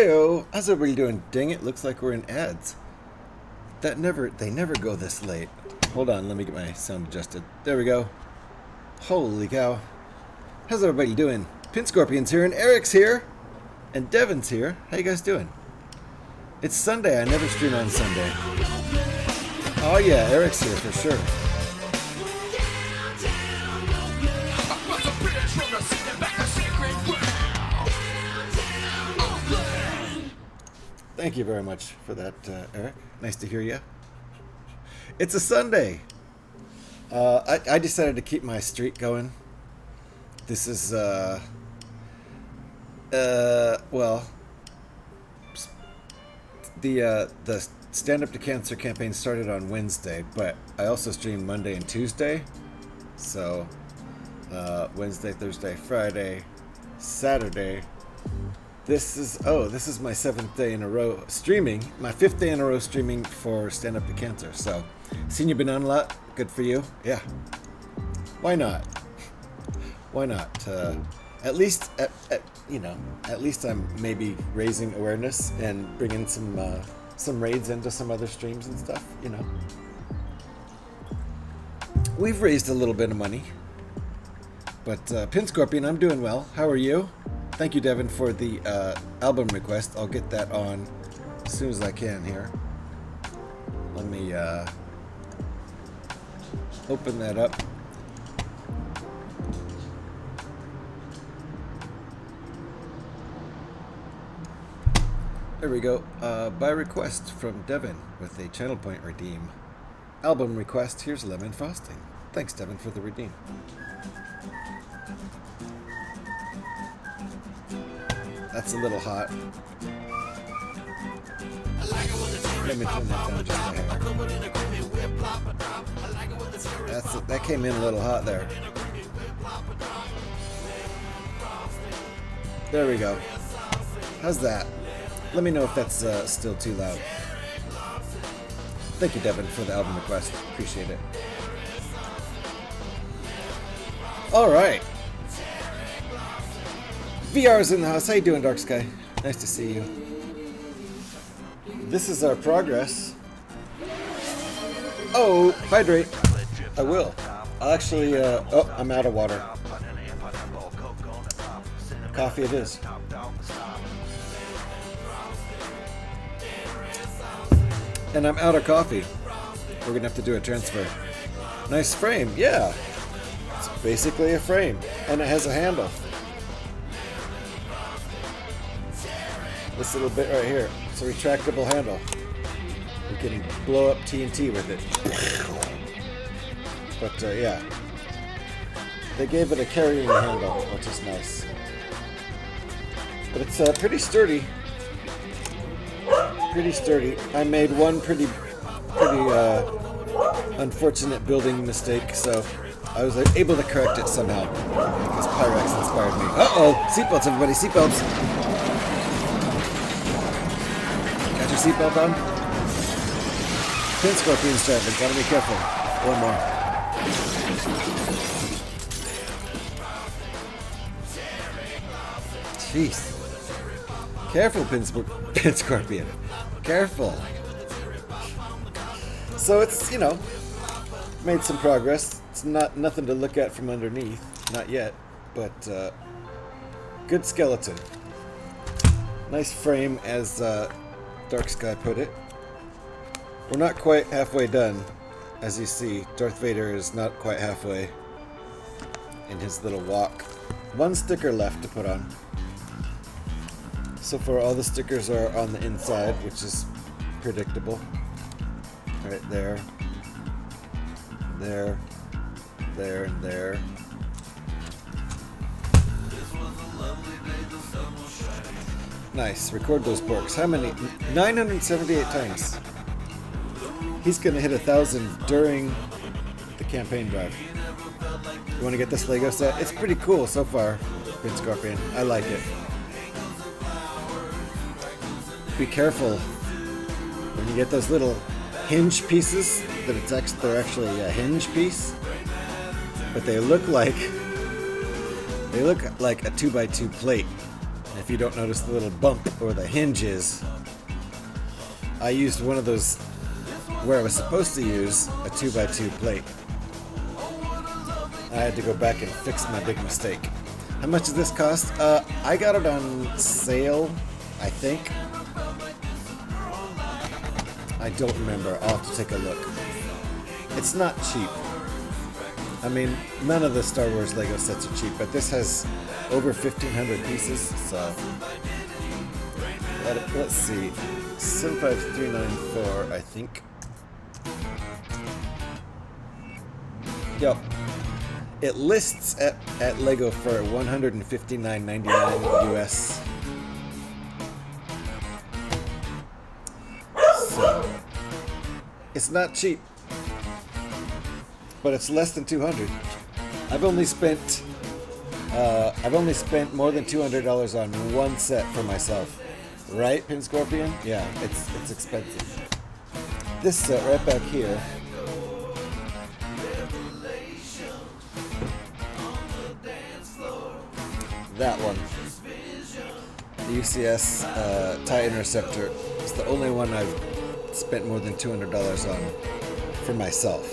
Heyo, how's everybody doing? Dang it, looks like we're in ads. They never go this late. Hold on, let me get my sound adjusted. There we go. Holy cow. How's everybody doing? Pin Scorpion's here and Eric's here. And Devin's here. How you guys doing? It's Sunday, I never stream on Sunday. Oh yeah, Eric's here for sure. Thank you very much for that, Eric. Nice to hear you. It's a Sunday. I decided to keep my streak going. This is, well, the Stand Up to Cancer campaign started on Wednesday, but I also stream Monday and Tuesday. So, Wednesday, Thursday, Friday, Saturday. This is my 7th day in a row streaming, my 5th day in a row streaming for Stand Up to Cancer. So, seen you've been on a lot. Good for you. Yeah. Why not? Why not? At least I'm maybe raising awareness and bringing some raids into some other streams and stuff. You know, we've raised a little bit of money. But Pin Scorpion, I'm doing well. How are you? Thank you, Devin, for the album request. I'll get that on as soon as I can here. Let me open that up. There we go. By request from Devin with a channel point redeem. Album request, here's Lemon Frosting. Thanks, Devin, for the redeem. That's a little hot. Let me turn that down just a hair. That came in a little hot there. There we go. How's that? Let me know if that's still too loud. Thank you, Devin, for the album request. Appreciate it. All right. VR's in the house. How you doing, Dark Sky? Nice to see you. This is our progress. Oh, hydrate. I will. I'll actually, I'm out of water. Coffee it is. And I'm out of coffee. We're gonna have to do a transfer. Nice frame, yeah. It's basically a frame, and it has a handle. This little bit right here, it's a retractable handle. You can blow up TNT with it. But yeah, they gave it a carrying handle, which is nice. But it's pretty sturdy. Pretty sturdy. I made one pretty unfortunate building mistake, so I was able to correct it somehow because Pyrex inspired me. Uh-oh! Seatbelts, everybody! Seatbelts! Got your seatbelt on? Pin Scorpion's driving. Gotta be careful. One more. Jeez. Careful, Pin Scorpion. Careful. So it's, you know, made some progress. It's nothing to look at from underneath. Not yet. But good skeleton. Nice frame, as Dark Sky put it. We're not quite halfway done. As you see, Darth Vader is not quite halfway in his little walk. One sticker left to put on. So far, all the stickers are on the inside, which is predictable. Right there. There. There and there. Nice. Record those borks. How many? 978 times. He's going to hit 1,000 during the campaign drive. You want to get this Lego set? It's pretty cool so far, Pin Scorpion. I like it. Be careful when you get those little hinge pieces that they're actually a hinge piece, but they look like a 2x2 plate, if you don't notice the little bump or the hinges, I used one of those where I was supposed to use a 2x2 plate. I had to go back and fix my big mistake. How much does this cost? I got it on sale, I think. I don't remember. I'll have to take a look. It's not cheap. I mean, none of the Star Wars Lego sets are cheap, but this has over 1,500 pieces, so... Let's see. 75394, I think. Yep. It lists at Lego for $159.99 US. So it's not cheap, but it's less than 200. I've only spent more than $200 on one set for myself. Right, Pin Scorpion? Yeah, it's expensive. This set right back here. That one, the UCS TIE Interceptor, is the only one I've spent more than $200 on for myself.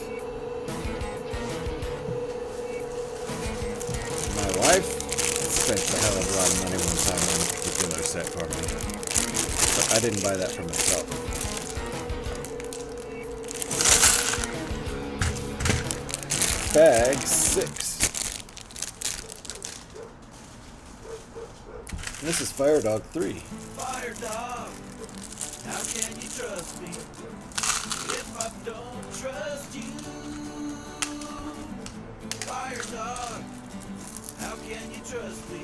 My wife spent a hell of a lot of money one time on a particular set for me, but I didn't buy that for myself. Bag 6. This is Fire Dog 3. Fire Dog, how can you trust me if I don't trust you? Fire Dog, how can you trust me?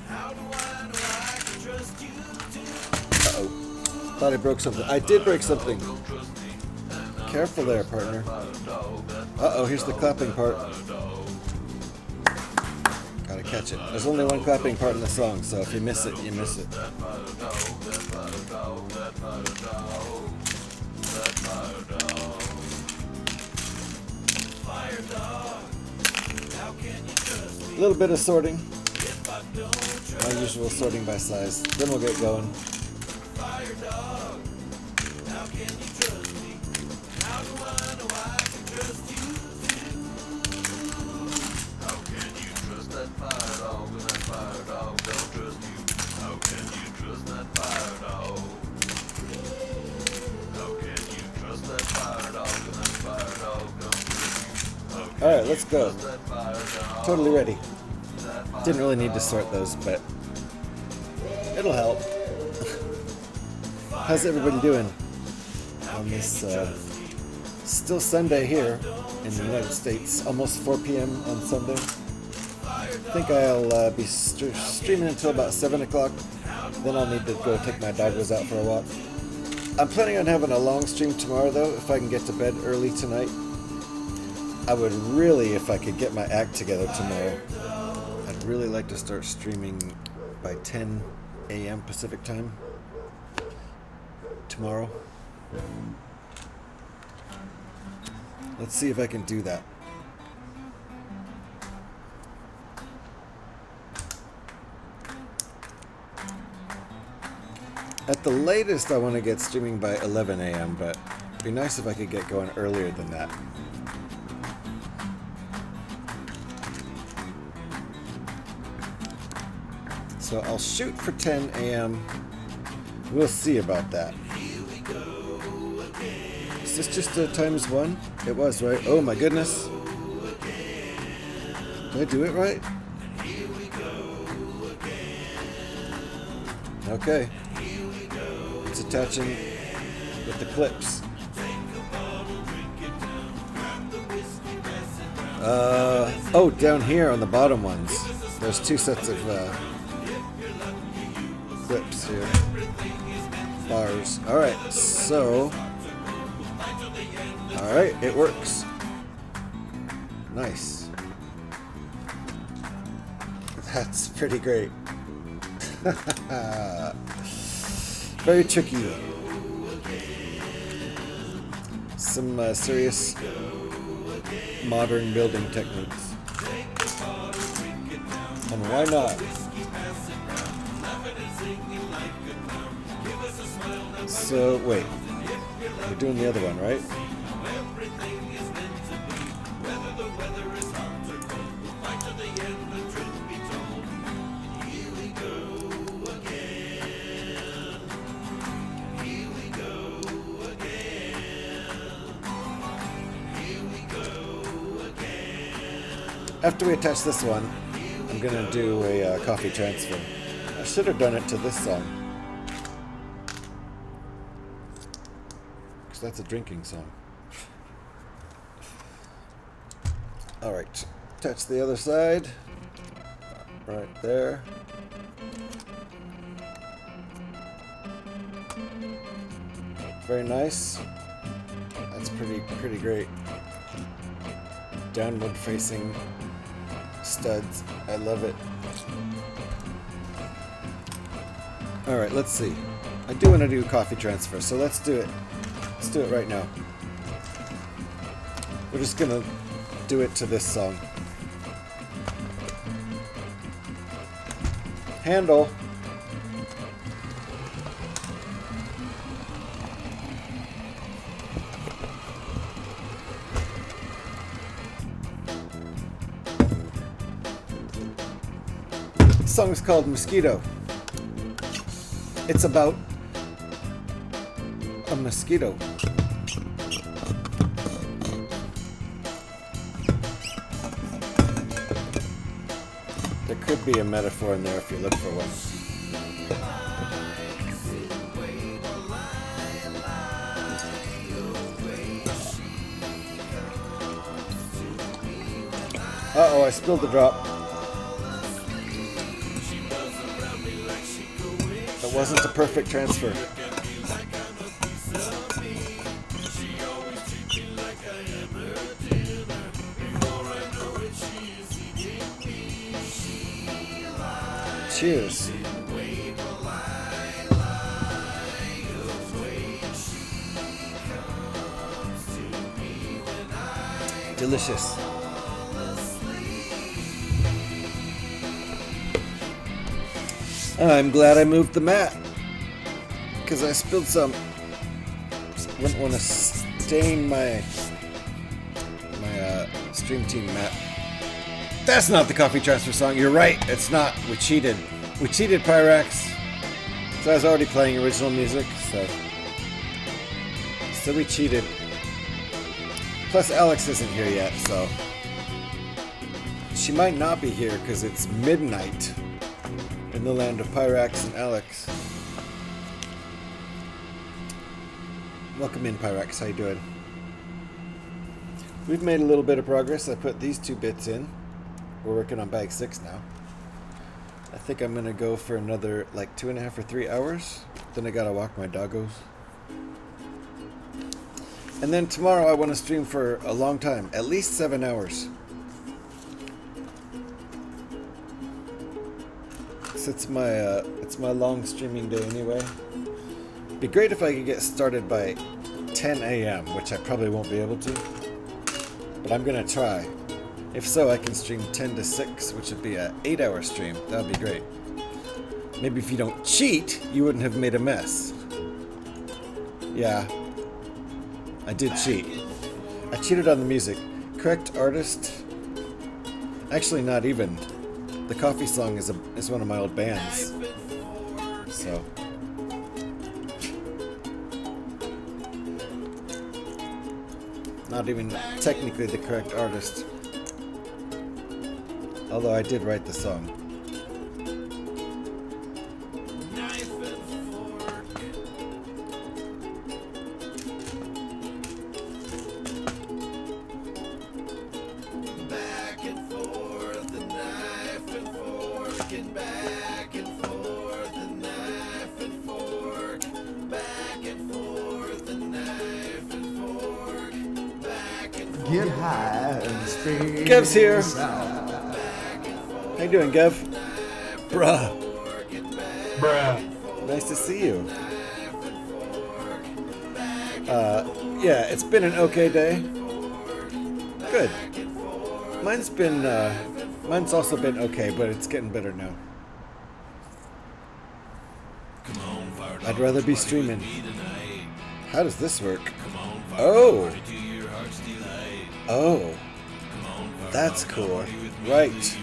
How do I know I can trust you too? Uh-oh. Thought I broke something. I did break something. Careful there, partner. Uh-oh, here's the clapping part. Gotta catch it. There's only one clapping part in the song, so if you miss it, you miss it. A little bit of sorting. My usual sorting by size. Then we'll get going. Alright, let's go. Totally ready. Didn't really need to sort those, but it'll help. How's everybody doing on this still Sunday here in the United States, almost 4 p.m. on Sunday? I think I'll be streaming until about 7 o'clock. Then I'll need to go take my doggos out for a walk. I'm planning on having a long stream tomorrow, though, if I can get to bed early tonight. I would really, if I could get my act together tomorrow, I'd really like to start streaming by 10 a.m. Pacific time tomorrow. Let's see if I can do that. At the latest, I want to get streaming by 11 a.m., but it'd be nice if I could get going earlier than that. So I'll shoot for 10 a.m. We'll see about that. Is this just a ×1? It was, right? Oh my goodness. Did I do it right? Okay. It's attaching with the clips. Oh, down here on the bottom ones. There's 2 sets of clips here. Bars. Alright, so... Alright, it works. Nice. That's pretty great. Very tricky. Some serious modern building techniques. And why not? So, wait. We're doing the other one, right? After we attach this one, I'm gonna do a coffee transfer. I should have done it to this song, because that's a drinking song. Alright, attach the other side. Right there. Very nice. That's pretty great. Downward facing studs. I love it. Alright, let's see. I do want to do coffee transfer, so let's do it. Let's do it right now. We're just gonna do it to this song. Handle. The song is called Mosquito. It's about a mosquito. There could be a metaphor in there if you look for one. Uh-oh, I spilled the drop. That wasn't a perfect transfer. Cheers. Delicious. I'm glad I moved the mat, because I spilled some. Wouldn't want to stain my stream team mat. That's not the coffee transfer song. You're right. It's not. We cheated. We cheated, Pyrax. So I was already playing original music, so we cheated. Plus, Alex isn't here yet, so she might not be here because it's midnight in the land of Pyrax and Alex. Welcome in, Pyrax. How you doing? We've made a little bit of progress. I put these two bits in. We're working on bag 6 now. I think I'm gonna go for another like 2.5 or 3 hours. Then I gotta walk my doggos. And then tomorrow I want to stream for a long time, at least 7 hours. So it's my long streaming day anyway. It'd be great if I could get started by 10 a.m., which I probably won't be able to. But I'm gonna try. If so, I can stream 10 to 6, which would be an 8-hour stream. That would be great. Maybe if you don't cheat, you wouldn't have made a mess. Yeah, I did cheat. I cheated on the music. Correct artist? Actually, not even. The coffee song is one of my old bands. So. Not even technically the correct artist. Although I did write the song. Get high and stay. Gev's here. How you doing, Gev? Bruh. Nice to see you. Yeah, it's been an okay day. Good. Mine's also been okay, but it's getting better now. I'd rather be streaming. How does this work? Oh! Oh. That's cool. Right.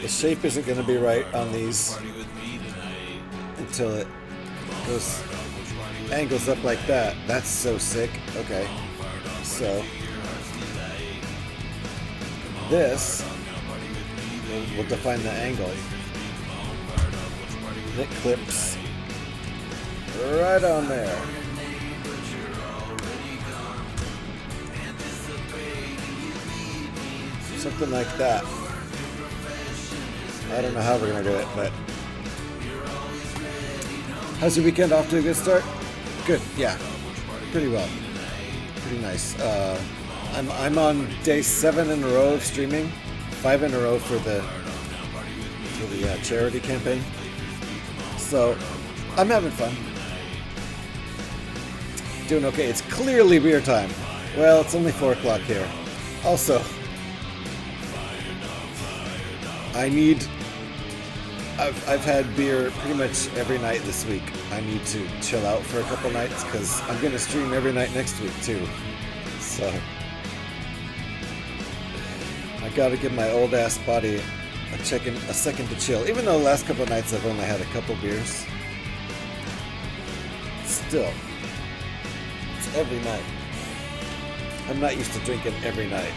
The shape isn't going to be right on these until it goes angles up like that. That's so sick. Okay. So this will define the angle. And it clips right on there. Something like that. I don't know how we're gonna do it, but how's your weekend? Off to a good start? Good, yeah, pretty well, pretty nice. I'm on day 7 in a row of streaming, 5 in a row for the charity campaign. So I'm having fun, doing okay. It's clearly beer time. Well, it's only 4 o'clock here. Also, I've had beer pretty much every night this week. I need to chill out for a couple nights because I'm going to stream every night next week too. So I got to give my old ass body a second to chill. Even though the last couple of nights I've only had a couple beers. Still, it's every night. I'm not used to drinking every night.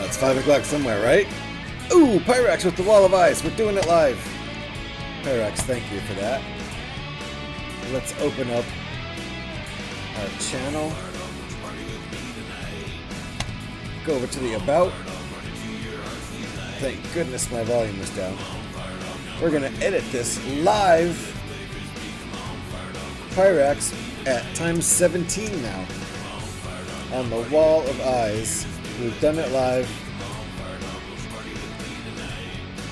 It's 5 o'clock somewhere, right? Ooh, Pyrax with the Wall of Ice. We're doing it live. Pyrax, thank you for that. Let's open up our channel. Go over to the About. Thank goodness my volume is down. We're going to edit this live. Pyrax at times 17 now. On the Wall of Eyes. We've done it live.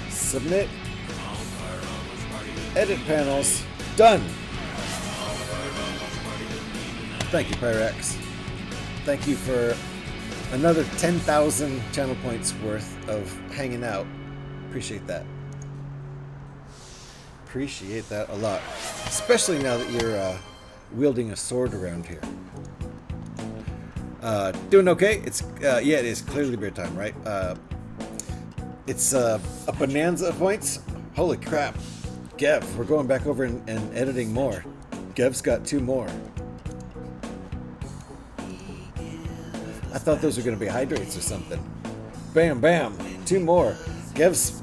Submit. Edit panels. Done. Thank you, Pyrax. Thank you for another 10,000 channel points worth of hanging out. Appreciate that. Appreciate that a lot. Especially now that you're wielding a sword around here. Doing okay? It's yeah, it is clearly beer time, right? It's a bonanza of points. Holy crap. Gev, we're going back over and editing more. Gev's got 2 more. I thought those were going to be hydrates or something. Bam, bam. 2 more. Gev's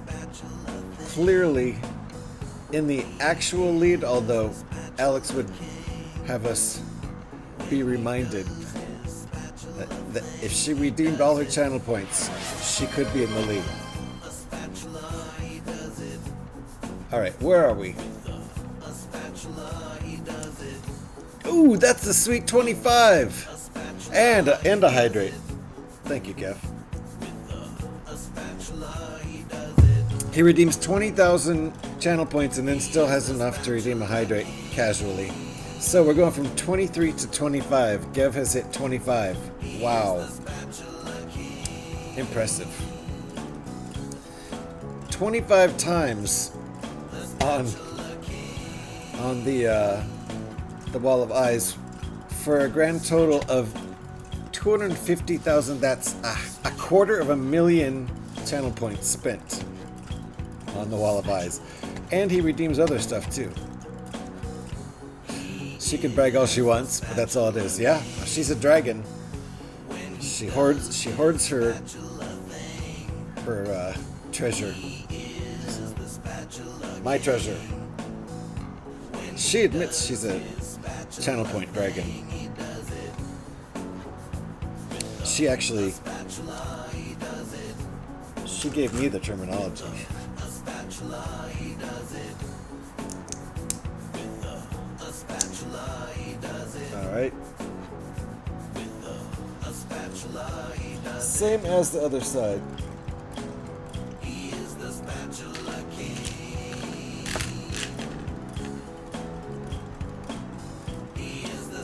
clearly in the actual lead, although Alex would have us be reminded that if she redeemed all her channel points, she could be in the lead. Alright, where are we? Ooh, that's the sweet 25! And a hydrate. Thank you, Kev. He redeems 20,000 channel points and then still has enough to redeem a hydrate casually. So we're going from 23 to 25. Gev has hit 25. Wow. Impressive. 25 times on the Wall of Eyes for a grand total of 250,000. That's a 250,000 channel points spent on the Wall of Eyes. And he redeems other stuff too. She can brag all she wants, but that's all it is. Yeah, she's a dragon. She hoards her treasure. My treasure. She admits she's a channel point dragon. She gave me the terminology. Alright. Same as the other side.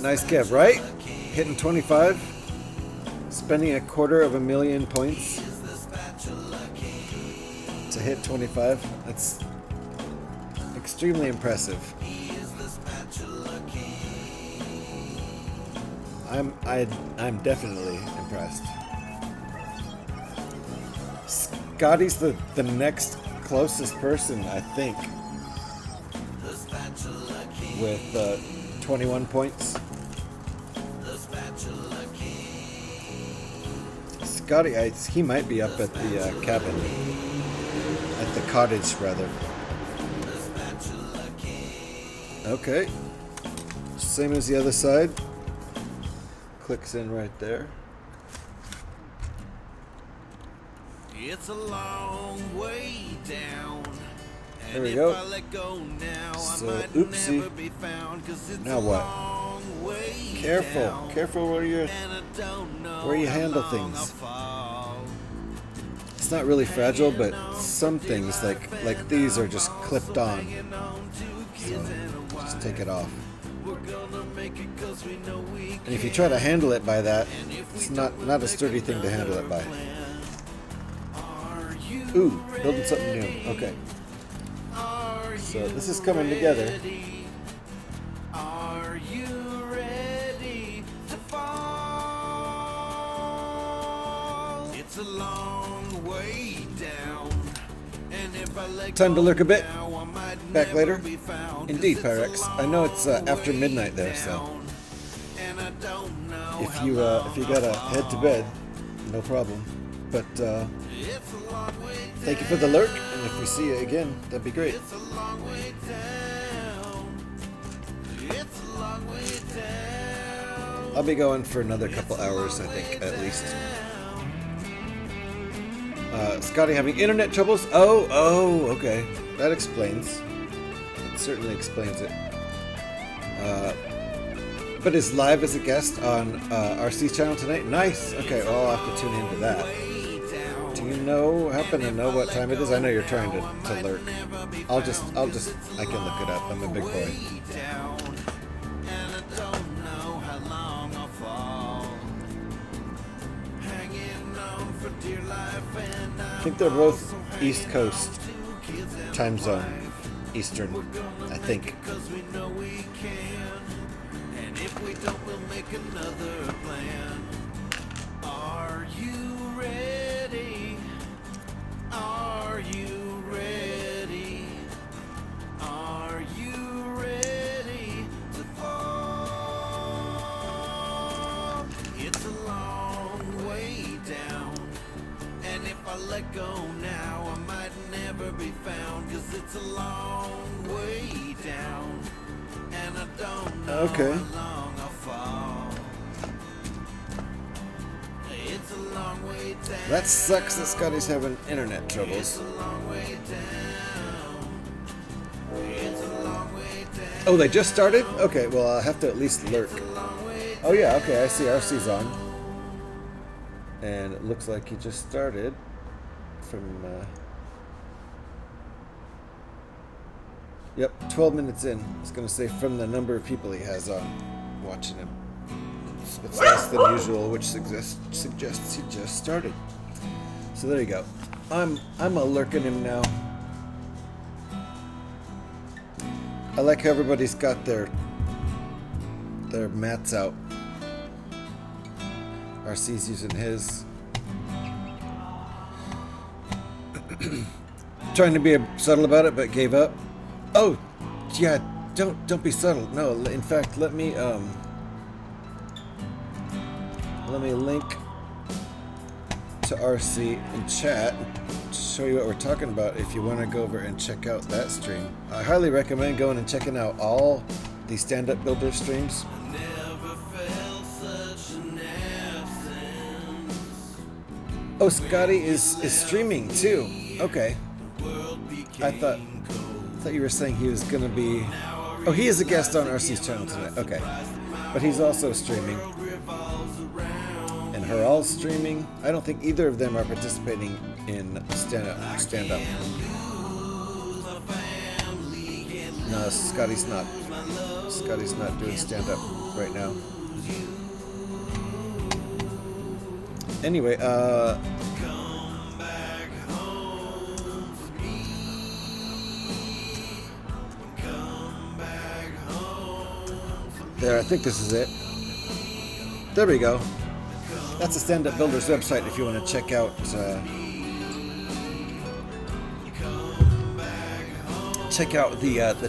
Nice Kev, right? Hitting 25. Spending 250,000 points to hit 25. That's extremely impressive. I'm definitely impressed. Scotty's the next closest person, I think, with 21 points. Scotty, he might be up at the cabin, at the cottage rather. Okay, same as the other side. Clicks in right there. It's a long way down. There we go. So, oopsie. Now what? Careful, careful where you handle things. It's not really fragile, but some things like these are just clipped on. So just take it off. And if you try to handle it by that, it's not a sturdy thing to handle it by. Ooh, building something new. Okay. So this is coming together. Are you ready to fall? It's a long way down. And if I let Time to lurk a bit. now, I might Back never later. be found, 'cause Indeed, it's a Pyrex. I know it's after long midnight way there, so down. And I don't know if how you long gotta I'll head to fall. bed, no problem. But It's a long way thank you for the lurk, and if we see you again, that'd be great. It's a long way down. It's a long way down. I'll be going for another couple hours, I think, at least. Scotty having internet troubles? Oh, okay. That explains. It certainly explains it. But is live as a guest on RC's channel tonight? Nice. Okay, well, I'll have to tune into that. Do you happen to know what time it is? I know you're trying to lurk. I can look it up. I'm a big boy. I think they're both East Coast time zone, Eastern, I think. And if we don't, we'll make another plan. Are you ready? Are you ready? Are you ready to fall? It's a long way down. And if I let go now, I might never be found. 'Cause it's a long way down. And I don't know Okay. how long I'll fall. It's a long way down. That sucks that Scotty's having internet troubles. It's a long way down. It's a long way down. Oh, they just started? Okay, well, I'll have to at least lurk. Oh, yeah, okay, I see RC's on. And it looks like he just started from... Yep, 12 minutes in. It's going to say from the number of people he has on watching him. It's less than usual, which suggests he just started. So there you go. I'm a-lurking him now. I like how everybody's got their mats out. RC's using his. Trying to be subtle about it, but gave up. Oh, yeah, don't be subtle. No, in fact, let me link to RC in chat, show you what we're talking about if you want to go over and check out that stream. I highly recommend going and checking out all the stand-up builder streams. Never felt such an absence. Oh, Scotty is streaming too. Okay. I thought you were saying he was gonna be. Oh, he is a guest on RC's channel tonight. Okay, but he's also streaming, and Haral's streaming. I don't think either of them are participating in stand up. No, Scotty's not. Scotty's not doing stand up right now. Anyway, There, I think this is it. There we go. That's the Stand Up Builders website if you want to check out the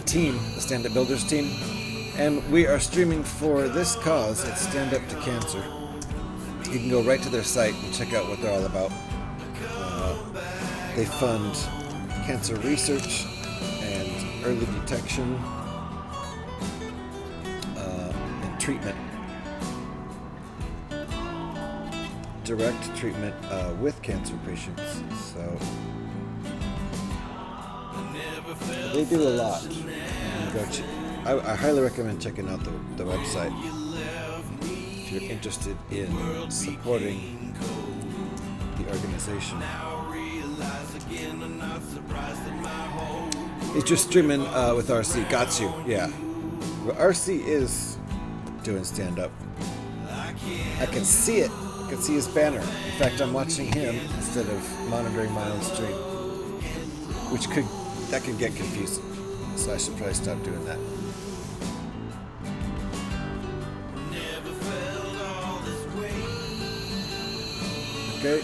team, the Stand Up Builders team. And we are streaming for this cause at Stand Up to Cancer. You can go right to their site and check out what they're all about. They fund cancer research and early detection and treatment. Direct treatment with cancer patients. So they do a lot. I highly recommend checking out the website if you're interested in supporting the organization. He's just streaming with RC. Got you, yeah. Well, RC is doing stand-up. I can see it. I can see his banner. In fact, I'm watching him instead of monitoring my own stream, which could get confusing. So I should probably stop doing that. Okay.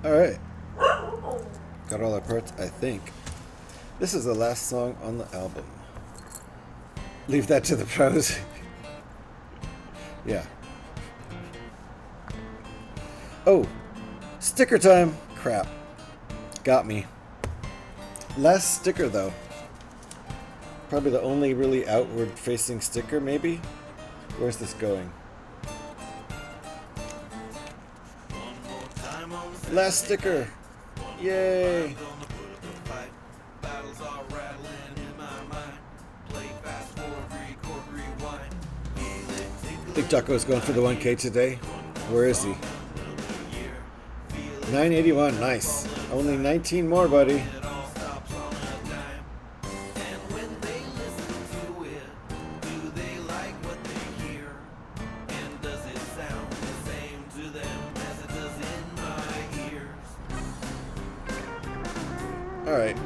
Alright. Got all our parts, I think. This is the last song on the album. Leave that to the pros. Yeah. Oh! Sticker time! Crap. Got me. Last sticker, though. Probably the only really outward-facing sticker, maybe? Where's this going? Last sticker! Yay! Big Taco's going for the 1K today. Where is he? 981, nice. Only 19 more, buddy. Alright.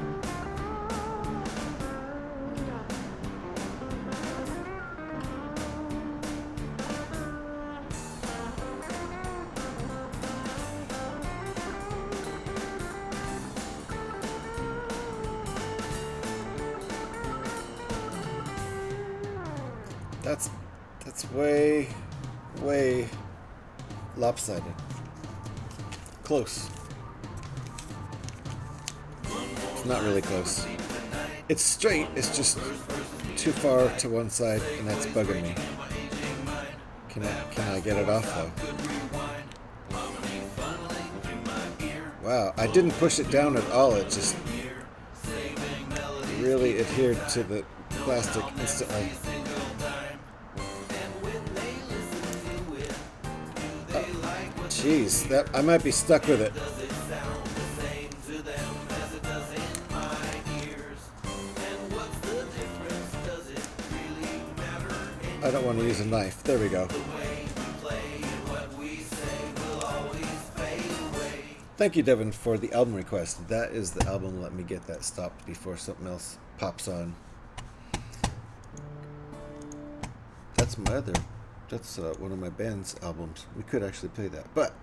That's way lopsided. Close. It's not really close. It's straight, it's just too far to one side, and that's bugging me. Can I get it off though? Wow, I didn't push it down at all, it just really adhered to the plastic instantly. Jeez, that I might be stuck with it. I don't want to use a knife. There we go. Thank you, Devin, for the album request. That is the album. Let me get that stopped before something else pops on. That's one of my band's albums. We could actually play that, but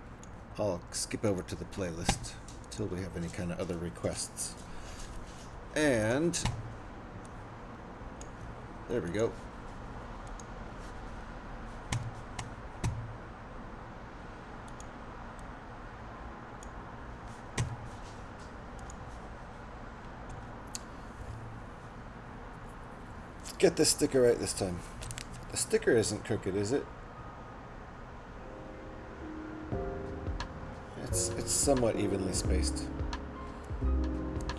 I'll skip over to the playlist until we have any kind of other requests. And there we go. Get this sticker right this time. The sticker isn't crooked, is it? It's somewhat evenly spaced.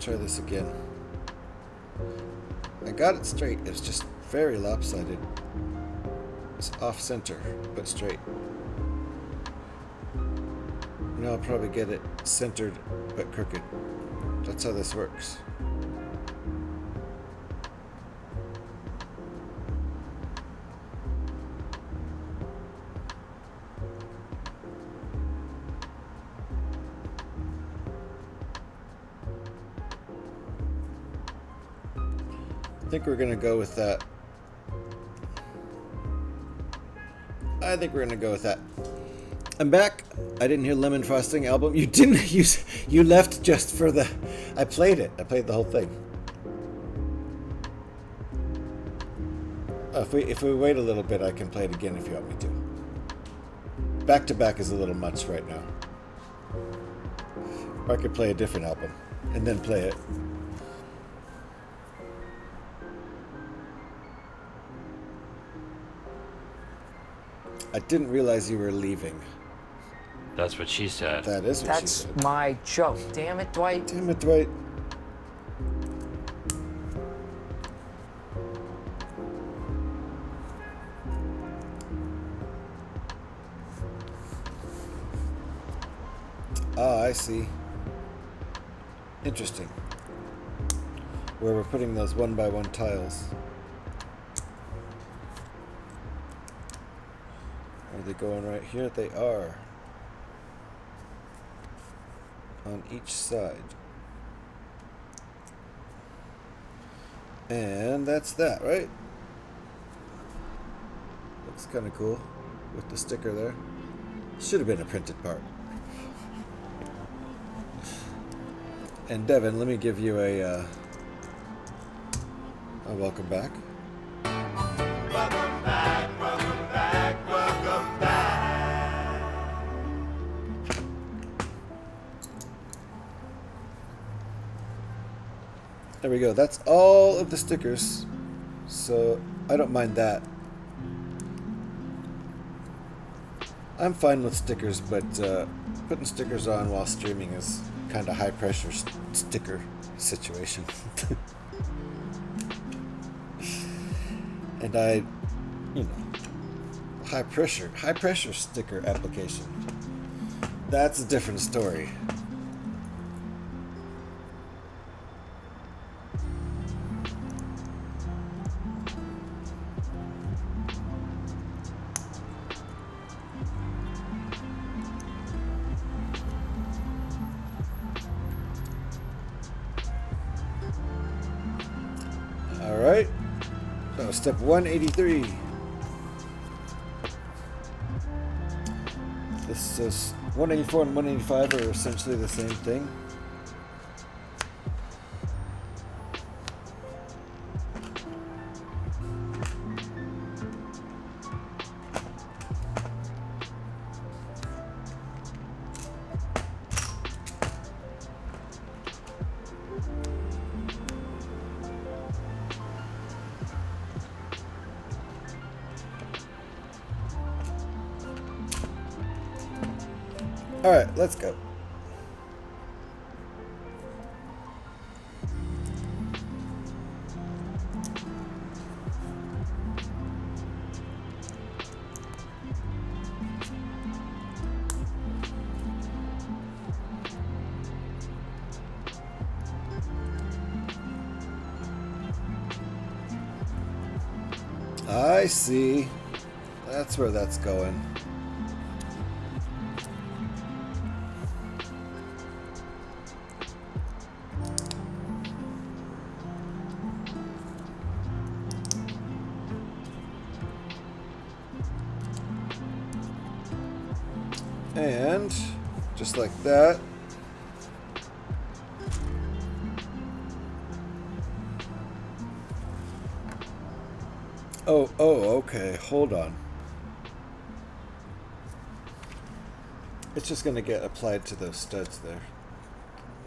Try this again. I got it straight. It's just very lopsided. It's off center, but straight. Now I'll probably get it centered, but crooked. That's how this works. I think we're gonna go with that. I think we're gonna go with that. I'm back. I didn't hear Lemon Frosting album. You didn't. You left just for the. I played it. I played the whole thing. If we wait a little bit, I can play it again if you want me to. Back to back is a little much right now. Or I could play a different album and then play it. I didn't realize you were leaving. That's what she said. That is what she That's said. my joke. Damn it, Dwight. Damn it, Dwight. Ah, I see. Interesting. Where we're putting those 1x1 tiles. Are they going right here? They are. On each side. And that's that, right? Looks kind of cool with the sticker there. Should have been a printed part. And Devin, let me give you a welcome back. Welcome back, welcome back, welcome back. There we go. That's all of the stickers. So I don't mind that. I'm fine with stickers, but putting stickers on while streaming is kind of high pressure sticker situation. And I, you know, high pressure sticker application. That's a different story. All right. So step 183. This is 184 and 185 are essentially the same thing. All right, let's go. I see. That's where that's going. And just like that. Oh, okay. Hold on. It's just going to get applied to those studs there.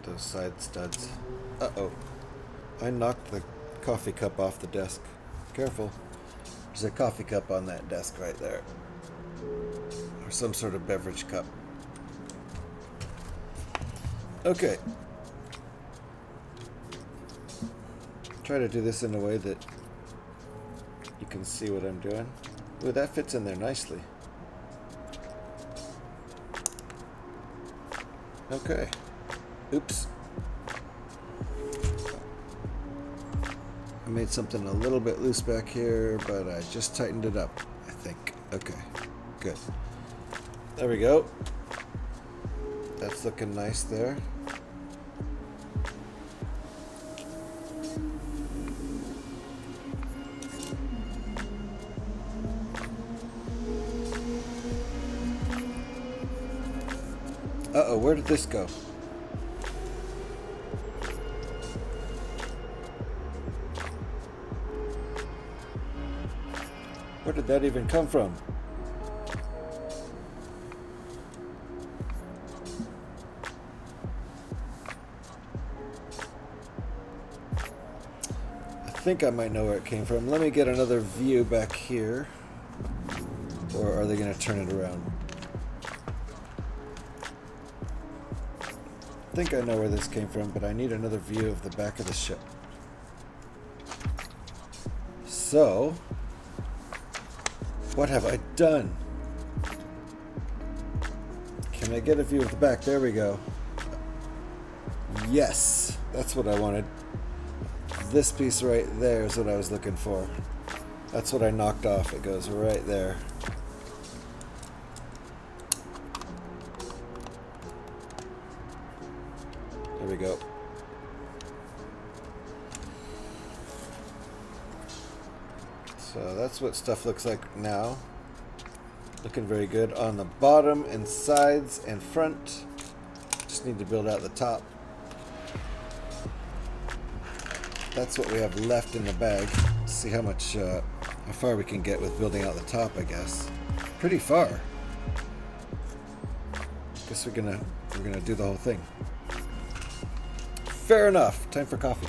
Those side studs. Uh-oh. I knocked the coffee cup off the desk. Careful. There's a coffee cup on that desk right there. Or some sort of beverage cup. Okay. Try to do this in a way that you can see what I'm doing. Ooh, that fits in there nicely. Okay. Oops. I made something a little bit loose back here, but I just tightened it up, I think. Okay, good. There we go. That's looking nice there. Uh-oh, where did this go? Where did that even come from? I think I might know where it came from. Let me get another view back here. Or are they going to turn it around? I think I know where this came from, but I need another view of the back of the ship. So, what have I done? Can I get a view of the back? There we go. Yes, that's what I wanted. This piece right there is what I was looking for. That's what I knocked off. It goes right there. There we go. So that's what stuff looks like now. Looking very good on the bottom and sides and front. Just need to build out the top. That's what we have left in the bag. See how much, how far we can get with building out the top, I guess. Pretty far. Guess we're gonna do the whole thing. Fair enough. Time for coffee.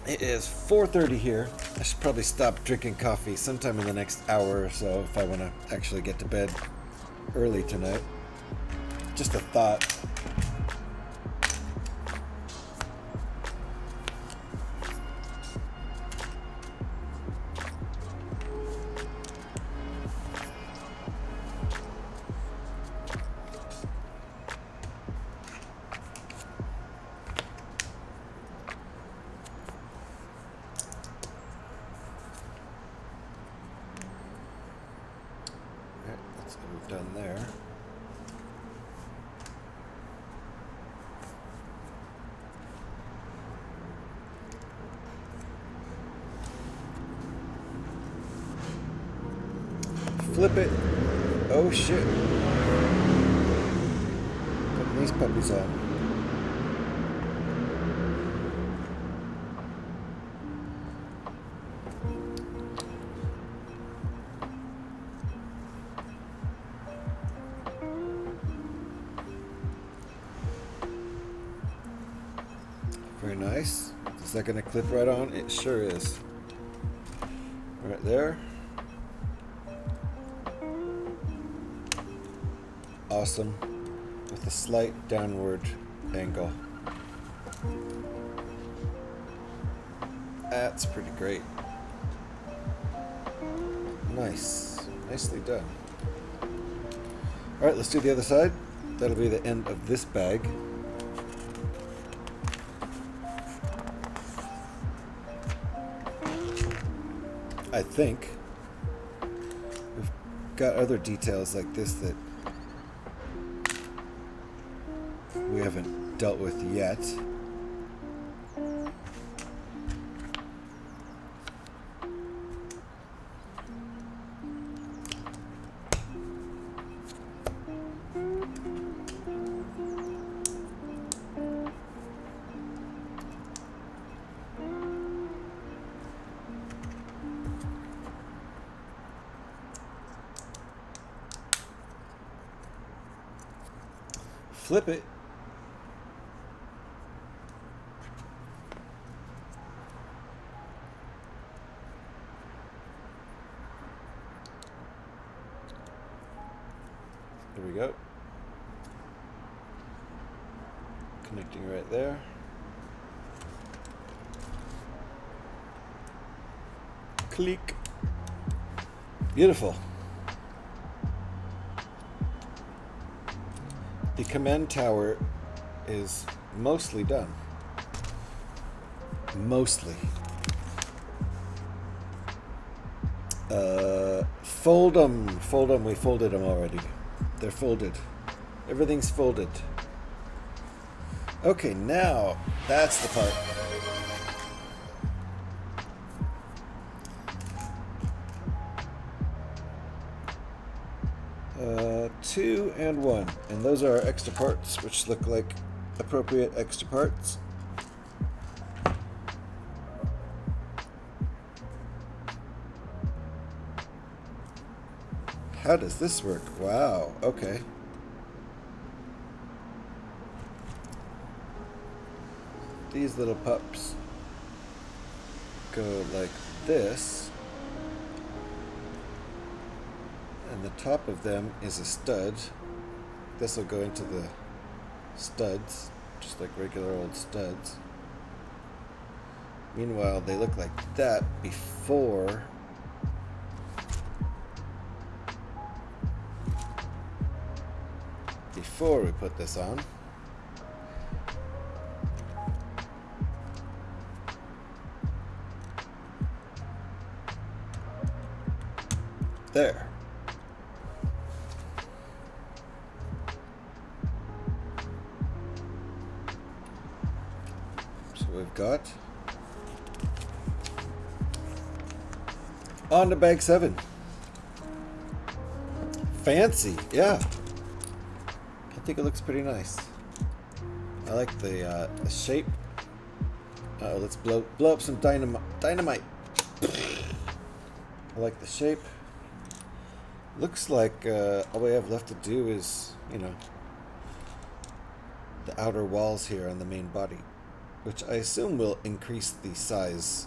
It is 4:30 here. I should probably stop drinking coffee sometime in the next hour or so if I want to actually get to bed early tonight. Just a thought. Done there. Flip it. Oh shit. Putting these puppies on. Very nice. Is that going to clip right on? It sure is. Right there. Awesome. With a slight downward angle. That's pretty great. Nice. Nicely done. Alright, let's do the other side. That'll be the end of this bag. I think we've got other details like this that we haven't dealt with yet. Flip it. There we go. Connecting right there. Click. Beautiful. The command tower is mostly done. Mostly. Fold them. Fold them. We folded them already. They're folded. Everything's folded. Okay, now that's the part. Two and one. And those are our extra parts, which look like appropriate extra parts. How does this work? Wow, okay. These little pups go like this. And the top of them is a stud. This will go into the studs, just like regular old studs. Meanwhile, they look like that before we put this on. There. So we've got on to bag 7. Fancy, yeah. I think it looks pretty nice. I like the shape. Let's blow up some dynamite. I like the shape. Looks like all we have left to do is, you know, the outer walls here on the main body, which I assume will increase the size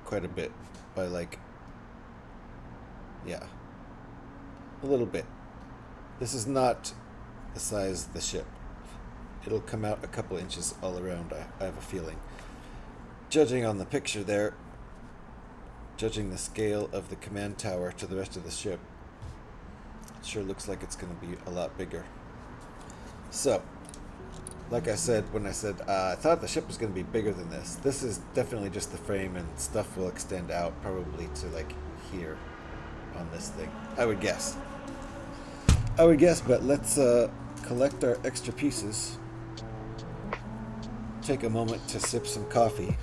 quite a bit by like, yeah, a little bit. This is not the size of the ship. It'll come out a couple inches all around, I have a feeling. Judging on the picture there, judging the scale of the command tower to the rest of the ship, it sure looks like it's going to be a lot bigger. So, like I said, when I said I thought the ship was going to be bigger than this, this is definitely just the frame, and stuff will extend out probably to like here on this thing. I would guess, but let's collect our extra pieces. Take a moment to sip some coffee.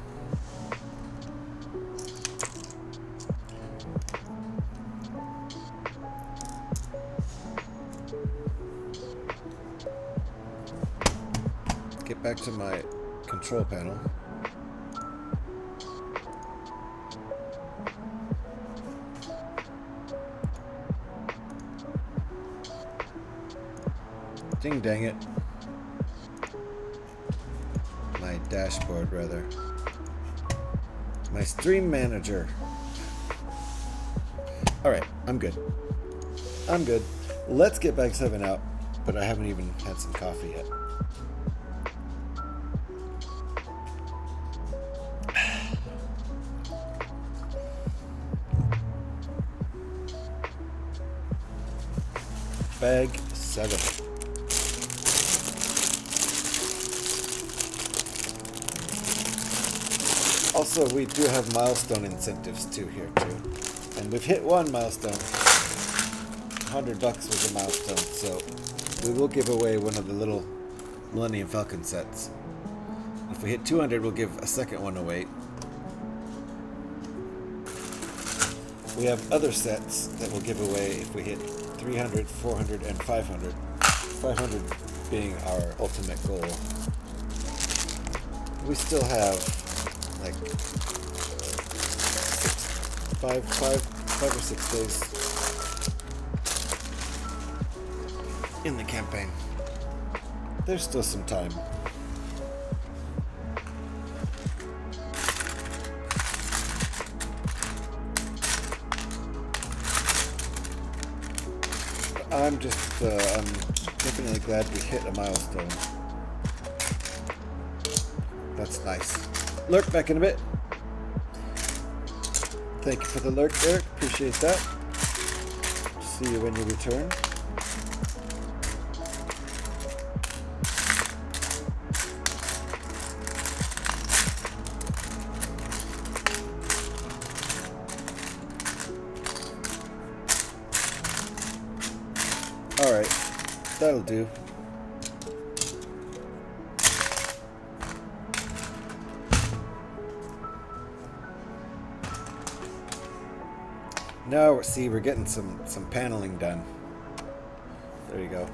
Get back to my control panel. Ding dang it. My dashboard, rather. My stream manager. Alright, I'm good. Let's get bag 7 out, but I haven't even had some coffee yet. Bag 7. Also, we do have milestone incentives too here too, and we've hit one milestone. $100 was a milestone, so we will give away one of the little Millennium Falcon sets. If we hit 200, we'll give a second one away. We have other sets that we'll give away if we hit 300, 400, and 500. 500 being our ultimate goal. We still have like 5 or 6 days in the campaign. There's still some time. I'm definitely glad we hit a milestone. That's nice. Lurk back in a bit. Thank you for the lurk, Eric. Appreciate that. See you when you return. Alright, that'll do. Now, see, we're getting some paneling done. There you go.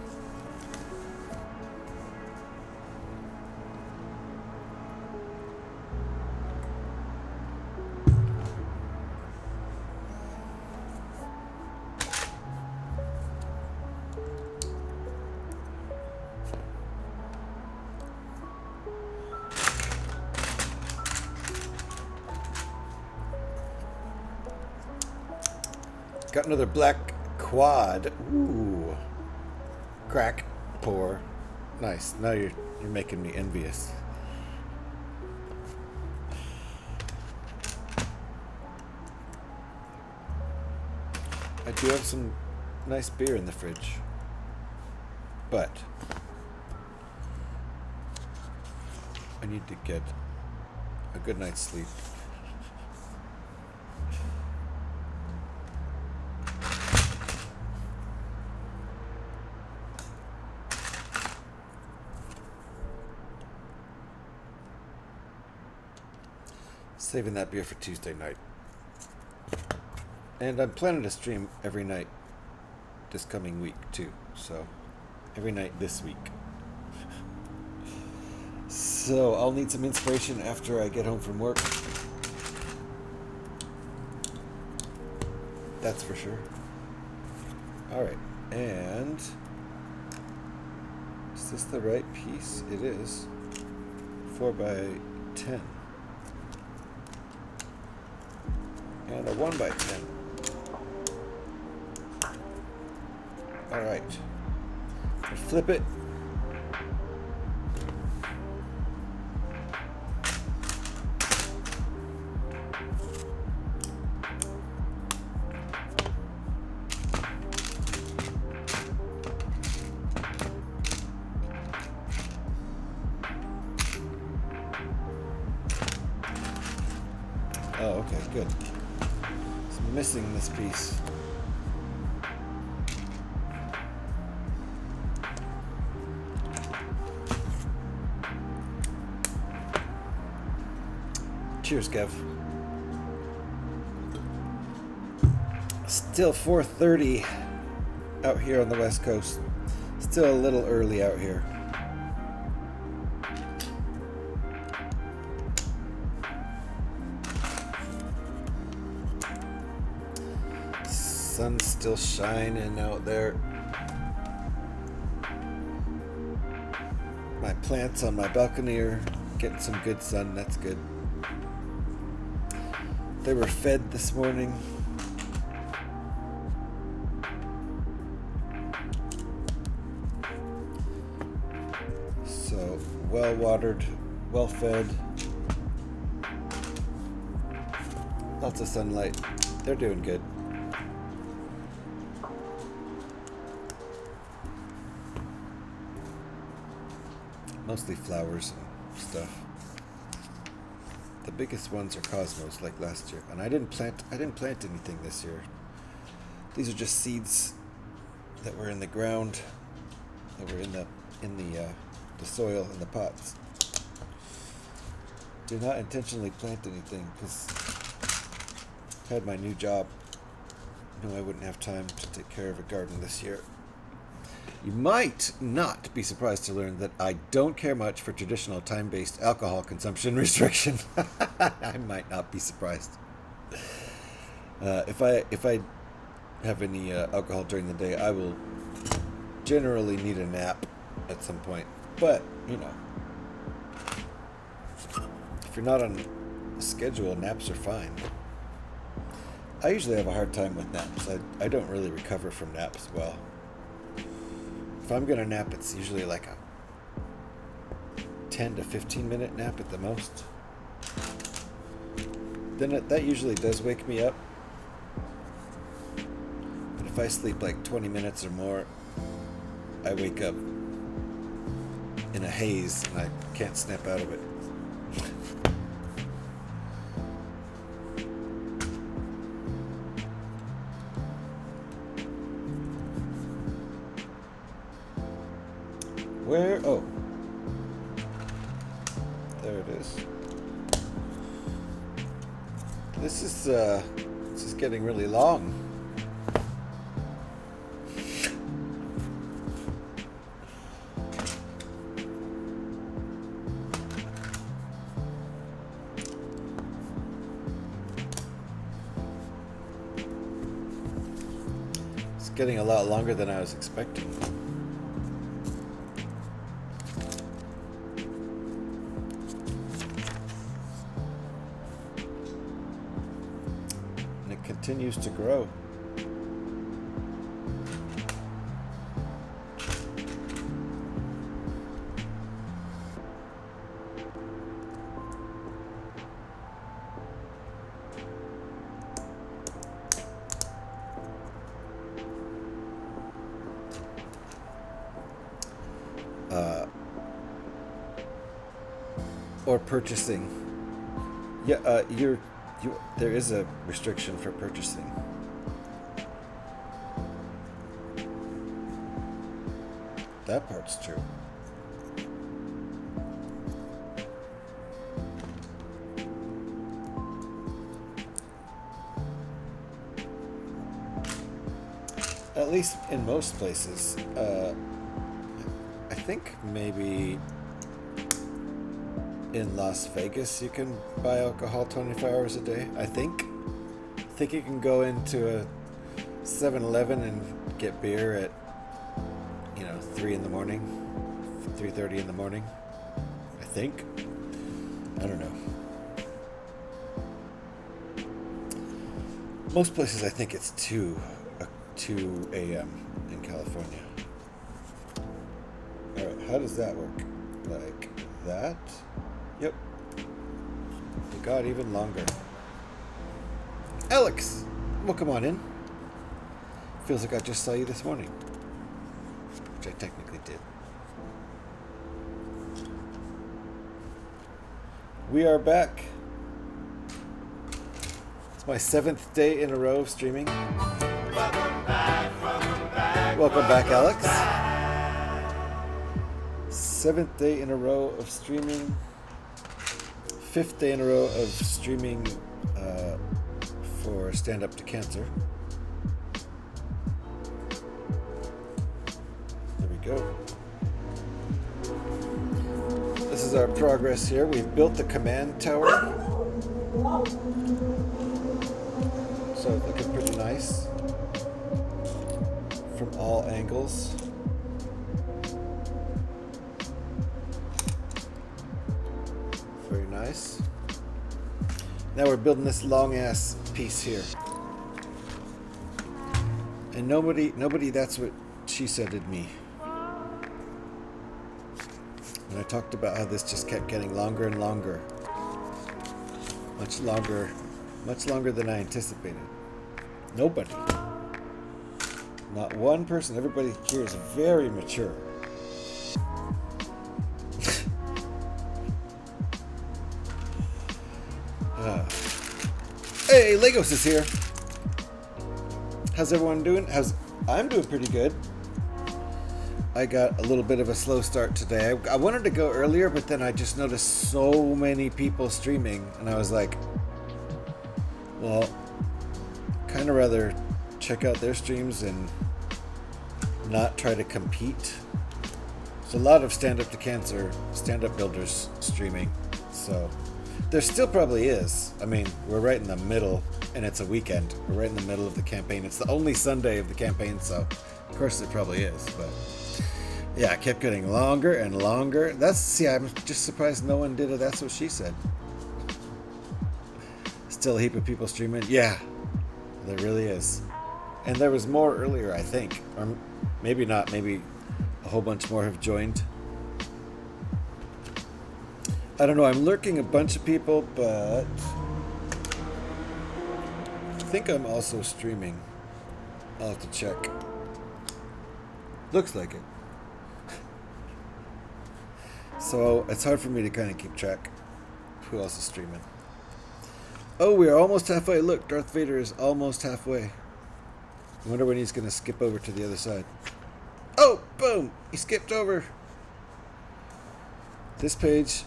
Got another black quad. Ooh. Crack. Pour. Nice. Now you're making me envious. I do have some nice beer in the fridge. But I need to get a good night's sleep. Saving that beer for Tuesday night. And I'm planning to stream every night this coming week too. So every night this week. So I'll need some inspiration after I get home from work. That's for sure. Alright, and is this the right piece? It is. 4x10. And a 1x10. Alright. Flip it. Oh, okay, good. It's missing this piece. Cheers, Kev. Still 4:30 out here on the West Coast. Still a little early out here. Sun's still shining out there. My plants on my balcony are getting some good sun. That's good. They were fed this morning. So, well watered, well fed. Lots of sunlight. They're doing good. Mostly flowers and stuff. The biggest ones are cosmos, like last year, and I didn't plant anything this year. These are just seeds that were in the ground, that were in the soil in the pots. Did not intentionally plant anything because I had my new job. Knew I wouldn't have time to take care of a garden this year. You might not be surprised to learn that I don't care much for traditional time-based alcohol consumption restriction. I might not be surprised. If I have any alcohol during the day, I will generally need a nap at some point. But, you know, if you're not on a schedule, naps are fine. I usually have a hard time with naps. I don't really recover from naps well. If I'm going to nap, it's usually like a 10 to 15 minute nap at the most. then that usually does wake me up. But if I sleep like 20 minutes or more, I wake up in a haze and I can't snap out of it. Where? Oh. There it is. This is getting really long. It's getting a lot longer than I was expecting. Continues to grow. Or purchasing. Yeah, there is a restriction for purchasing. That part's true. At least in most places. I think maybe in Las Vegas you can buy alcohol 24 hours a day. I think you can go into a 7-Eleven and get beer at 3 in the morning, 3:30 in the morning. I think. I don't know. Most places I think it's 2 a.m. in California. Alright, how does that work? Like that? Yep. It got even longer. Alex! Well, come on in. Feels like I just saw you this morning. Which I technically did. We are back. It's my 7th day in a row of streaming. Welcome back, Alex. 7th day in a row of streaming. 5th day in a row of streaming for Stand Up to Cancer. There we go. This is our progress here. We've built the command tower. So it's looking pretty nice from all angles. Very nice. Now we're building this long ass piece here. And nobody, that's what she said to me. And I talked about how this just kept getting longer and longer. Much longer than I anticipated. Nobody. Not one person. Everybody here is very mature. Hey, Legos is here. How's everyone doing? I'm doing pretty good. I got a little bit of a slow start today. I wanted to go earlier, but then I just noticed so many people streaming, and I was like, well, kind of rather check out their streams and not try to compete. There's a lot of Stand Up to Cancer, stand-up builders streaming, so there still probably is. I mean, we're right in the middle, and it's a weekend. We're right in the middle of the campaign. It's the only Sunday of the campaign, so of course it probably is, but yeah, it kept getting longer and longer. I'm just surprised no one did it. That's what she said. Still a heap of people streaming. Yeah, there really is. And there was more earlier, I think. Or maybe not. Maybe a whole bunch more have joined. I don't know. I'm lurking a bunch of people, but think I'm also streaming. I'll have to check. Looks like it. So it's hard for me to kind of keep track of who else is streaming. Oh, we are almost halfway. Look, Darth Vader is almost halfway. I wonder when he's going to skip over to the other side. Oh, boom! He skipped over. This page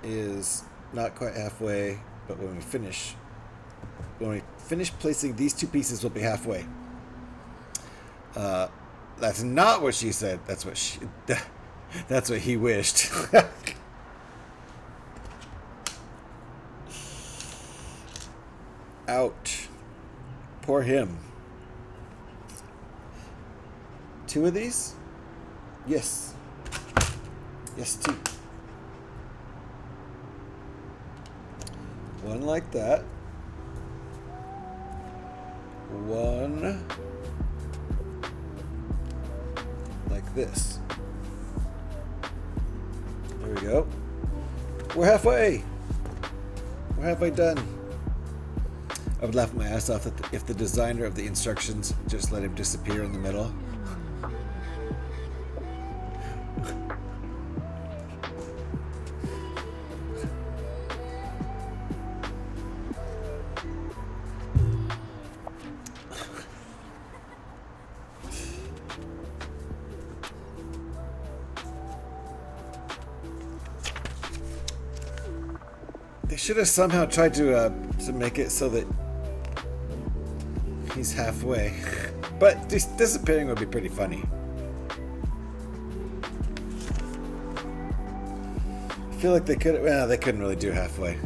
is not quite halfway, but when we finish placing these two pieces, we'll be halfway. That's not what she said. That's what he wished. Ouch. Poor him. 2 of these? Yes. Yes, 2. One like that. One like this. There we go. We're halfway. We're halfway done. I would laugh my ass off if the designer of the instructions just let him disappear in the middle. They should have somehow tried to make it so that he's halfway, but disappearing would be pretty funny. I feel like they could. Well, they couldn't really do halfway.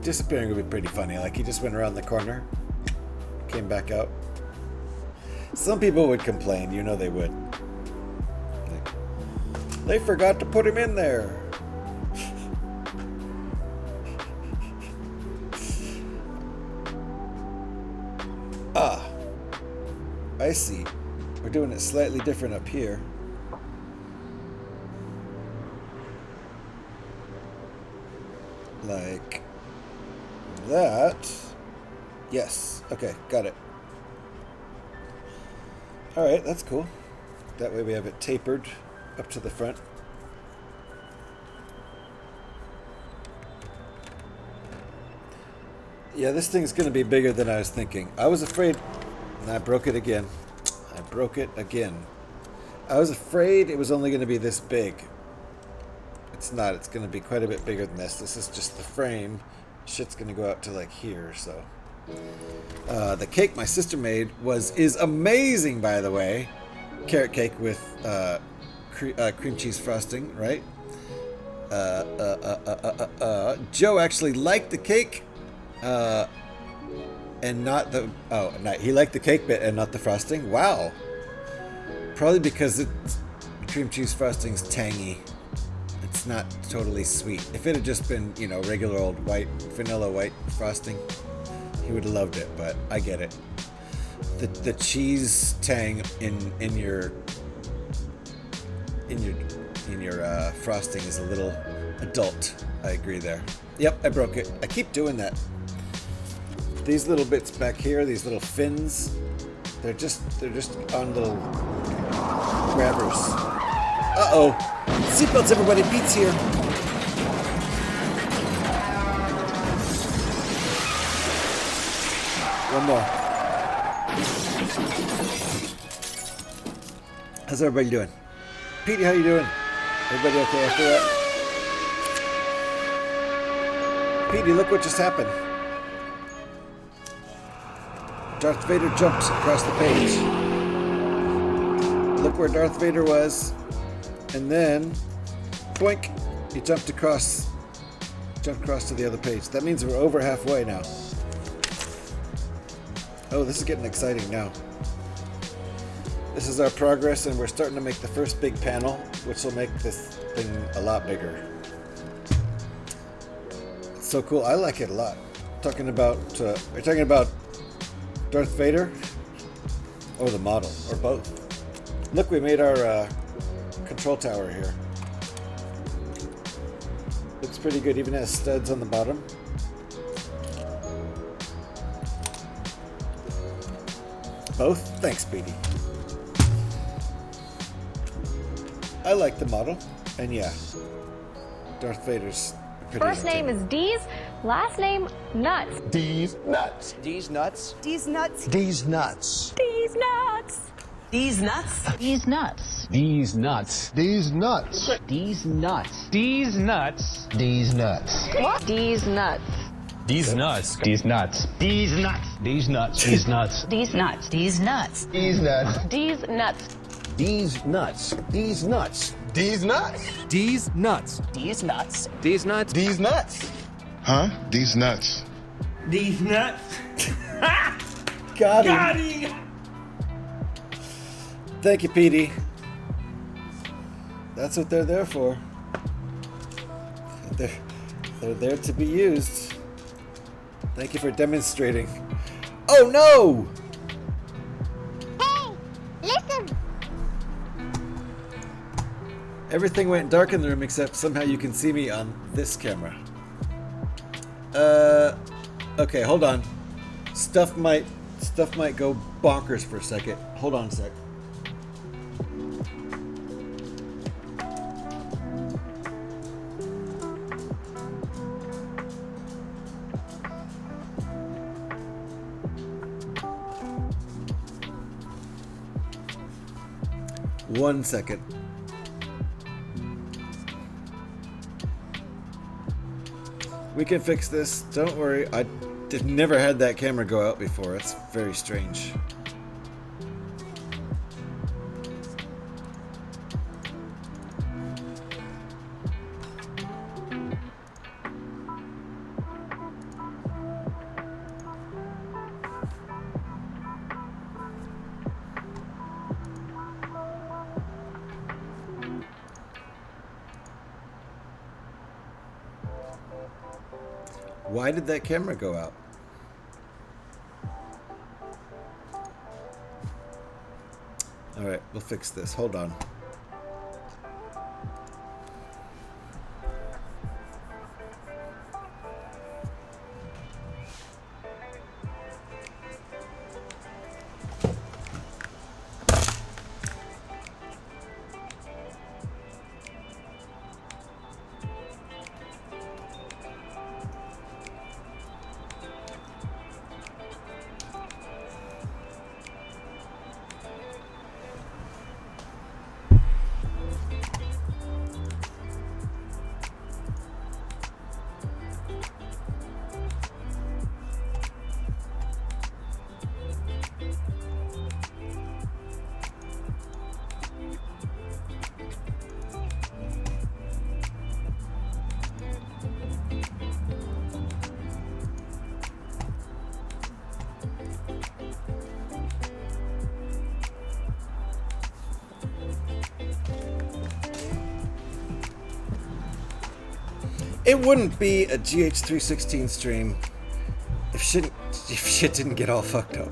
Disappearing would be pretty funny. Like he just went around the corner, came back out. Some people would complain. You know they would. Like, they forgot to put him in there. Ah, I see. We're doing it slightly different up here. Like that. Yes. Okay, got it. Alright, that's cool. That way we have it tapered up to the front. Yeah, this thing's going to be bigger than I was thinking. I was afraid, and I broke it again. I broke it again. I was afraid it was only going to be this big. It's not. It's going to be quite a bit bigger than this. This is just the frame. Shit's going to go out to like here, so. The cake my sister made is amazing, by the way. Carrot cake with cream cheese frosting, right? Joe actually liked the cake. And not the he liked the cake bit and not the frosting. Wow. Probably because cream cheese frosting's tangy. It's not totally sweet. If it had just been, regular old vanilla white frosting, he would have loved it, but I get it. The cheese tang in your frosting is a little adult. I agree there. Yep, I broke it. I keep doing that. These little bits back here, these little fins, they're just on little grabbers. Uh-oh. Seatbelts, everybody. Pete's here. One more. How's everybody doing? Pete, how you doing? Everybody okay after that? Petey, look what just happened. Darth Vader jumped across the page. Look where Darth Vader was. And then, boink, he jumped across to the other page. That means we're over halfway now. Oh, this is getting exciting now. This is our progress, and we're starting to make the first big panel, which will make this thing a lot bigger. It's so cool. I like it a lot. Are you talking about Darth Vader? Or the model? Or both? Look, we made our control tower here. Looks pretty good. Even has studs on the bottom. Both? Thanks, Beatty. I like the model, and yeah, Darth Vader's pretty First name is D's, last name Nuts. D's nuts. D's nuts. D's Nuts. D's nuts. D's Nuts. These nuts. These nuts. These nuts. These nuts. These nuts. D's nuts. These nuts. What? D's Nuts. These nuts. These nuts. These nuts. These nuts. These nuts. These nuts. These nuts. These nuts. D's Nuts. These nuts. These nuts. These nuts. D's nuts. These nuts. D's nuts. These nuts. Huh? These nuts. These nuts. Got him. Thank you, Petey. That's what they're there for. They're there to be used. Thank you for demonstrating. Oh no! Hey, listen. Everything went dark in the room except somehow you can see me on this camera. Okay, hold on. Stuff might go bonkers for a second. Hold on a sec. One second. We can fix this. Don't worry. I never had that camera go out before. It's very strange. Why did that camera go out? All right, we'll fix this. Hold on. It wouldn't be a GH316 stream if shit didn't get all fucked up.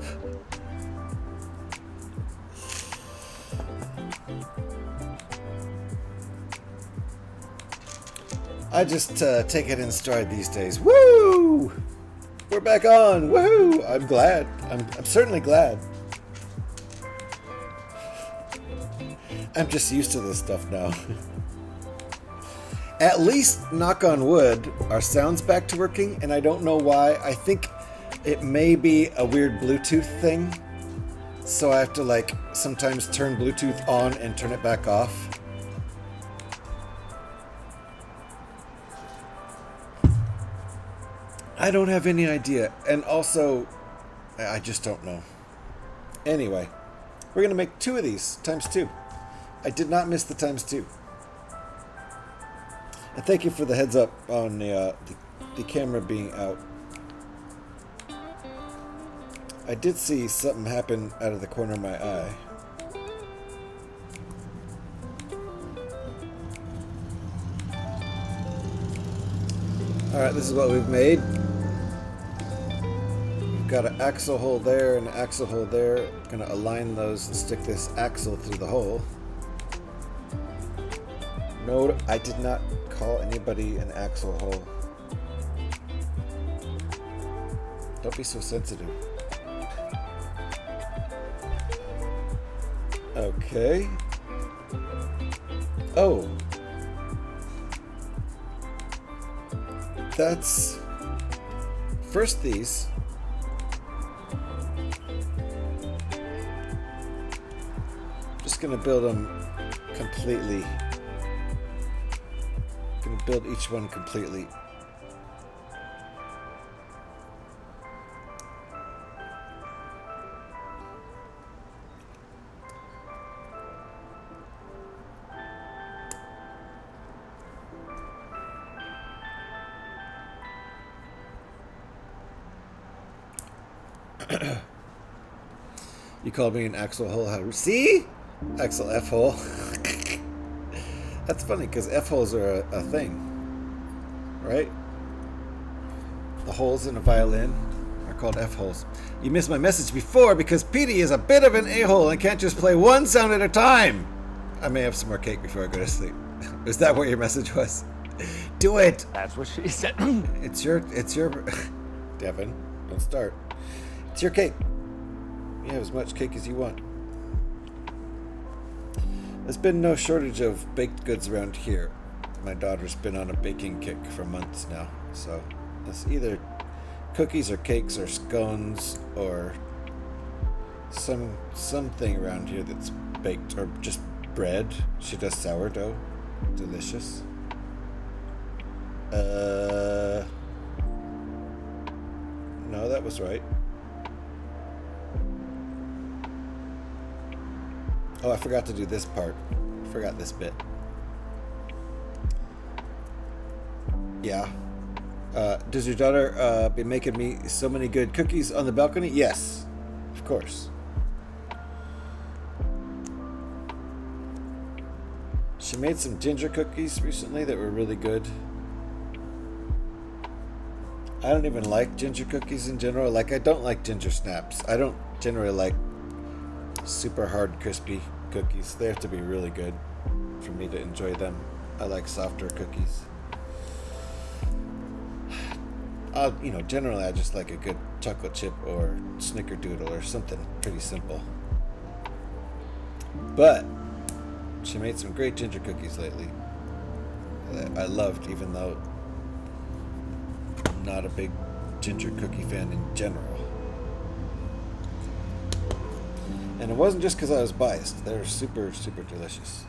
I just take it in stride these days. Woo! We're back on. Woohoo! I'm glad. I'm certainly glad. I'm just used to this stuff now. At least, knock on wood, our sound's back to working, and I don't know why. I think it may be a weird Bluetooth thing. So I have to, like, sometimes turn Bluetooth on and turn it back off. I don't have any idea. And also, I just don't know. Anyway, we're going to make 2 of these, times 2. I did not miss the times 2. And thank you for the heads up on the camera being out. I did see something happen out of the corner of my eye. Alright, this is what we've made. We've got an axle hole there and an axle hole there. Gonna align those and stick this axle through the hole. No, I did not call anybody an axle hole. Don't be so sensitive. Okay. Oh. That's... First these. Just gonna build them completely. Gonna build each one completely. You called me an Axel hole. How? See? Axel F hole. That's funny because F holes are a thing, right? The holes in a violin are called F holes. You missed my message before because Petey is a bit of an a-hole and can't just play one sound at a time. I may have some more cake before I go to sleep. Is that what your message was? Do it. That's what she said. It's your Devin, don't start. It's your cake. You have as much cake as you want. There's been no shortage of baked goods around here. My daughter's been on a baking kick for months now, so it's either cookies or cakes or scones or something around here that's baked, or just bread. She does sourdough. Delicious. No, that was right. Oh, I forgot to do this part. I forgot this bit. Yeah. Does your daughter be making me so many good cookies on the balcony? Yes, of course. She made some ginger cookies recently that were really good. I don't even like ginger cookies in general. Like, I don't like ginger snaps. I don't generally like super hard, crispy cookies. They have to be really good for me to enjoy them. I like softer cookies. Generally I just like a good chocolate chip or snickerdoodle or something pretty simple. But she made some great ginger cookies lately. I loved, even though I'm not a big ginger cookie fan in general. And it wasn't just because I was biased. They're super, super delicious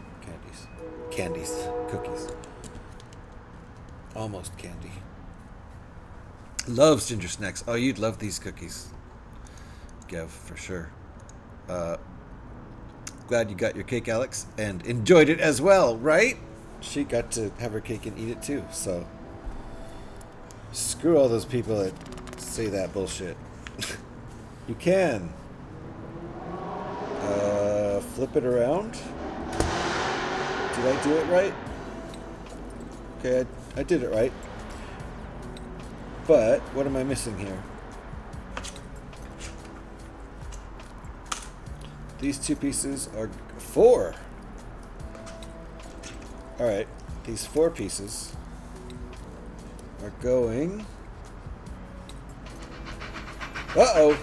cookies. Almost candy. Loves ginger snacks. Oh, you'd love these cookies, Gev, for sure. Glad you got your cake, Alex, and enjoyed it as well, right? She got to have her cake and eat it too, so screw all those people that say that bullshit. You can. Flip it around. Did I do it right? Okay, I did it right. But what am I missing here? These two pieces are 4. Alright, these 4 pieces are going... Uh-oh!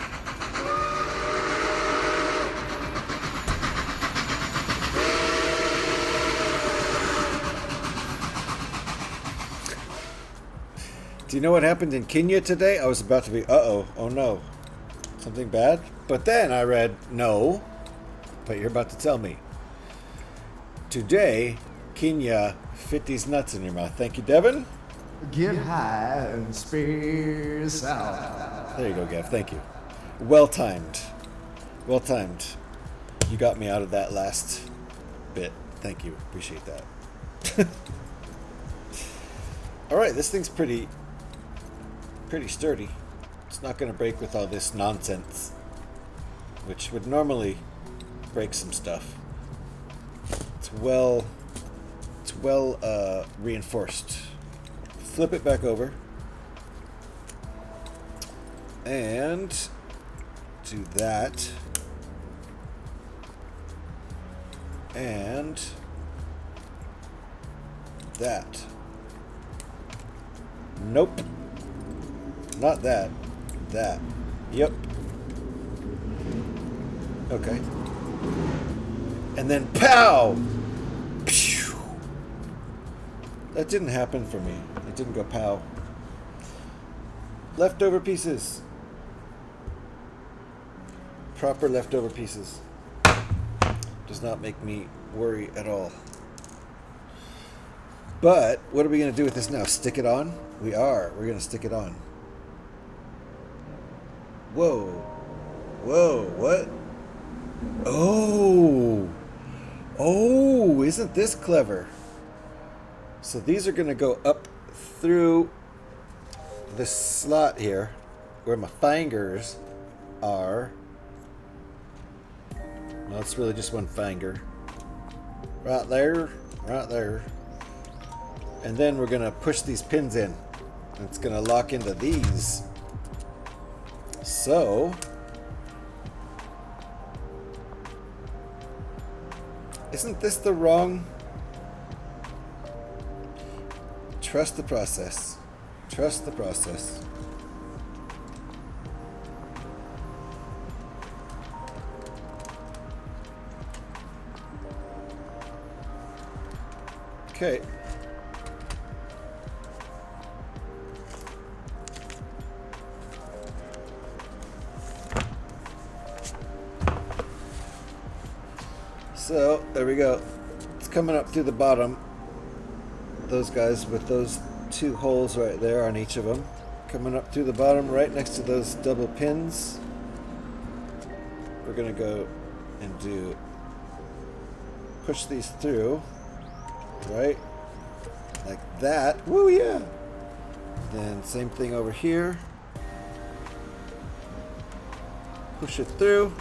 Do you know what happened in Kenya today? I was about to be, uh-oh, oh no. Something bad? But then I read, no, but you're about to tell me. Today, Kenya fit these nuts in your mouth. Thank you, Devin. Get high and space out. There you go, Gav. Thank you. Well timed. Well timed. You got me out of that last bit. Thank you. Appreciate that. Alright, this thing's pretty sturdy. It's not going to break with all this nonsense, which would normally break some stuff. It's well reinforced. Flip it back over and do that and that. Nope. Not that. That. Yep. Okay. And then pow! Pew! That didn't happen for me. It didn't go pow. Leftover pieces. Proper leftover pieces. Does not make me worry at all. But what are we going to do with this now? Stick it on? We are. We're going to stick it on. Whoa. Whoa, what? Oh. Oh, isn't this clever? So these are going to go up through this slot here where my fingers are. Well, it's really just one finger. Right there, right there. And then we're going to push these pins in. And it's going to lock into these. So, isn't this the wrong? Trust the process. Trust the process. Okay. So, there we go. It's coming up through the bottom. Those guys with those two holes right there on each of them. Coming up through the bottom right next to those double pins. We're going to go and do... push these through. Right? Like that. Woo, yeah! Then same thing over here. Push it through.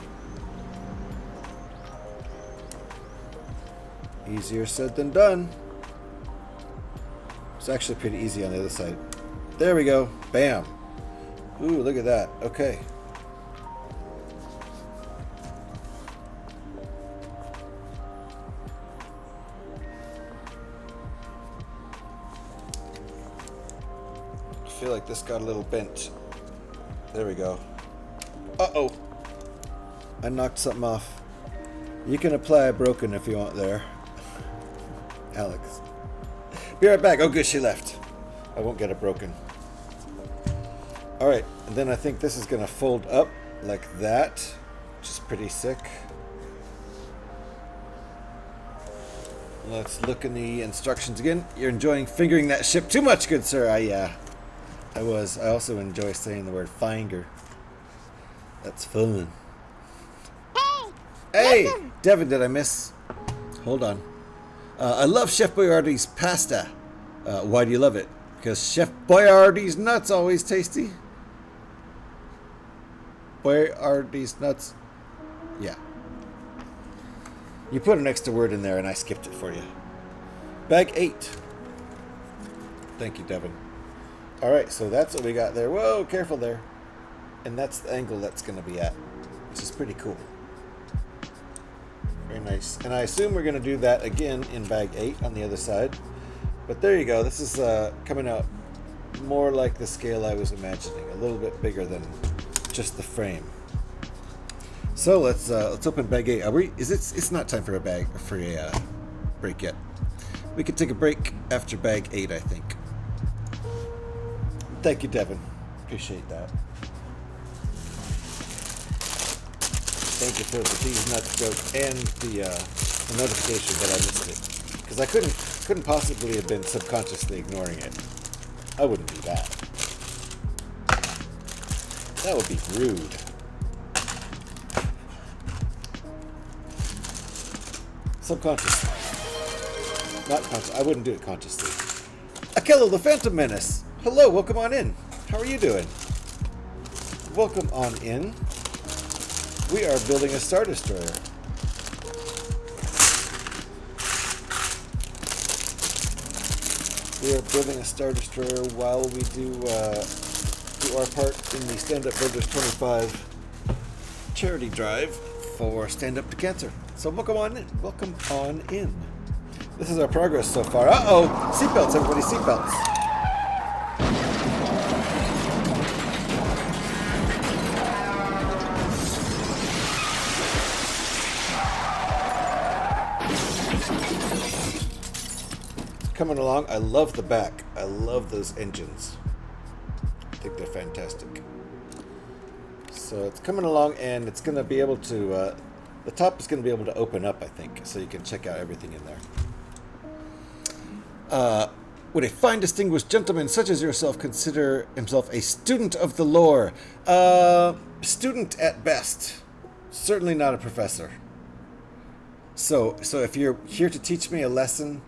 Easier said than done. It's actually pretty easy on the other side. There we go. Bam. Ooh, look at that. Okay. I feel like this got a little bent. There we go. Uh-oh. I knocked something off. You can apply a broken if you want there. Alex. Be right back. Oh, good, she left. I won't get it broken. Alright, and then I think this is going to fold up like that, which is pretty sick. Let's look in the instructions again. You're enjoying fingering that ship too much, good sir. I was. I also enjoy saying the word finger. That's fun. Hey! Devin, did I miss? Hold on. I love Chef Boyardee's pasta. Why do you love it? Because Chef Boyardee's nuts always tasty. Boyardee's nuts. Yeah. You put an extra word in there and I skipped it for you. Bag 8. Thank you, Devin. Alright, so that's what we got there. Whoa, careful there. And that's the angle that's going to be at, which is pretty cool. Very nice. And I assume we're going to do that again in bag 8 on the other side. But there you go. This is coming out more like the scale I was imagining. A little bit bigger than just the frame. So let's open bag 8. It's not time for a break yet. We could take a break after bag 8, I think. Thank you, Devin. Appreciate that. Thank you for the These Nuts joke and the notification that I missed it. Because I couldn't possibly have been subconsciously ignoring it. I wouldn't do that. That would be rude. Subconsciously. Not conscious. I wouldn't do it consciously. Akello the Phantom Menace. Hello, welcome on in. How are you doing? Welcome on in. We are building a Star Destroyer. We are building a Star Destroyer while we do our part in the Stand Up Builders 25 charity drive for Stand Up to Cancer. So welcome on in. Welcome on in. This is our progress so far. Uh-oh! Seatbelts, everybody, seatbelts. coming along. I love the back. I love those engines. I think they're fantastic. So it's coming along, and it's going to be able to... the top is going to be able to open up, I think, so you can check out everything in there. Would a fine, distinguished gentleman such as yourself consider himself a student of the lore? Student at best. Certainly not a professor. So if you're here to teach me a lesson,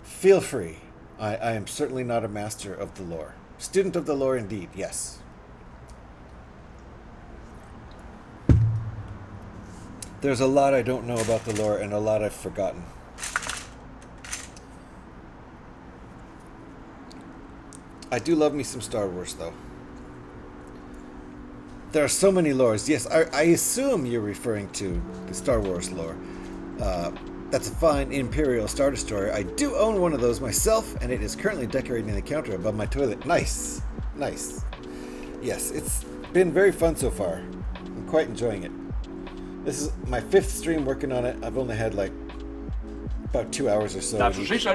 feel free. I am certainly not a master of the lore. Student of the lore indeed, yes. There's a lot I don't know about the lore, and a lot I've forgotten. I do love me some Star Wars, though. There are so many lores. Yes, I assume you're referring to the Star Wars lore. That's a fine Imperial Star Destroyer. I do own one of those myself, and it is currently decorating the counter above my toilet. Nice. Nice. Yes, it's been very fun so far. I'm quite enjoying it. This is my 5th stream working on it. I've only had like about 2 hours or so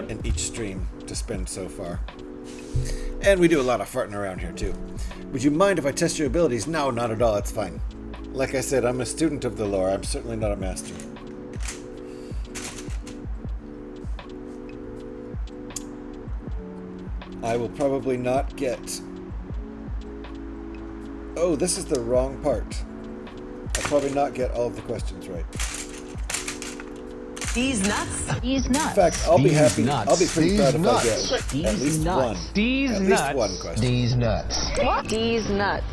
in each stream to spend so far. And we do a lot of farting around here too. Would you mind if I test your abilities? No, not at all. It's fine. Like I said, I'm a student of the lore. I'm certainly not a master. I will probably not get... Oh, this is the wrong part. I'll probably not get all of the questions right. These nuts. These nuts. In fact, I'll be happy. nuts. I'll be pretty proud if I These get at least one. These At nuts. least one question. These nuts. These nuts.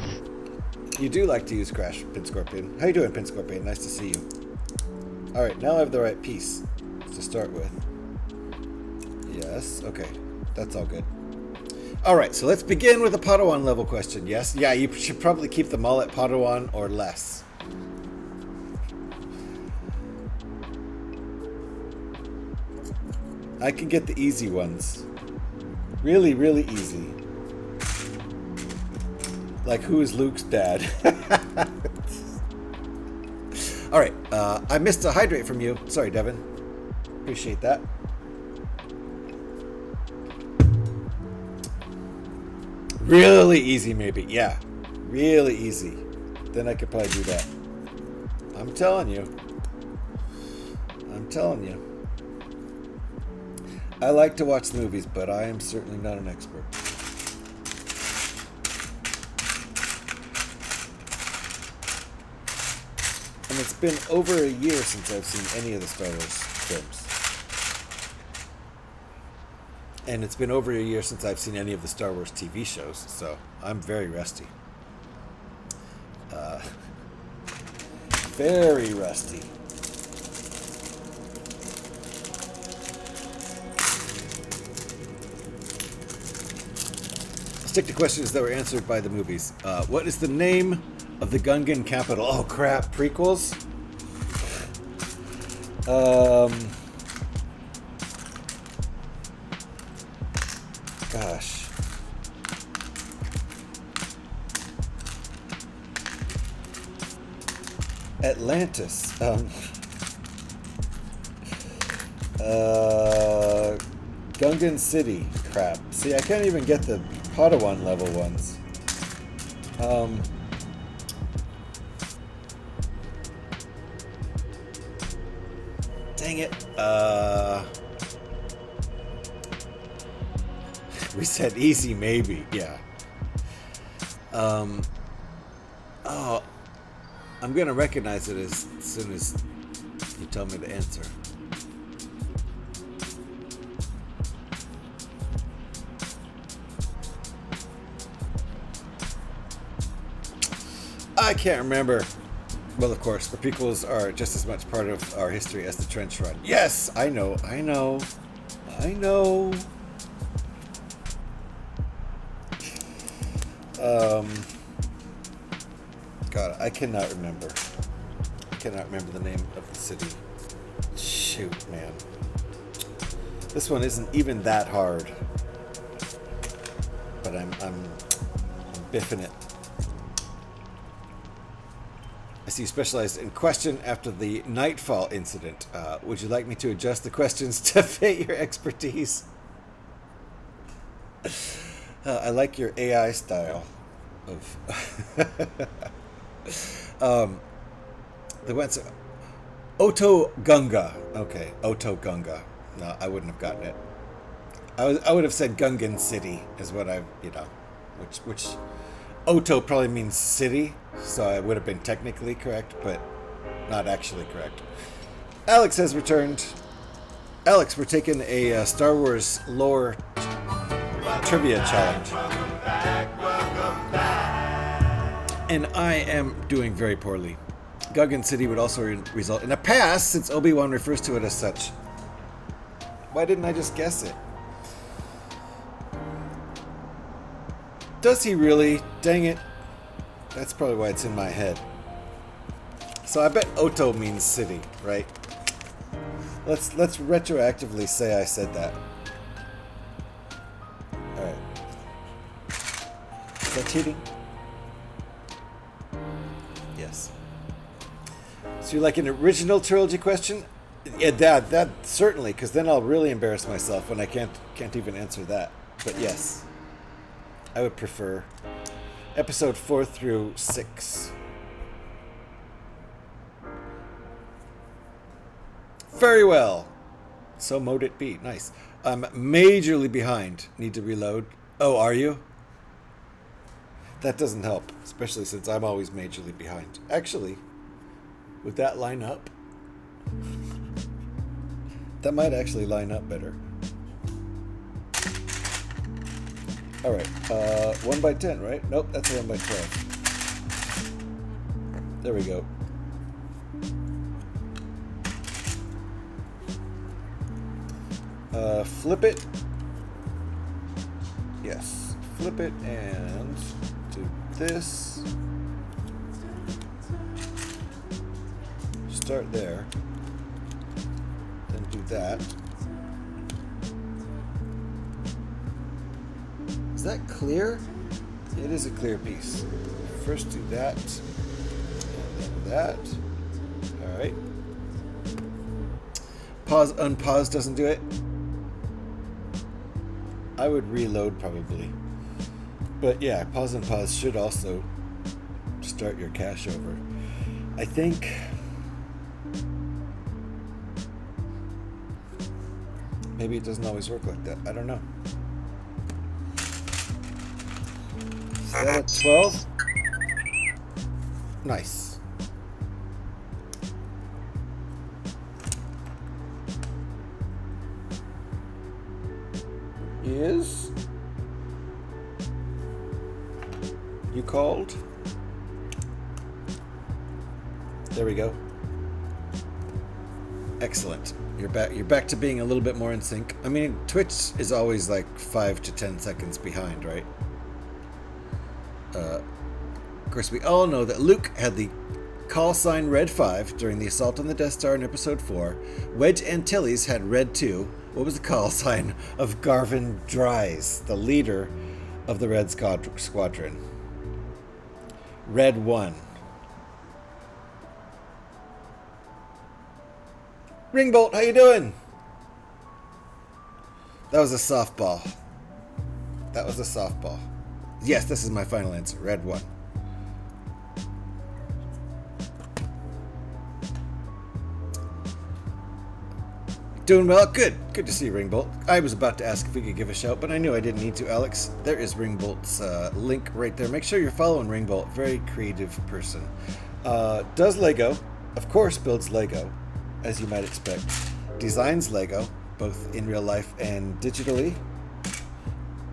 You do like to use Crash, Pin Scorpion. How you doing, Pin Scorpion? Nice to see you. Alright, now I have the right piece to start with. Yes, okay. That's all good. Alright, so let's begin with a Padawan level question. Yes? Yeah, you should probably keep them all at Padawan or less. I can get the easy ones. Really, really easy. Like, who is Luke's dad? Alright, I missed a hydrate from you. Sorry, Devin. Appreciate that. Really easy, maybe. Yeah, really easy. Then I could probably do that. I'm telling you. I'm telling you. I like to watch the movies, but I am certainly not an expert. And it's been over a year since I've seen any of the Star Wars films. And it's been over a year since I've seen any of the Star Wars TV shows, so I'm very rusty. Very rusty. Stick to questions that were answered by the movies. What is the name of the Gungan capital? Oh crap, prequels? Gosh. Atlantis. Gungan City. Crap. See, I can't even get the Padawan level ones. Dang it. We said easy, maybe. Yeah. Oh, I'm gonna recognize it as soon as you tell me the answer. I can't remember. Well, of course, the prequels are just as much part of our history as the Trench Run. Yes, I know. God, I cannot remember. I cannot remember the name of the city. Shoot, man. This one isn't even that hard. But I'm biffing it. I see you specialized in question after the Nightfall incident. Would you like me to adjust the questions to fit your expertise? I like your AI style of. The what's Oto Gunga. Okay, Oto Gunga. No, I wouldn't have gotten it. I would have said Gungan City is what I, which Oto probably means city, so I would have been technically correct, but not actually correct. Alex has returned. Alex, we're taking a Star Wars lore trivia challenge. And I am doing very poorly. Gungan City would also result in a pass since Obi-Wan refers to it as such. Why didn't I just guess it? Does he really? Dang it. That's probably why it's in my head. So I bet Oto means city, right? Let's retroactively say I said that. Alright. Is that cheating? Yes. So you like an original trilogy question? Yeah, that certainly, because then I'll really embarrass myself when I can't even answer that. But yes. I would prefer episode 4 through 6. Very well. So mote it be. Nice. I'm majorly behind. Need to reload. Oh, are you? That doesn't help, especially since I'm always majorly behind. Actually, would that line up? That might actually line up better. Alright, 1 by 10, right? Nope, that's a 1 by 12. There we go. Flip it. Yes, flip it and do this. Start there. Then do that. Is that clear? It is a clear piece. First do that, and then that. Alright. Pause, unpause doesn't do it. I would reload probably. But yeah, pause and pause should also start your cache over. I think maybe it doesn't always work like that. I don't know. Is that at 12? Nice. Is you called? There we go. Excellent. You're back. You're back to being a little bit more in sync. I mean, Twitch is always like 5 to 10 seconds behind, right? Of course, we all know that Luke had the call sign Red 5 during the assault on the Death Star in Episode 4. Wedge Antilles had Red 2. What was the call sign of Garvin Dries, the leader of the Red Squadron? Red 1. Ringbolt, how you doing? That was a softball. That was a softball. Yes, this is my final answer. Red 1. Doing well? Good. Good to see you, Ringbolt. I was about to ask if we could give a shout, but I knew I didn't need to, Alex. There is Ringbolt's link right there. Make sure you're following Ringbolt. Very creative person. Does Lego. Of course builds Lego, as you might expect. Designs Lego, both in real life and digitally.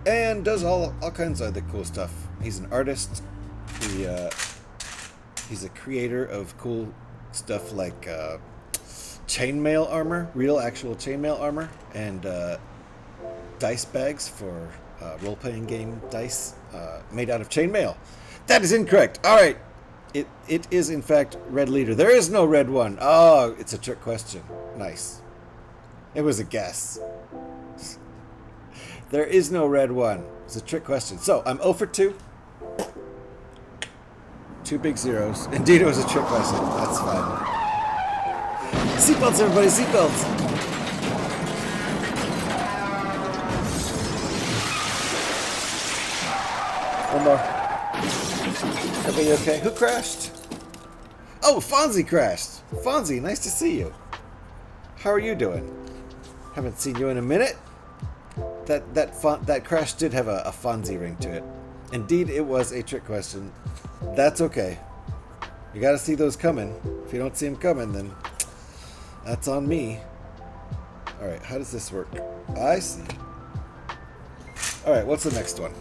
And does all kinds of other cool stuff. He's an artist. He's a creator of cool stuff like chainmail armor, real actual chainmail armor, and dice bags for role-playing game dice made out of chainmail. That is incorrect. All right, it is in fact Red Leader. There is no Red 1. Oh, it's a trick question. Nice. It was a guess. There is no Red 1. It's a trick question. So I'm 0 for 2. 2 big zeros. Indeed, it was a trick question. That's fine. Seatbelts, everybody, seatbelts. more. Everybody okay? Who crashed? Oh, Fonzie crashed. Fonzie, nice to see you. How are you doing? Haven't seen you in a minute. That crash did have a Fonzie ring to it. Indeed, it was a trick question. That's okay. You gotta see those coming. If you don't see them coming, then that's on me. Alright, how does this work? I see. Alright, what's the next one?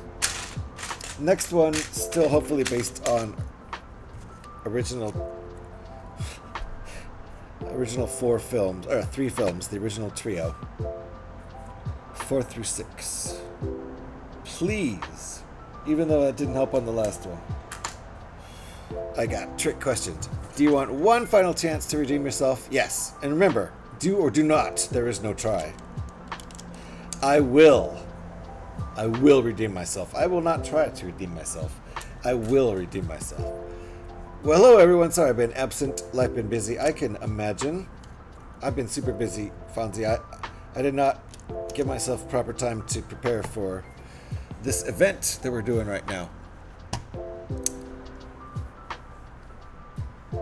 Next one, still hopefully based on original 4 films, or 3 films, the original trio. 4 through 6. Please. Even though that didn't help on the last one. I got trick questions. Do you want one final chance to redeem yourself? Yes. And remember, do or do not. There is no try. I will redeem myself. I will not try to redeem myself. I will redeem myself. Well, hello everyone. Sorry I've been absent. Life been busy. I can imagine. I've been super busy, Fonzie. I did not give myself proper time to prepare for this event that we're doing right now.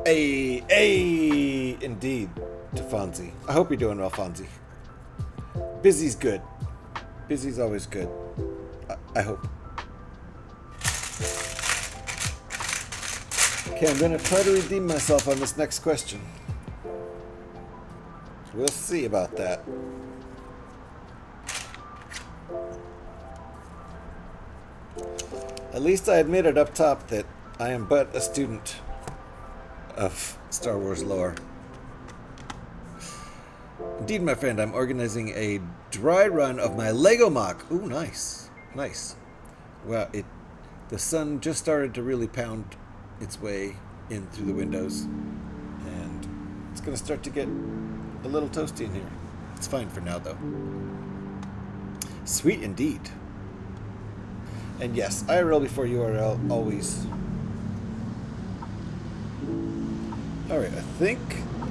Hey, indeed, to Fonzie. I hope you're doing well, Fonzie. Busy's good. Busy's always good. I hope. Okay, I'm going to try to redeem myself on this next question. We'll see about that. At least I admitted up top that I am but a student of Star Wars lore. Indeed, my friend, I'm organizing a dry run of my Lego mock. Ooh, nice. Nice. Well, the sun just started to really pound its way in through the windows. And it's going to start to get a little toasty in here. It's fine for now, though. Sweet indeed. And yes, IRL before URL, always. Alright, I think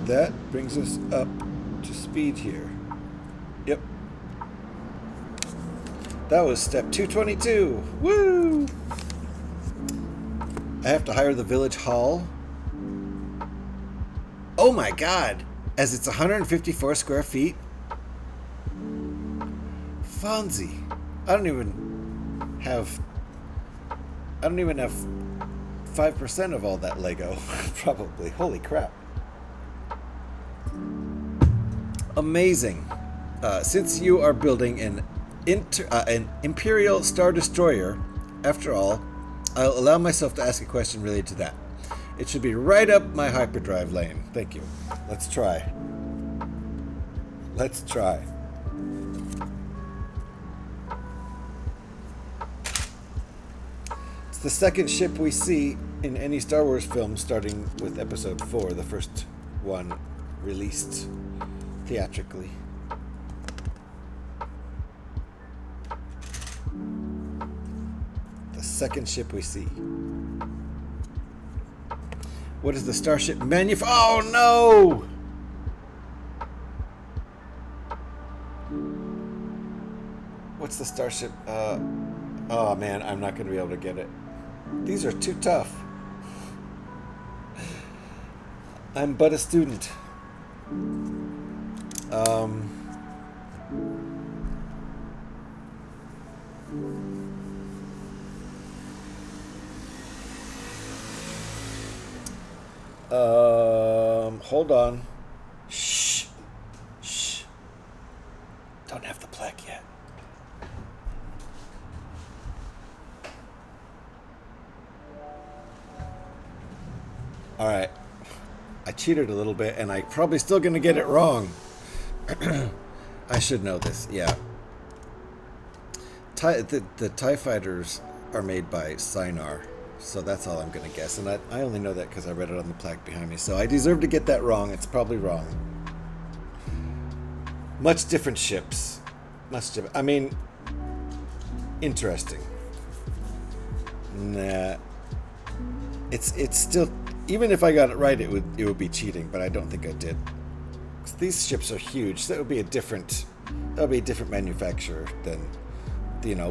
that brings us up to speed here. Yep. That was step 222. Woo! I have to hire the village hall. Oh my god! As it's 154 square feet? Fonzie. I don't even have 5% of all that Lego, probably. Holy crap. Amazing. Since you are building an Imperial Star Destroyer, after all, I'll allow myself to ask a question related to that. It should be right up my hyperdrive lane. Thank you. Let's try. Let's try. The second ship we see in any Star Wars film, starting with Episode 4, the first one released theatrically. The second ship we see. What is the Starship Oh no! What's the Starship? Oh man, I'm not going to be able to get it. These are too tough. I'm but a student. Hold on. Shh. Shh. Don't have the plaque yet. Alright, I cheated a little bit, and I'm probably still going to get it wrong. I should know this, yeah. The TIE Fighters are made by Sinar, so that's all I'm going to guess. And I only know that because I read it on the plaque behind me, so I deserve to get that wrong. It's probably wrong. Much different ships. I mean, interesting. Nah. It's still... Even if I got it right, it would be cheating, but I don't think I did. 'Cause these ships are huge. So that would be a different manufacturer than,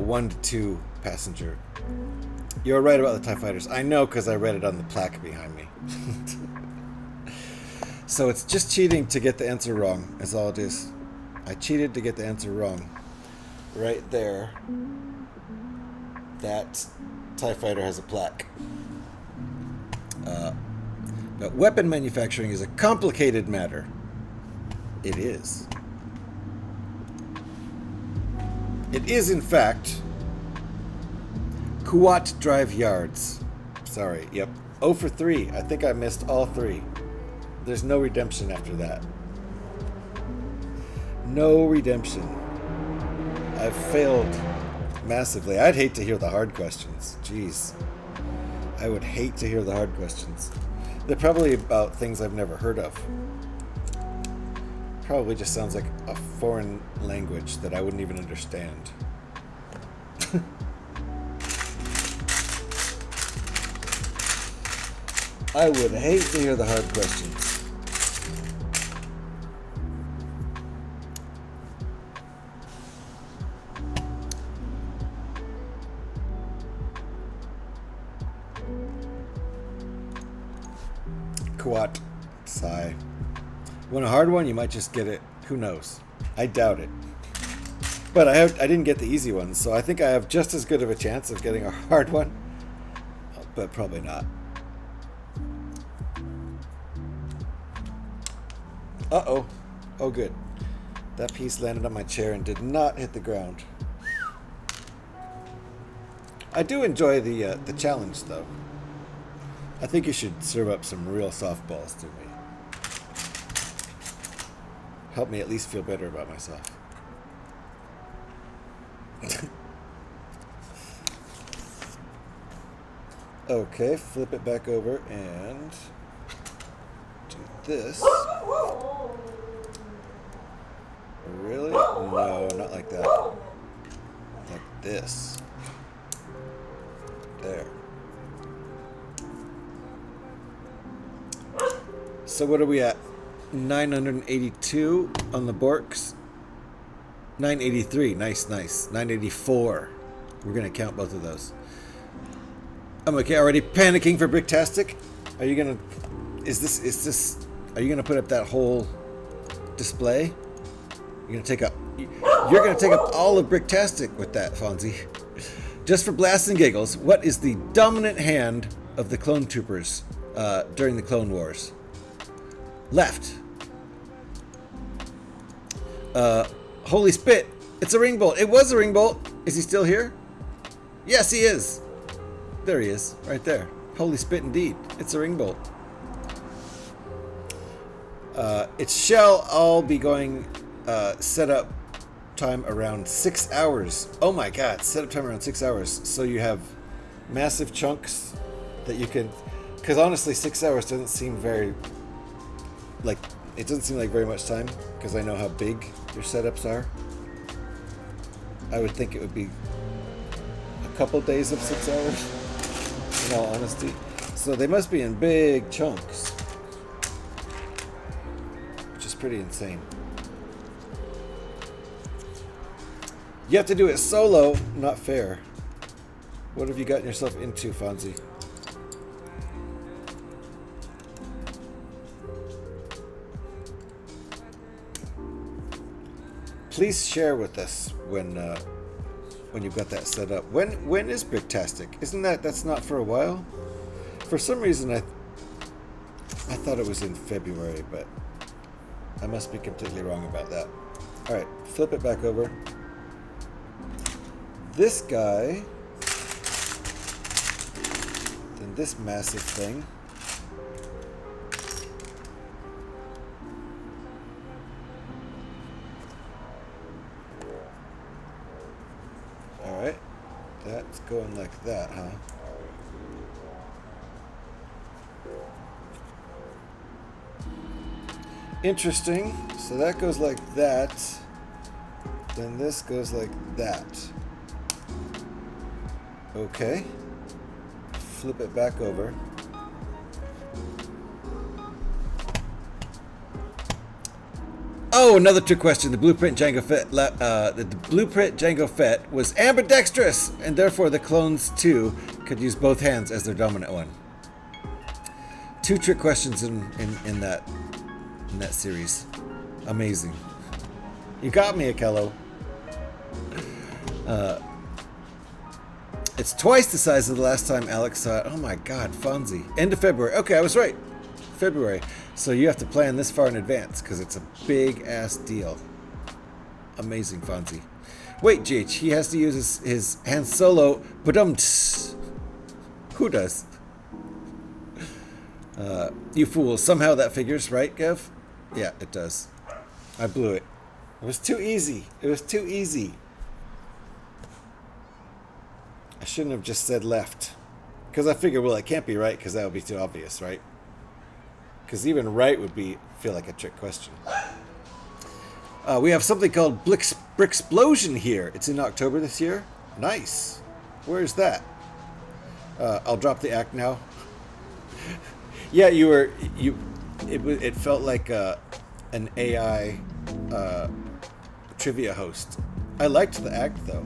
1 to 2 passenger You're right about the TIE fighters. I know because I read it on the plaque behind me. So it's just cheating to get the answer wrong, is all it is. I cheated to get the answer wrong. Right there. That TIE fighter has a plaque. But weapon manufacturing is a complicated matter. It is. It is, in fact, Kuat Drive Yards. Sorry, yep. 0 for 3. I think I missed all 3. There's no redemption after that. No redemption. I've failed massively. I'd hate to hear the hard questions. Jeez. I would hate to hear the hard questions. They're probably about things I've never heard of. Probably just sounds like a foreign language that I wouldn't even understand. I would hate to hear the hard questions. Quat. Sigh. Want a hard one? You might just get it. Who knows? I doubt it. But I didn't get the easy ones, so I think I have just as good of a chance of getting a hard one. But probably not. Uh-oh. Oh, good. That piece landed on my chair and did not hit the ground. I do enjoy the challenge, though. I think you should serve up some real softballs to me. Help me at least feel better about myself. Okay, flip it back over and do this. Really? No, not like that. Like this. There. So what are we at? 982 on the Borks. 983. Nice, nice. 984. We're gonna count both of those. I'm okay. Already panicking for Bricktastic. Are you gonna? Are you gonna put up that whole display? You're gonna take up all of Bricktastic with that, Fonzie. Just for blasts and giggles, what is the dominant hand of the clone troopers during the Clone Wars? Left. Holy spit! It's a ring bolt. It was a ring bolt. Is he still here? Yes, he is. There he is, right there. Holy spit, indeed. It's a ring bolt. It shall all be going setup time around 6 hours. Oh my god, setup time around 6 hours. So you have massive chunks that you can. Because honestly, 6 hours doesn't seem very. Like, it doesn't seem like very much time, because I know how big your setups are. I would think it would be a couple days of 6 hours, in all honesty. So they must be in big chunks, which is pretty insane. You have to do it solo, not fair. What have you gotten yourself into, Fonzie? Please share with us when you've got that set up. When is Bricktastic? Isn't that's not for a while? For some reason I thought it was in February, but I must be completely wrong about that. All right, flip it back over. This guy, then this massive thing. Alright, that's going like that, huh? Interesting. So that goes like that. Then this goes like that. Okay. Flip it back over. Oh, another trick question. The blueprint Jango Fett, the blueprint Jango Fett was ambidextrous, and therefore the clones too could use both hands as their dominant one. 2 trick questions in that series. Amazing. You got me, Akello. It's twice the size of the last time Alex saw it. Oh my God, Fonzie. End of February. Okay, I was right. February. So you have to plan this far in advance because it's a big ass deal. Amazing, Fonzie. Wait, GH, he has to use his Han Solo. Who does? You fool. Somehow that figures, right, Gev? Yeah, it does. I blew it. It was too easy. It was too easy. I shouldn't have just said left. Because I figured, well, it can't be right because that would be too obvious, right? Because even right would feel like a trick question. We have something called Bricksplosion here. It's in October this year. Nice. Where is that? I'll drop the act now. Yeah, it felt like an AI trivia host. I liked the act though.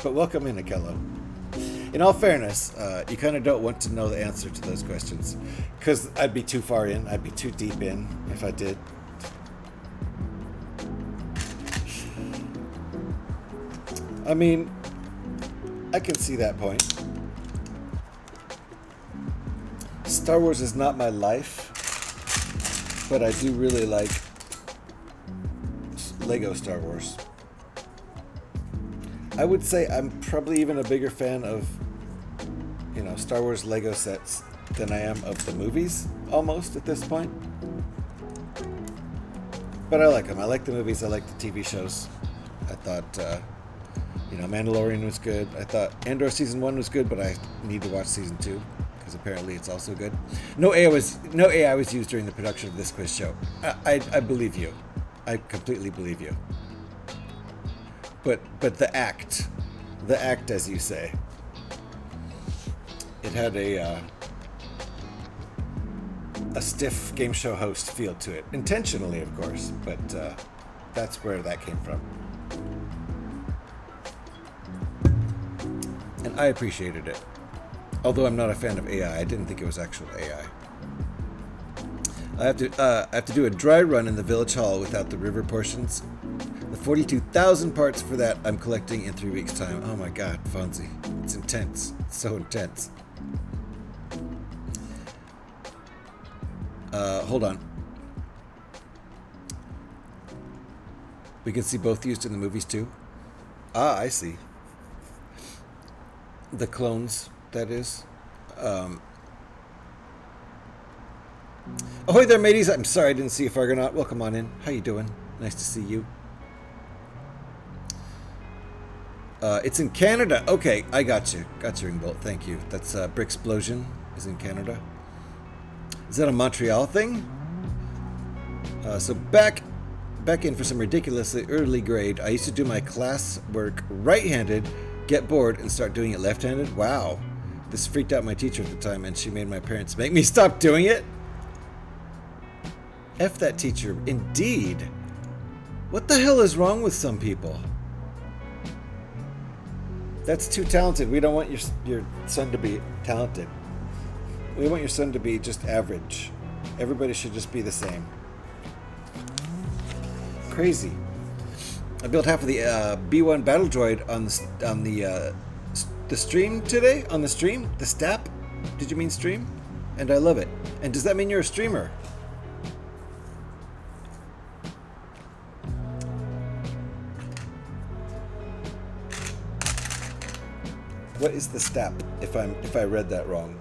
But welcome in, Akello. In all fairness, you kind of don't want to know the answer to those questions. Because I'd be too far in. I'd be too deep in if I did. I mean, I can see that point. Star Wars is not my life. But I do really like Lego Star Wars. I would say I'm probably even a bigger fan of, Star Wars Lego sets than I am of the movies, almost, at this point. But I like them. I like the movies. I like the TV shows. I thought, Mandalorian was good. I thought Andor Season 1 was good, but I need to watch Season 2, because apparently it's also good. No AI was used during the production of this quiz show. I believe you. I completely believe you. But the act, as you say, it had a stiff game show host feel to it, intentionally, of course. But that's where that came from, and I appreciated it. Although I'm not a fan of AI, I didn't think it was actual AI. I have to do a dry run in the village hall without the river portions. The 42,000 parts for that I'm collecting in 3 weeks' time. Oh my God, Fonzie. It's intense. It's so intense. Hold on. We can see both used in the movies too? Ah, I see. The clones, that is. Ahoy there, mateys. I'm sorry I didn't see you, Fargonaut. Welcome on in. How you doing? Nice to see you. It's in Canada. Okay, I got you. Got you, Ringbolt. Thank you. That's Bricksplosion is in Canada. Is that a Montreal thing? So back in for some ridiculously early grade. I used to do my class work right-handed, get bored, and start doing it left-handed. Wow. This freaked out my teacher at the time, and she made my parents make me stop doing it. F that teacher. Indeed. What the hell is wrong with some people? That's too talented. We don't want your son to be talented. We want your son to be just average. Everybody should just be the same. Crazy. I built half of the B1 battle droid on the stream today. On the stream, the STAP. Did you mean stream? And I love it. And does that mean you're a streamer? What is the STAP? If I read that wrong.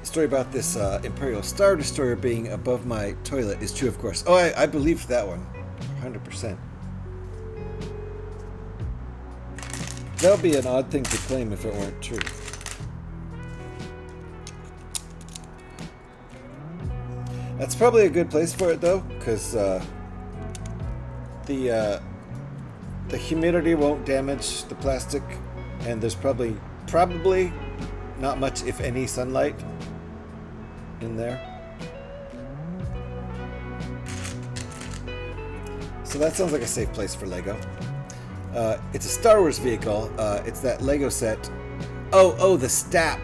Story about this Imperial Star Destroyer being above my toilet is true, of course. Oh, I believed that one, 100%. That would be an odd thing to claim if it weren't true. That's probably a good place for it though, because the humidity won't damage the plastic, and there's probably not much, if any, sunlight in there. So that sounds like a safe place for Lego. It's a Star Wars vehicle. It's that Lego set. Oh, the Stap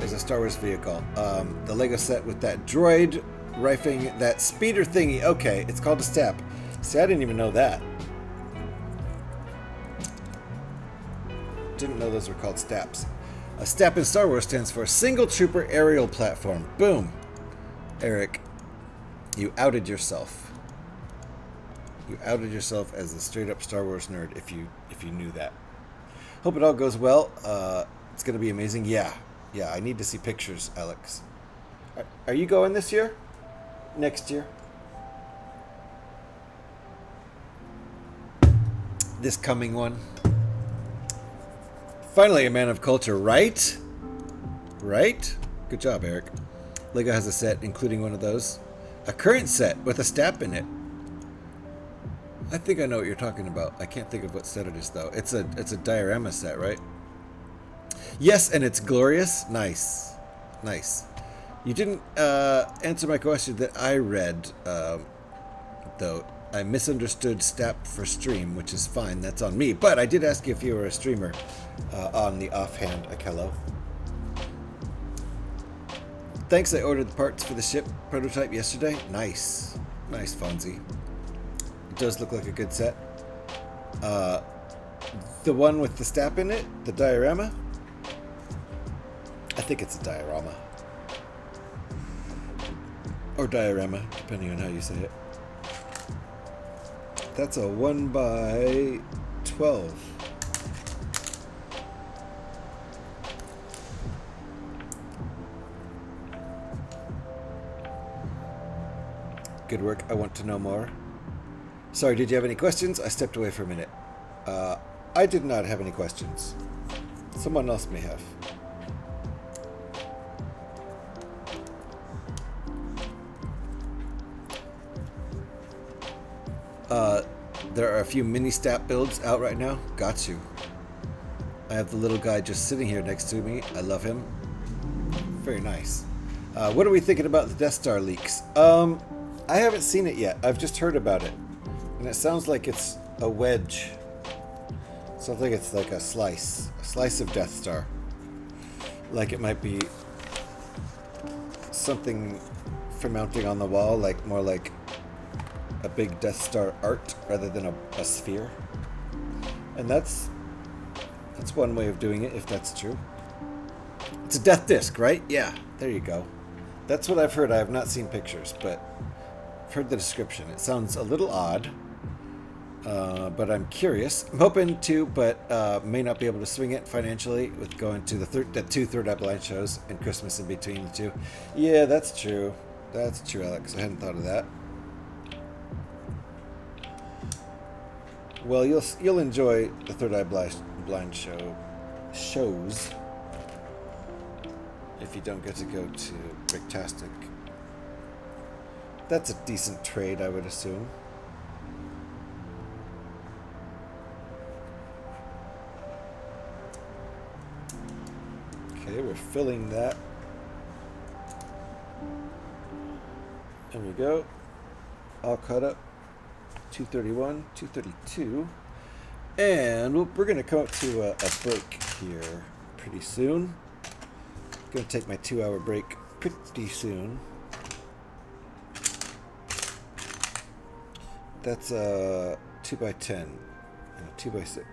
is a Star Wars vehicle. The Lego set with that droid rifling that speeder thingy. Okay, it's called a Stap. See, I didn't even know that. Didn't know those were called Staps. A Stap in Star Wars stands for Single Trooper Aerial Platform. Boom. Eric, you outed yourself. You outed yourself as a straight-up Star Wars nerd if you knew that. Hope it all goes well. It's going to be amazing. Yeah, I need to see pictures, Alex. Are you going this year? Next year? This coming one? Finally a man of culture, right? Right? Good job, Eric. Lego has a set including one of those. A current set with a Stap in it. I think I know what you're talking about. I can't think of what set it is though. It's a diorama set, right? Yes, and it's glorious. Nice. Nice. You didn't answer my question that I read though. I misunderstood Stap for stream, which is fine. That's on me. But I did ask you if you were a streamer on the offhand, Akello. Thanks, I ordered the parts for the ship prototype yesterday. Nice. Nice, Fonzie. It does look like a good set. The one with the Stap in it, the diorama. I think it's a diorama. Or diorama, depending on how you say it. That's a 1x12. Good work. I want to know more. Sorry, did you have any questions? I stepped away for a minute. I did not have any questions. Someone else may have. There are a few mini Stap builds out right now. Got you. I have the little guy just sitting here next to me. I love him. Very nice. What are we thinking about the Death Star leaks? I haven't seen it yet. I've just heard about it. And it sounds like it's a wedge. Sounds like it's like a slice of Death Star. Like it might be something for mounting on the wall, like more like a big Death Star art rather than a sphere. And that's one way of doing it, if that's true. It's a death disc, right? Yeah, there you go. That's what I've heard. I have not seen pictures, but I've heard the description. It sounds a little odd, but I'm curious. I'm hoping to, but may not be able to swing it financially with going to the two Third Eye Blind shows and Christmas in between the two. Yeah, that's true. That's true, Alex. I hadn't thought of that. Well, you'll enjoy the Third Eye Blind shows if you don't get to go to Bricktastic. That's a decent trade, I would assume. Okay, we're filling that. There we go. All caught up. 231, 232, and we're going to come up to a break here pretty soon. Going to take my 2-hour break pretty soon. That's a 2x10 and a 2x6.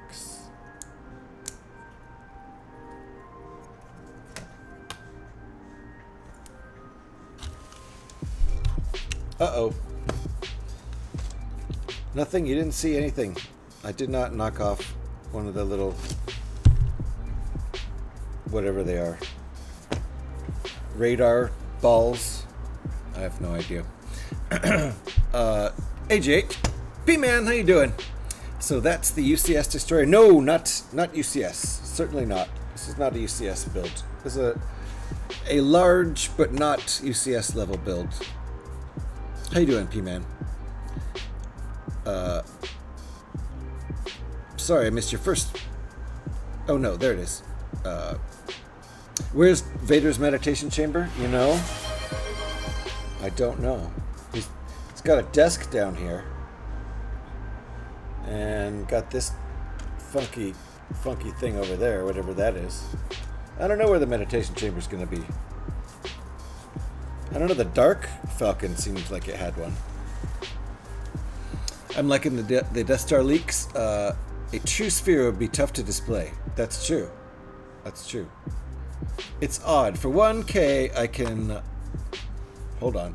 Uh-oh. Nothing? You didn't see anything? I did not knock off one of the little... whatever they are. Radar balls? I have no idea. Hey Jake. P-Man, how you doing? So that's the UCS Destroyer. No, not UCS. Certainly not. This is not a UCS build. This is a large but not UCS level build. How you doing, P-Man? Sorry, I missed your first... Oh no, there it is. Where's Vader's meditation chamber? You know? I don't know. He's got a desk down here. And got this funky thing over there, whatever that is. I don't know where the meditation chamber's going to be. I don't know, the Dark Falcon seems like it had one. I'm liking the Death Star leaks. A true sphere would be tough to display. That's true. That's true. It's odd. For 1K, I can... Hold on.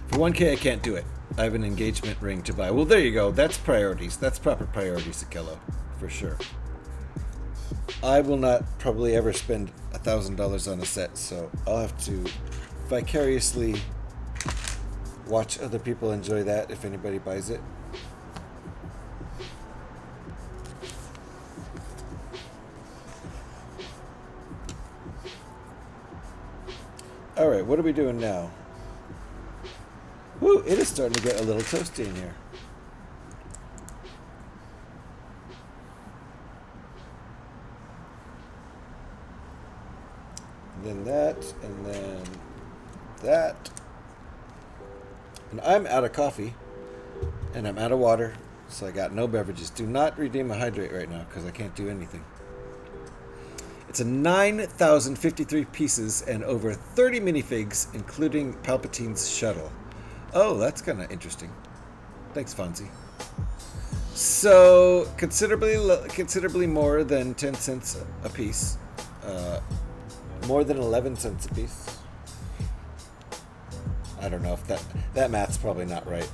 For 1K, I can't do it. I have an engagement ring to buy. Well, there you go. That's priorities. That's proper priorities, Akelo. For sure. I will not probably ever spend $1,000 on a set, so I'll have to vicariously watch other people enjoy that if anybody buys it. Alright, what are we doing now? Woo, it is starting to get a little toasty in here. And then that, and then that. And I'm out of coffee, and I'm out of water, so I got no beverages. Do not redeem a hydrate right now, because I can't do anything. It's a 9,053 pieces and over 30 minifigs, including Palpatine's shuttle. Oh, that's kind of interesting. Thanks, Fonzie. So, considerably more than 10 cents a piece. More than 11 cents a piece. I don't know if that math's probably not right.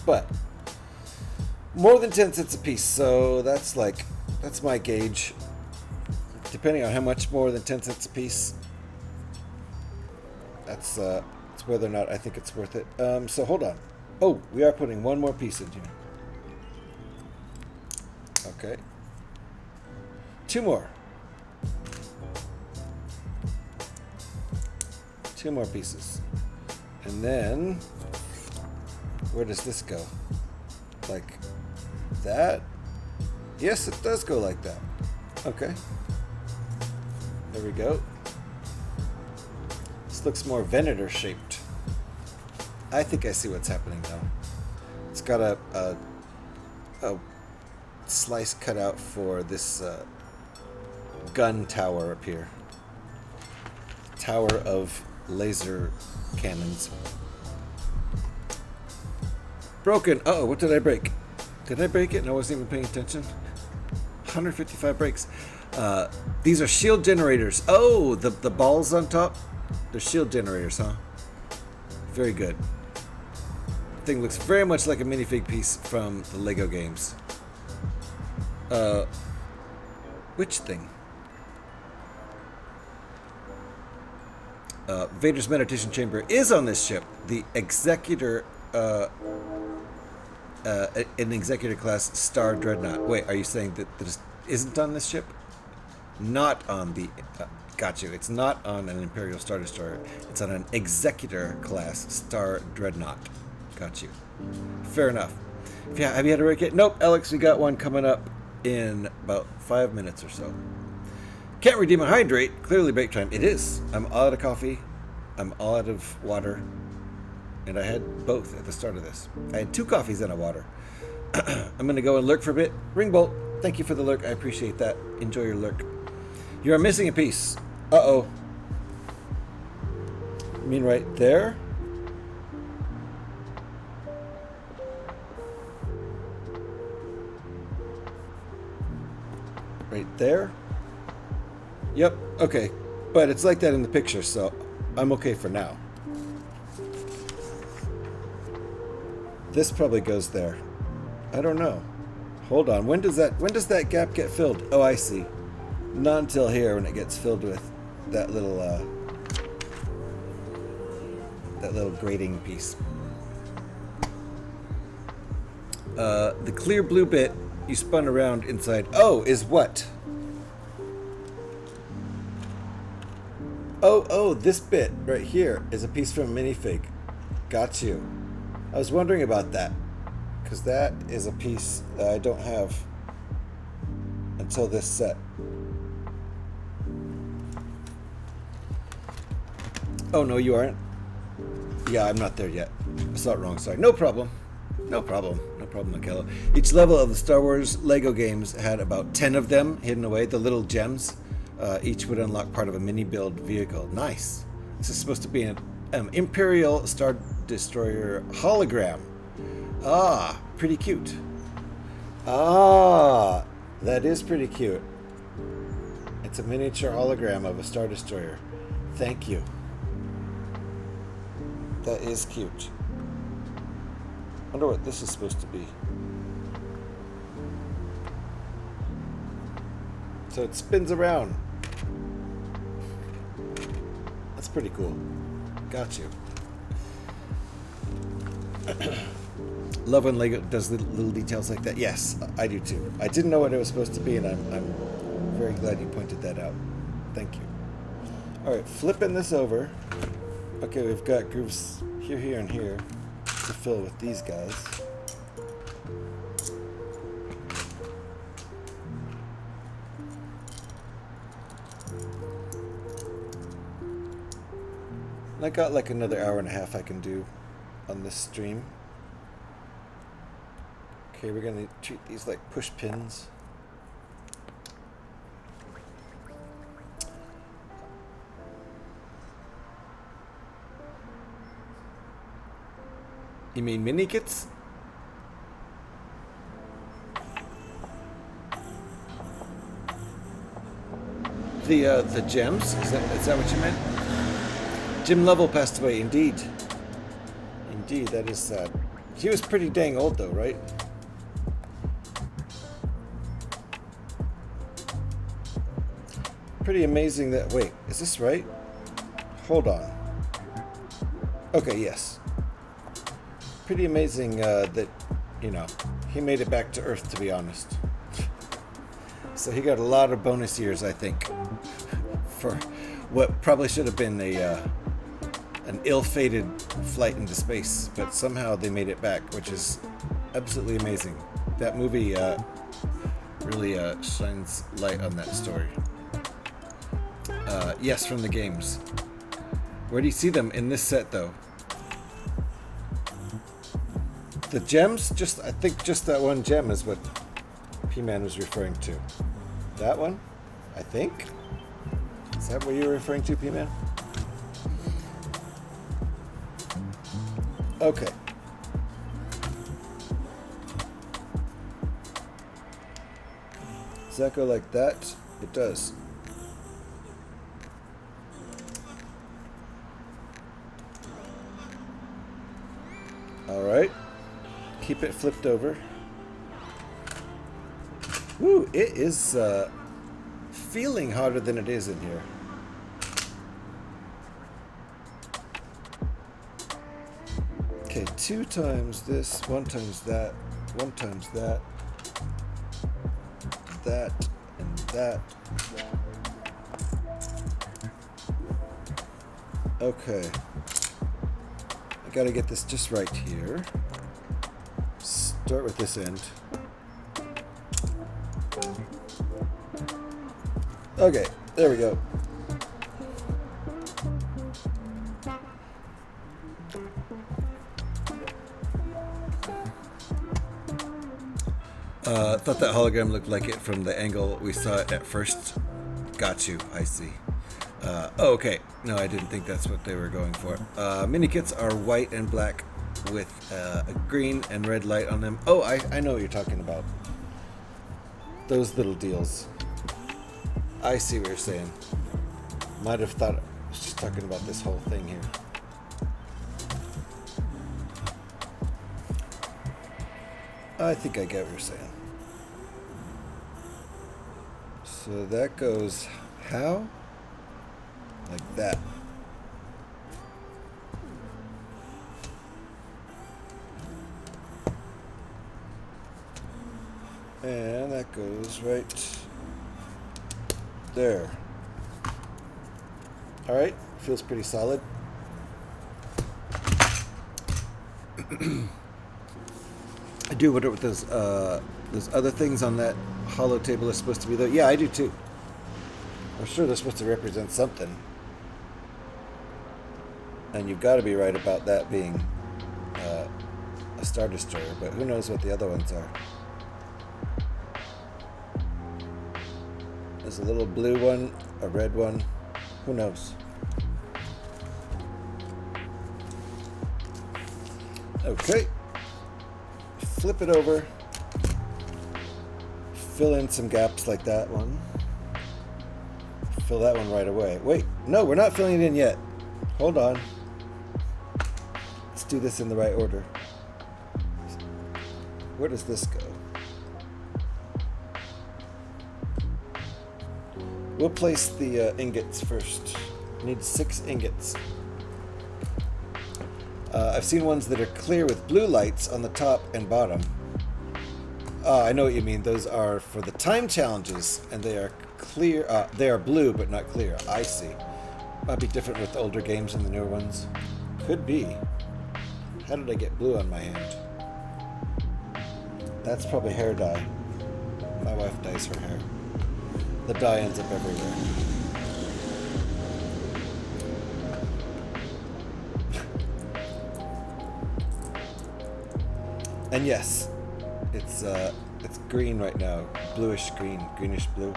But, more than 10 cents a piece, so that's my gauge. Depending on how much more than 10 cents a piece, that's whether or not I think it's worth it. So hold on. Oh, we are putting one more piece in here. Okay. Two more. Two more pieces. And then, where does this go? Like that? Yes, it does go like that. Okay. There we go. This looks more Venator shaped. I think I see what's happening now. It's got a slice cut out for this gun tower up here. Tower of laser cannons. Broken. Uh-oh, what did I break? Did I break it and I wasn't even paying attention? 155 breaks. These are shield generators. Oh, the balls on top? They're shield generators, huh? Very good. Thing looks very much like a minifig piece from the Lego games. Which thing? Vader's meditation chamber is on this ship. The Executor, an Executor class Star Dreadnought. Wait, are you saying that this isn't on this ship? Not on the... got you. It's not on an Imperial Star Destroyer. It's on an Executor class Star Dreadnought. Got you. Fair enough. Have you had a break yet? Nope, Alex, we got one coming up in about 5 minutes or so. Can't redeem a hydrate. Clearly break time. It is. I'm all out of coffee. I'm all out of water. And I had both at the start of this. I had 2 coffees and a water. I'm going to go and lurk for a bit. Ringbolt, thank you for the lurk. I appreciate that. Enjoy your lurk. You are missing a piece. Uh-oh. You mean right there? Right there? Yep, okay. But it's like that in the picture, so I'm okay for now. This probably goes there. I don't know. Hold on. When does that gap get filled? Oh, I see. Not until here when it gets filled with that little grating piece. The clear blue bit you spun around inside. Oh, is what? Oh, this bit right here is a piece from a minifig. Got you. I was wondering about that, because that is a piece that I don't have until this set. Oh, no, you aren't? Yeah, I'm not there yet. I saw it wrong, sorry. No problem. No problem. No problem, Michaela. Each level of the Star Wars Lego games had about 10 of them hidden away, the little gems. Each would unlock part of a mini-build vehicle. Nice. This is supposed to be an Imperial Star Destroyer hologram. Ah, pretty cute. Ah, that is pretty cute. It's a miniature hologram of a Star Destroyer. Thank you. That is cute. Wonder what this is supposed to be. So it spins around. That's pretty cool. Got you. Love when Lego does little details like that. Yes, I do too. I didn't know what it was supposed to be, and I'm very glad you pointed that out. Thank you. All right, flipping this over. Okay, we've got grooves here, here, and here to fill with these guys. I got like another hour and a half I can do on this stream. Okay, we're gonna treat these like push pins. You mean mini kits? The gems? Is that what you meant? Jim Lovell passed away, indeed. Indeed, that is sad. He was pretty dang old though, right? Pretty amazing that... Wait, is this right? Hold on. Okay, yes. Pretty amazing that, you know, he made it back to Earth, to be honest. So he got a lot of bonus years, I think, for what probably should have been an ill-fated flight into space, but somehow they made it back, which is absolutely amazing. That movie really shines light on that story. Yes, from the games. Where do you see them in this set, though? The gems? I think just that one gem is what P-Man was referring to. That one? I think? Is that what you were referring to, P-Man? Okay. Does that go like that? It does. Alright. Keep it flipped over. Woo, it is feeling hotter than it is in here. Okay, 2 times this, 1 times that, 1 times that, that, and that. Okay. I gotta get this just right here. Start with this end. Okay, there we go. Thought that hologram looked like it from the angle we saw it at first. Got you, I see. Oh, okay. No, I didn't think that's what they were going for. Mini kits are white and black with a green and red light on them. Oh, I know what you're talking about. Those little deals. I see what you're saying. Might have thought I was just talking about this whole thing here. I think I get what you're saying. So that goes how? Like that. And that goes right there. All right, feels pretty solid. I do wonder what those other things on that hollow table are supposed to be, though. Yeah, I do too. I'm sure they're supposed to represent something. And you've got to be right about that being a Star Destroyer, but who knows what the other ones are. There's a little blue one, a red one, who knows. Okay, flip it over, fill in some gaps like that one, fill that one right away. Wait, no, we're not filling it in yet. Hold on. Let's do this in the right order. Where does this go? We'll place the ingots first. Need 6 ingots. I've seen ones that are clear with blue lights on the top and bottom. I know what you mean. Those are for the time challenges, and they are clear. They are blue, but not clear. I see. Might be different with the older games and the newer ones. Could be. How did I get blue on my hand? That's probably hair dye. My wife dyes her hair. The dye ends up everywhere. And yes, it's green right now, bluish green, greenish blue.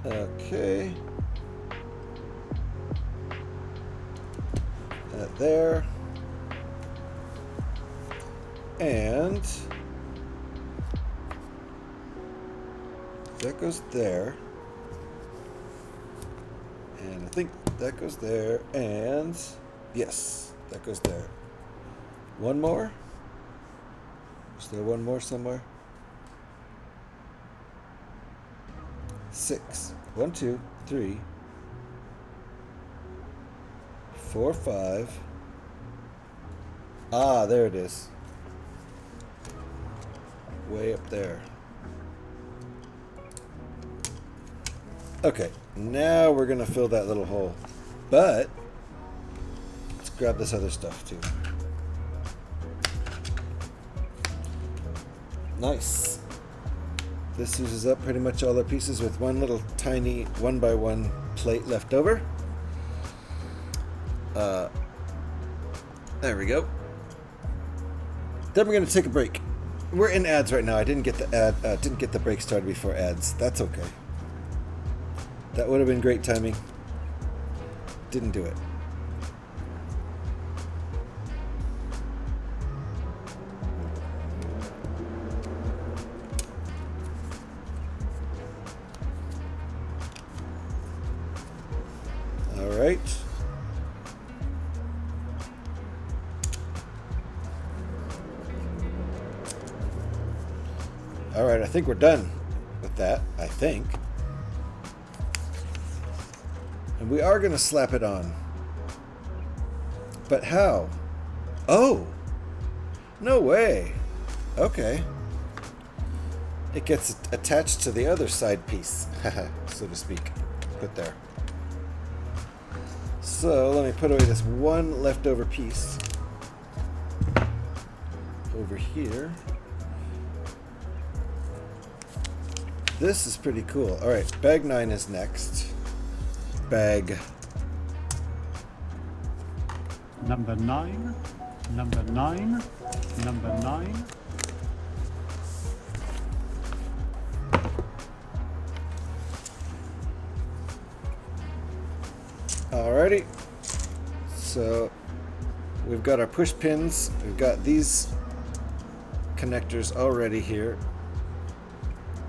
Okay. That there. And that goes there. And I think that goes there. And yes, that goes there. One more? Is there one more somewhere? 6. 1, 2, 3, 4, 5. Ah, there it is. Way up there. Okay, now we're gonna fill that little hole. But let's grab this other stuff too. Nice. This uses up pretty much all our pieces with one little tiny 1x1 plate left over. There we go. Then we're gonna take a break. We're in ads right now. I didn't get the break started before ads. That's okay. That would have been great timing. Didn't do it. All right. All right, I think we're done with that, I think. And we are going to slap it on. But how? Oh! No way! Okay. It gets attached to the other side piece, so to speak. Put there. So, let me put away this one leftover piece. Over here. This is pretty cool. Alright, bag 9 is next. Bag. Number 9. Number 9. Number 9. Alrighty. So we've got our push pins. We've got these connectors already here.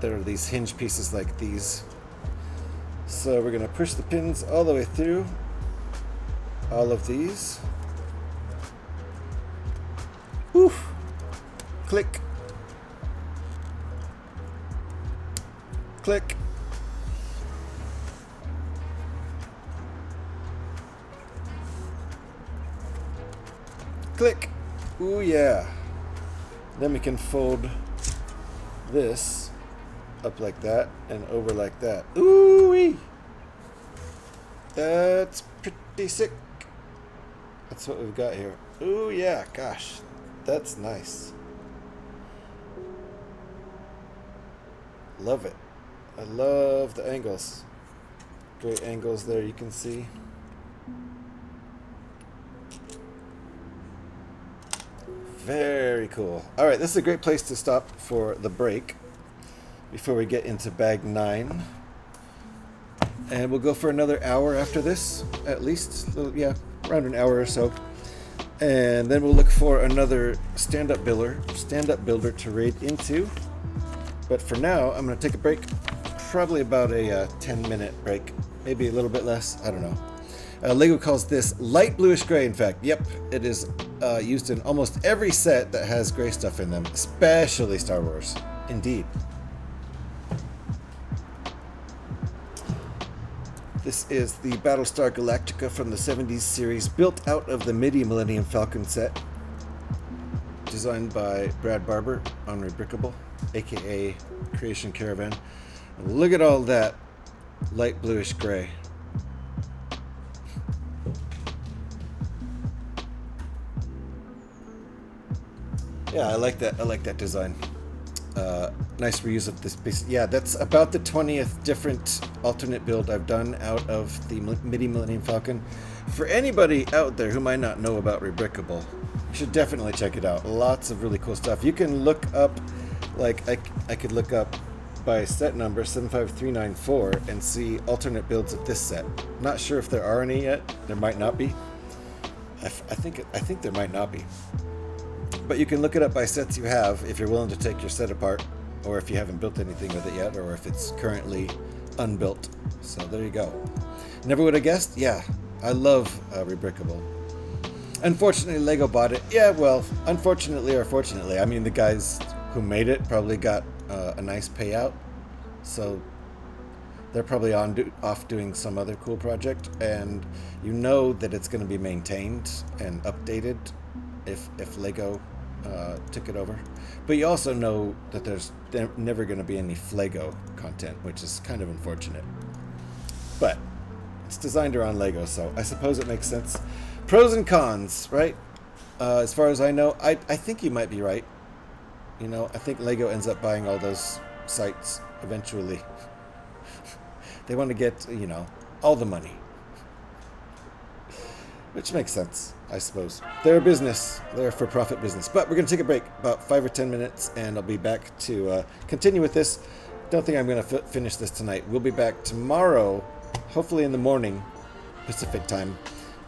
There are these hinge pieces like these. So we're going to push the pins all the way through all of these. Oof. Click. Click. Click. Ooh yeah. Then we can fold this up like that and over like that. Ooh-wee! That's pretty sick. That's what we've got here. Ooh yeah, gosh. That's nice. Love it. I love the angles. Great angles there, you can see. Very cool. All right, this is a great place to stop for the break before we get into bag 9. And we'll go for another hour after this, at least. Yeah, around an hour or so. And then we'll look for another stand-up builder to raid into. But for now, I'm going to take a break. Probably about a 10-minute break. Maybe a little bit less. I don't know. LEGO calls this light bluish gray, in fact. Yep, it is used in almost every set that has gray stuff in them, especially Star Wars. Indeed. This is the Battlestar Galactica from the 70s series, built out of the Millennium Falcon set. Designed by Brad Barber on Rebrickable, aka Creation Caravan. And look at all that light bluish gray. Yeah, I like that. I like that design. Nice reuse of this piece. Yeah, that's about the 20th different alternate build I've done out of the Millennium Falcon. For anybody out there who might not know about Rebrickable, you should definitely check it out. Lots of really cool stuff. You can look up, like I could look up by set number 75394 and see alternate builds of this set. Not sure if there are any yet. There might not be. I think there might not be. But you can look it up by sets you have if you're willing to take your set apart, or if you haven't built anything with it yet, or if it's currently unbuilt. So there you go. Never would have guessed? Yeah, I love Rebrickable. Unfortunately, LEGO bought it. Yeah, well, unfortunately or fortunately. I mean, the guys who made it probably got a nice payout. So they're probably off doing some other cool project. And you know that it's going to be maintained and updated if LEGO took it over. But you also know that there's never going to be any FLEGO content, which is kind of unfortunate. But it's designed around LEGO, so I suppose it makes sense. Pros and cons, right? As far as I know, I think you might be right. You know, I think LEGO ends up buying all those sites eventually. They want to get, you know, all the money. Which makes sense, I suppose. They're a business. They're a for-profit business. But we're going to take a break, about 5 or 10 minutes, and I'll be back to continue with this. Don't think I'm going to finish this tonight. We'll be back tomorrow, hopefully in the morning, Pacific time,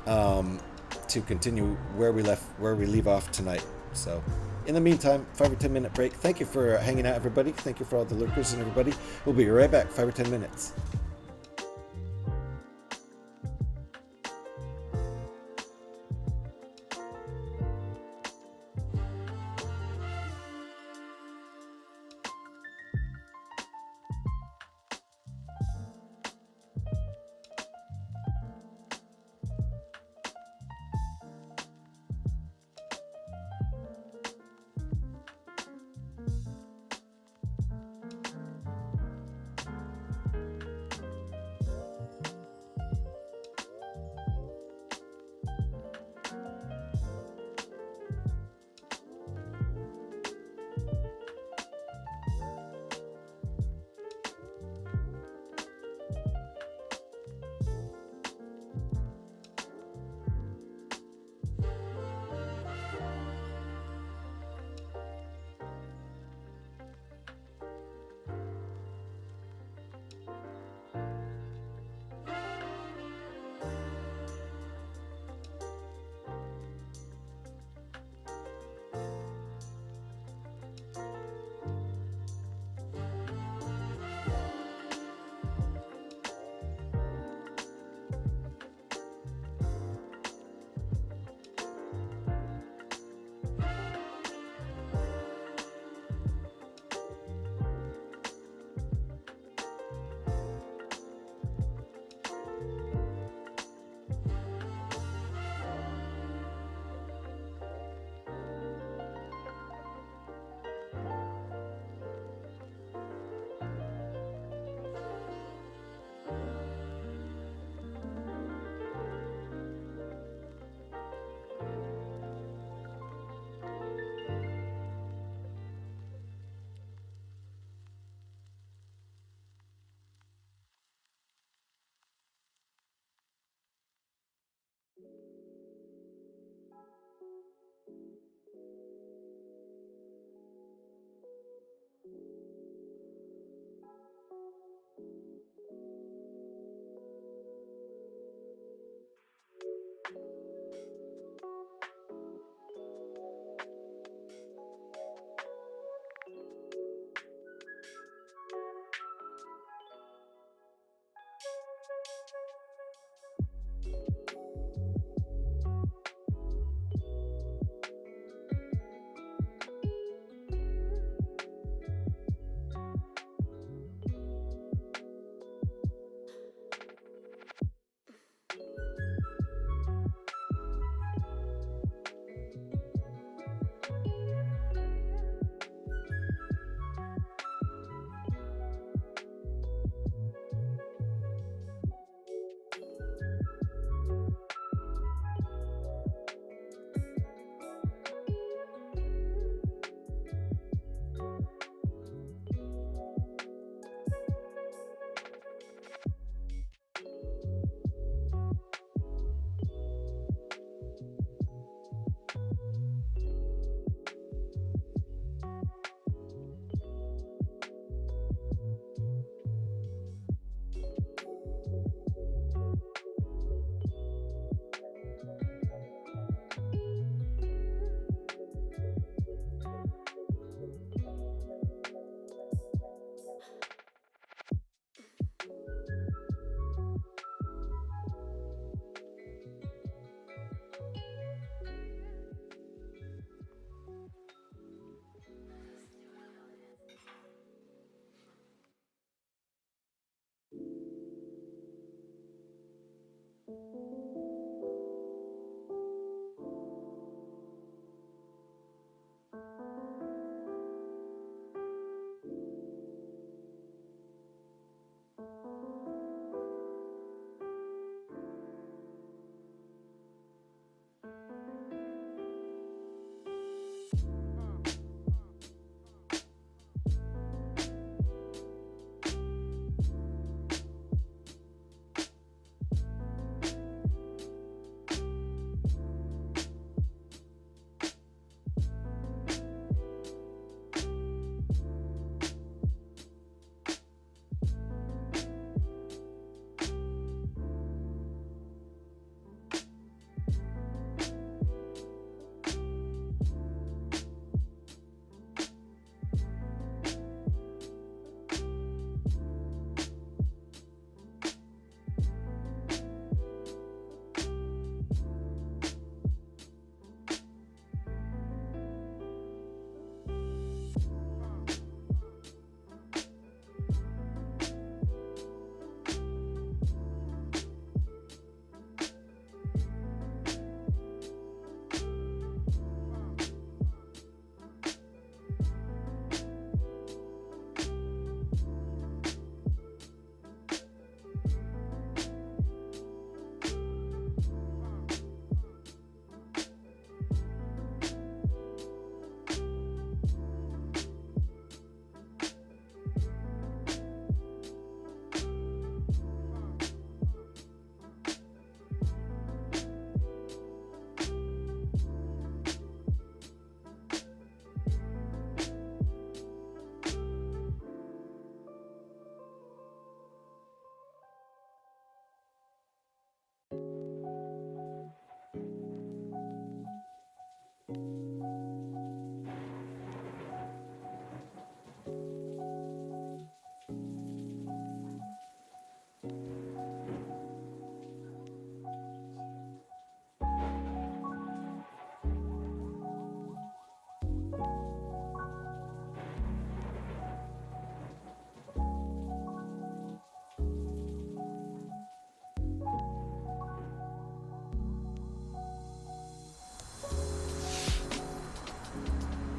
to continue where we leave off tonight. So, in the meantime, 5 or 10 minute break. Thank you for hanging out, everybody. Thank you for all the lurkers and everybody. We'll be right back, 5 or 10 minutes.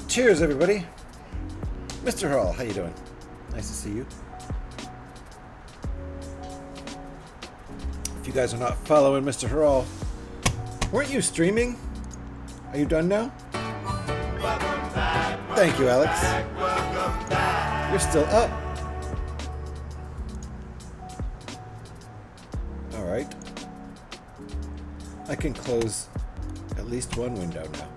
Cheers, everybody. Mr. Hall, how you doing? Nice to see you. If you guys are not following Mr. Hall, weren't you streaming? Are you done now? Thank you, Alex. You're still up. All right. I can close at least one window now.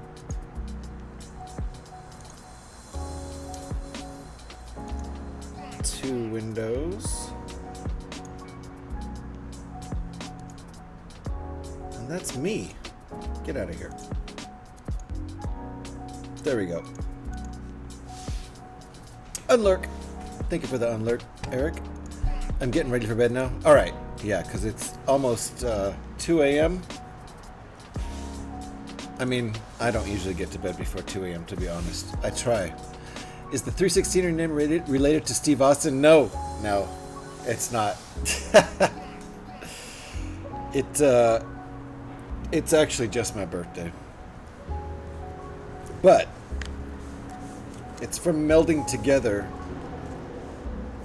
Two windows. And that's me. Get out of here. There we go. Unlurk. Thank you for the unlurk, Eric. I'm getting ready for bed now. All right. Yeah, because it's almost 2 a.m. I mean, I don't usually get to bed before 2 a.m. to be honest. I try. Is the 316er name related to Steve Austin? No, it's not. It's actually just my birthday. But it's from melding together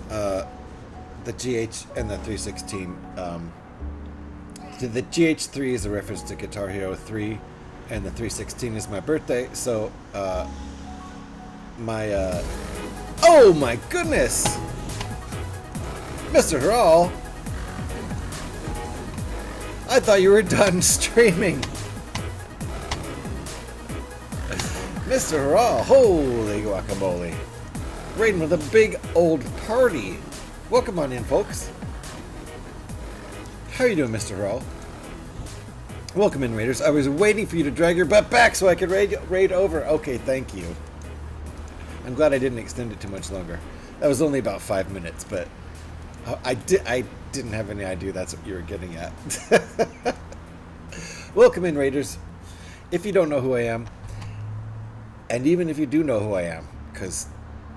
the GH and the 316. The GH3 is a reference to Guitar Hero 3, and the 316 is my birthday. So oh my goodness, Mr. Hall, I thought you were done streaming. Mr. Hall, holy guacamole, raiding with a big old party. Welcome on in, folks. How are you doing, Mr. Hall? Welcome in, Raiders. I was waiting for you to drag your butt back so I could raid over. Okay, thank you. I'm glad I didn't extend it too much longer. That was only about 5 minutes, but I didn't have any idea that's what you were getting at. Welcome in, Raiders. If you don't know who I am, and even if you do know who I am, because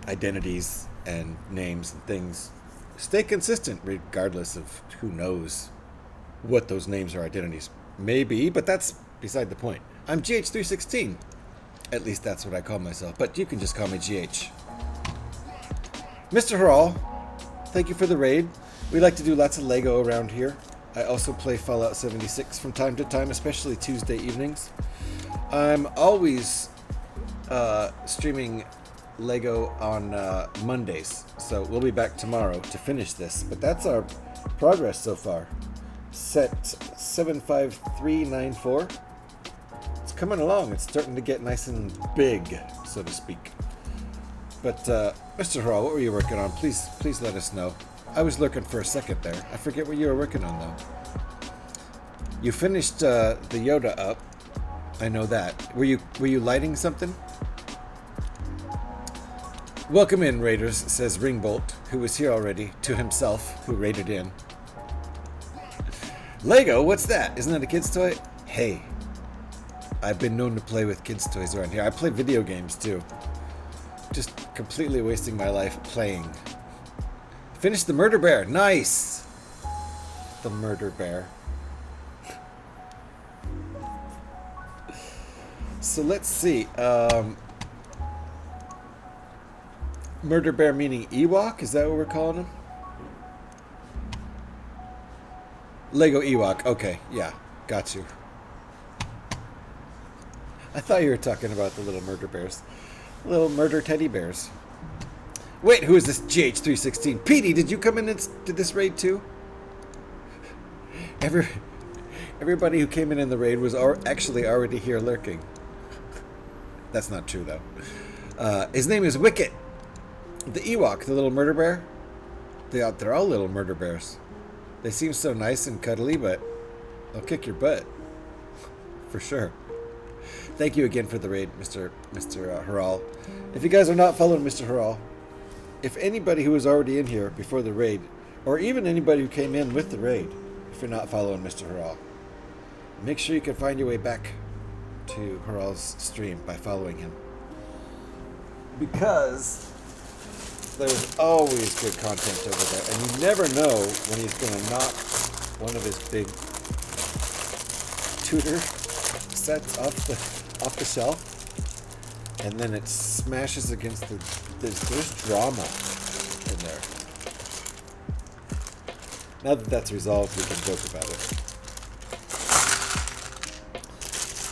identities and names and things stay consistent regardless of who knows what those names or identities may be, but that's beside the point. I'm GH316. At least that's what I call myself, but you can just call me GH. Mr. Harral, thank you for the raid. We like to do lots of Lego around here. I also play Fallout 76 from time to time, especially Tuesday evenings. I'm always streaming Lego on Mondays, so we'll be back tomorrow to finish this. But that's our progress so far. Set 75394. It's coming along. It's starting to get nice and big, so to speak. But Mr. Harral, what were you working on? Please let us know. I was looking for a second there. I forget what you were working on though. You finished the Yoda up. I know that. Were you lighting something? Welcome in, Raiders, says Ringbolt, who was here already, to himself, who raided in. Lego, what's that? Isn't that a kid's toy? Hey, I've been known to play with kids' toys around here. I play video games too. Just completely wasting my life playing. Finished the Murder Bear. Nice! The Murder Bear. So let's see. Murder Bear meaning Ewok? Is that what we're calling him? Lego Ewok. Okay, yeah. Got you. I thought you were talking about the little murder bears. Little murder teddy bears. Wait, who is this GH316? Petey, did you come in to this raid too? Everybody who came in the raid was actually already here lurking. That's not true though. His name is Wicket. The Ewok, the little murder bear. They're all little murder bears. They seem so nice and cuddly, but they'll kick your butt. For sure. Thank you again for the raid, Mr. Harral. If you guys are not following Mr. Harral, if anybody who was already in here before the raid, or even anybody who came in with the raid, if you're not following Mr. Harral, make sure you can find your way back to Harral's stream by following him. Because there's always good content over there, and you never know when he's going to knock one of his big tutor sets off the shelf, and then it smashes against there's drama in there. Now that that's resolved, we can joke about it.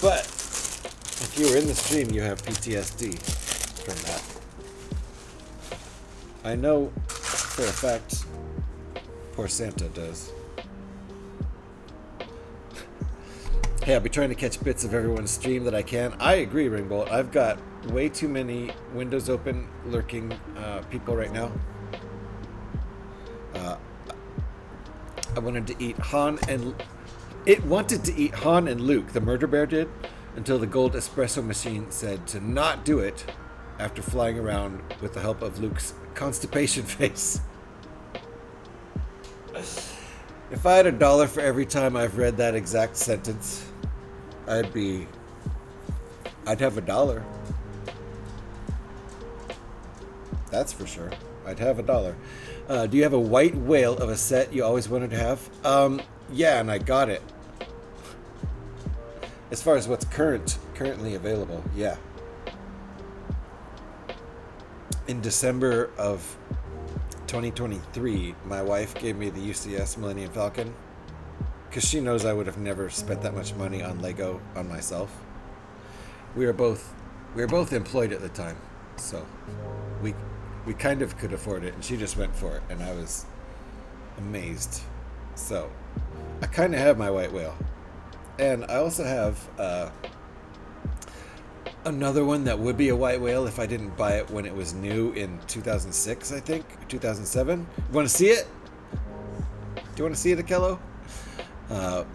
But if you were in the stream, you have PTSD from that. I know for a fact poor Santa does. Hey, I'll be trying to catch bits of everyone's stream that I can. I agree, Ringbolt. I've got way too many windows open, lurking people right now. I wanted to eat Han and... It wanted to eat Han and Luke, the murder bear did, until the gold espresso machine said to not do it after flying around with the help of Luke's constipation face. If I had $1 for every time I've read that exact sentence, I'd have $1. That's for sure. I'd have $1. Do you have a white whale of a set you always wanted to have? Yeah, and I got it. As far as what's currently available, yeah. In December of 2023, my wife gave me the UCS Millennium Falcon because she knows I would have never spent that much money on Lego on myself. We were both employed at the time, so we kind of could afford it, and she just went for it, and I was amazed. So I kind of have my white whale, and I also have another one that would be a white whale if I didn't buy it when it was new in 2006, I think, 2007. You want to see it? Do you want to see it, Akello? I'm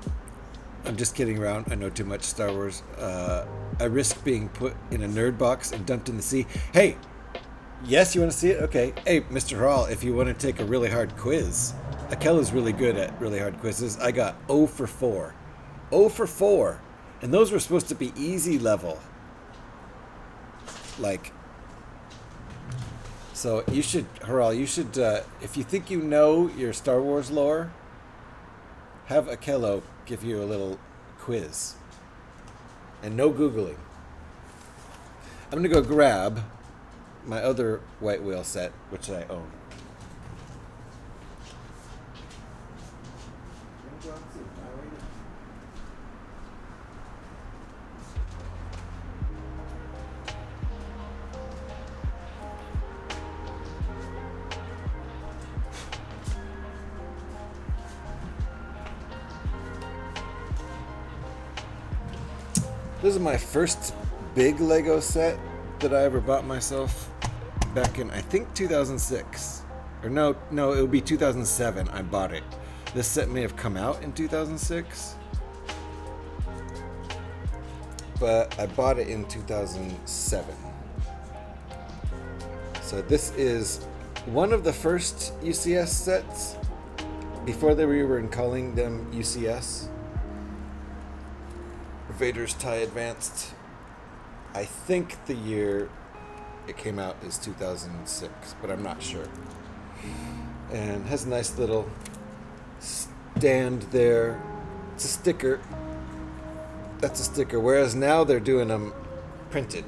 just kidding around. I know too much Star Wars. I risk being put in a nerd box and dumped in the sea. Hey, yes, you want to see it? Okay. Hey, Mr. Harral, if you want to take a really hard quiz, Akello's really good at really hard quizzes. I got 0 for 4. 0 for 4. And those were supposed to be easy level. Like, so you should, Harral, you should, if you think you know your Star Wars lore, have Akello give you a little quiz. And no Googling. I'm going to go grab my other white wheel set, which I own. This is my first big Lego set that I ever bought myself back in, I think, 2006. Or no, it would be 2007 I bought it. This set may have come out in 2006. But I bought it in 2007. So this is one of the first UCS sets before they were calling them UCS. Vader's TIE Advanced. I think the year it came out is 2006, but I'm not sure. And has a nice little stand there. It's a sticker. That's a sticker. Whereas now they're doing them printed.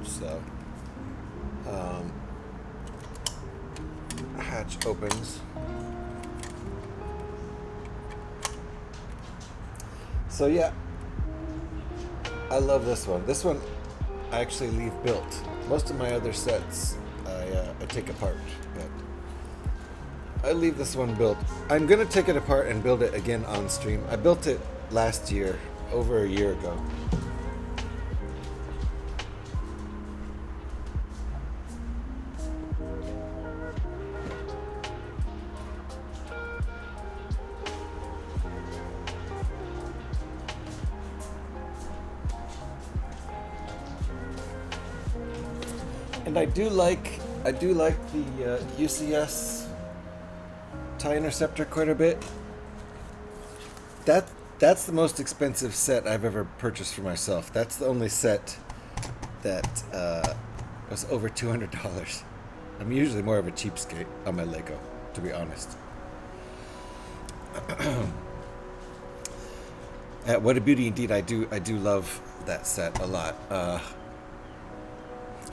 So, hatch opens. So yeah, I love this one. This one I actually leave built. Most of my other sets I take apart, but I leave this one built. I'm gonna take it apart and build it again on stream. I built it last year, over a year ago. And I do like the UCS TIE Interceptor quite a bit. That's the most expensive set I've ever purchased for myself. That's the only set that was over $200. I'm usually more of a cheapskate on my Lego, to be honest. What a beauty indeed! I do love that set a lot.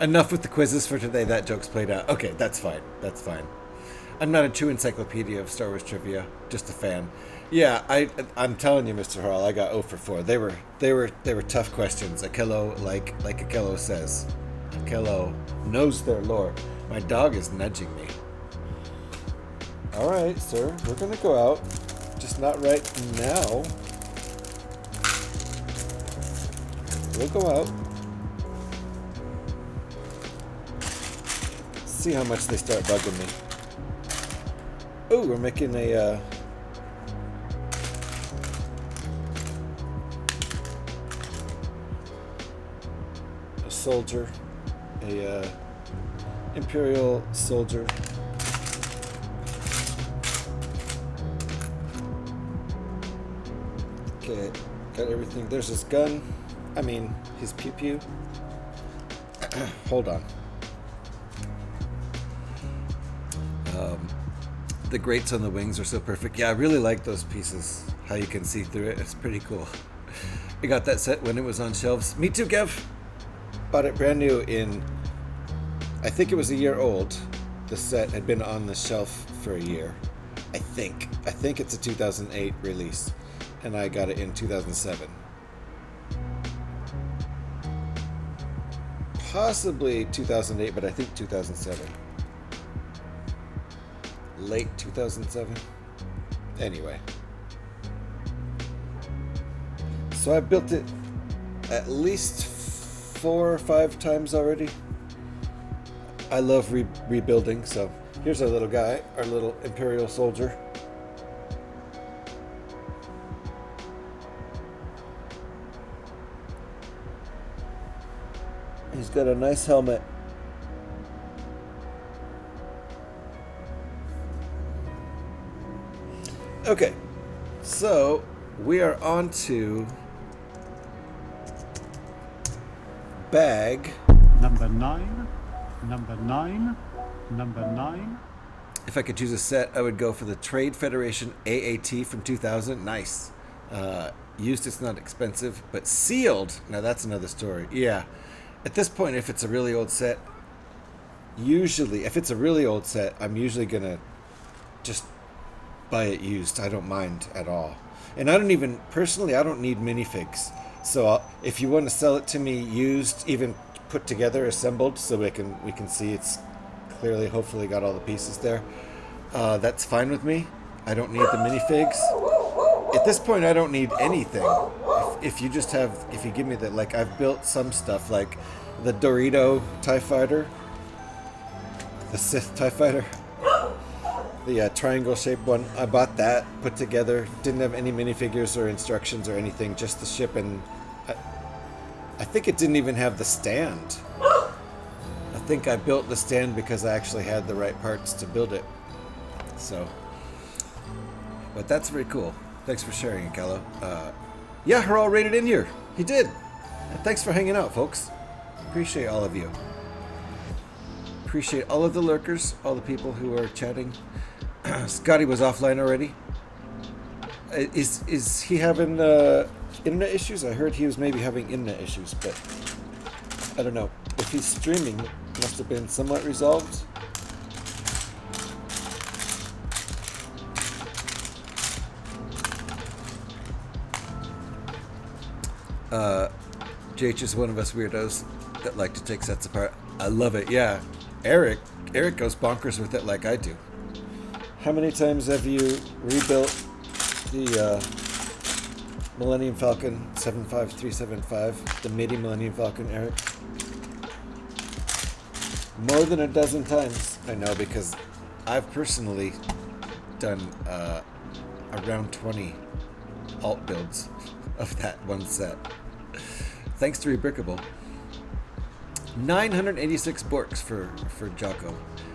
Enough with the quizzes for today. That joke's played out. Okay, that's fine. That's fine. I'm not a true encyclopedia of Star Wars trivia. Just a fan. Yeah, I'm telling you, Mr. Hall, I got 0 for 4. They were tough questions. Akello, like Akello says, Akello knows their lore. My dog is nudging me. All right, sir, we're gonna go out. Just not right now. We'll go out. See how much they start bugging me. Oh, we're making a soldier, a Imperial soldier. Okay, got everything. There's his gun. I mean, his pew pew. Hold on. The grates on the wings are so perfect. Yeah, I really like those pieces. How you can see through it. It's pretty cool. I got that set when it was on shelves. Me too, Kev. Bought it brand new in, I think it was a year old. The set had been on the shelf for a year. I think it's a 2008 release. And I got it in 2007. Possibly 2008, but I think 2007. Late 2007. Anyway. So I built it at least 4 or 5 times already. I love rebuilding, so here's our little guy, our little Imperial soldier. He's got a nice helmet. Okay, so we are on to bag number 9, number 9, number 9. If I could choose a set, I would go for the Trade Federation AAT from 2000. Nice. Used, it's not expensive, but sealed. Now that's another story. Yeah. At this point, if it's a really old set, I'm usually gonna just buy it used. I don't mind at all. And I don't need minifigs. So if you want to sell it to me used, even put together, assembled, so we can see it's clearly, hopefully got all the pieces there, that's fine with me. I don't need the minifigs. At this point, I don't need anything. If you give me that, like, I've built some stuff, like the Dorito TIE Fighter, the Sith TIE Fighter, the triangle-shaped one. I bought that, put together. Didn't have any minifigures or instructions or anything, just the ship, and I think it didn't even have the stand. I think I built the stand because I actually had the right parts to build it. So, but that's very cool. Thanks for sharing it, Kello. Yeah, Haral rated in here. He did. And thanks for hanging out, folks. Appreciate all of you. Appreciate all of the lurkers, all the people who are chatting. Scotty was offline already. Is he having internet issues? I heard he was maybe having internet issues, but I don't know. If he's streaming, it must have been somewhat resolved. JH is one of us weirdos that like to take sets apart. I love it, yeah. Eric goes bonkers with it like I do. How many times have you rebuilt the Millennium Falcon 75375, the MIDI Millennium Falcon, Eric? More than a dozen times. I know, because I've personally done around 20 alt builds of that one set. Thanks to Rebrickable. 986 Borks for Jocko.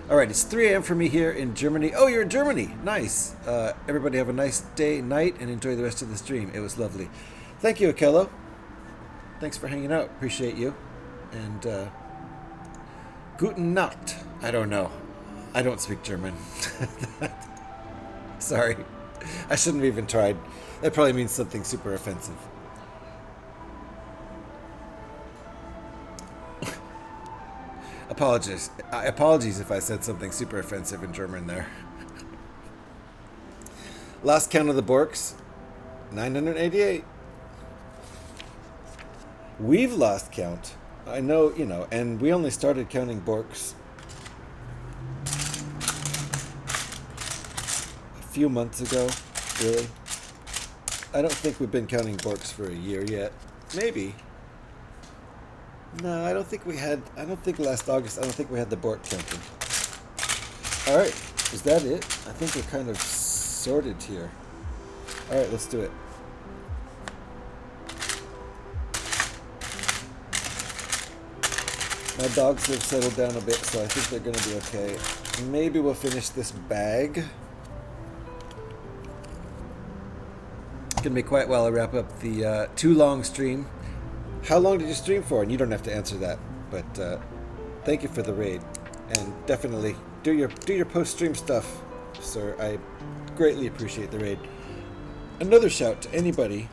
Alright, it's 3 a.m. for me here in Germany. Oh, you're in Germany! Nice! Everybody have a nice day, night, and enjoy the rest of the stream. It was lovely. Thank you, Akello. Thanks for hanging out. Appreciate you. And, Guten Nacht. I don't know. I don't speak German. Sorry. I shouldn't have even tried. That probably means something super offensive. Apologies if I said something super offensive in German there. Last count of the Borks, 988. We've lost count. I know, and we only started counting Borks a few months ago, really. I don't think we've been counting Borks for a year yet. Maybe. No, I don't think last August, I don't think we had the Bork counting. Alright, is that it? I think we're kind of sorted here. Alright, let's do it. My dogs have settled down a bit, so I think they're going to be okay. Maybe we'll finish this bag. It's going to be quite while I wrap up the too long stream. How long did you stream for? And you don't have to answer that, but thank you for the raid, and definitely do your post-stream stuff, sir. I greatly appreciate the raid. Another shout to anybody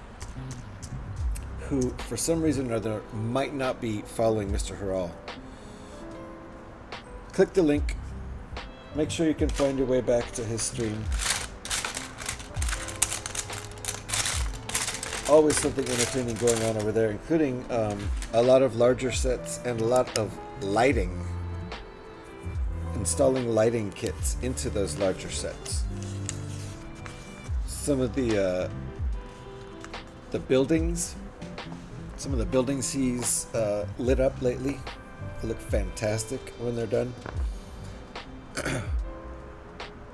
who, for some reason or other, might not be following Mr. Haral. Click the link. Make sure you can find your way back to his stream. Always something entertaining going on over there, including a lot of larger sets and a lot of lighting. Installing lighting kits into those larger sets. Some of the buildings, some of the buildings he's lit up lately, they look fantastic when they're done.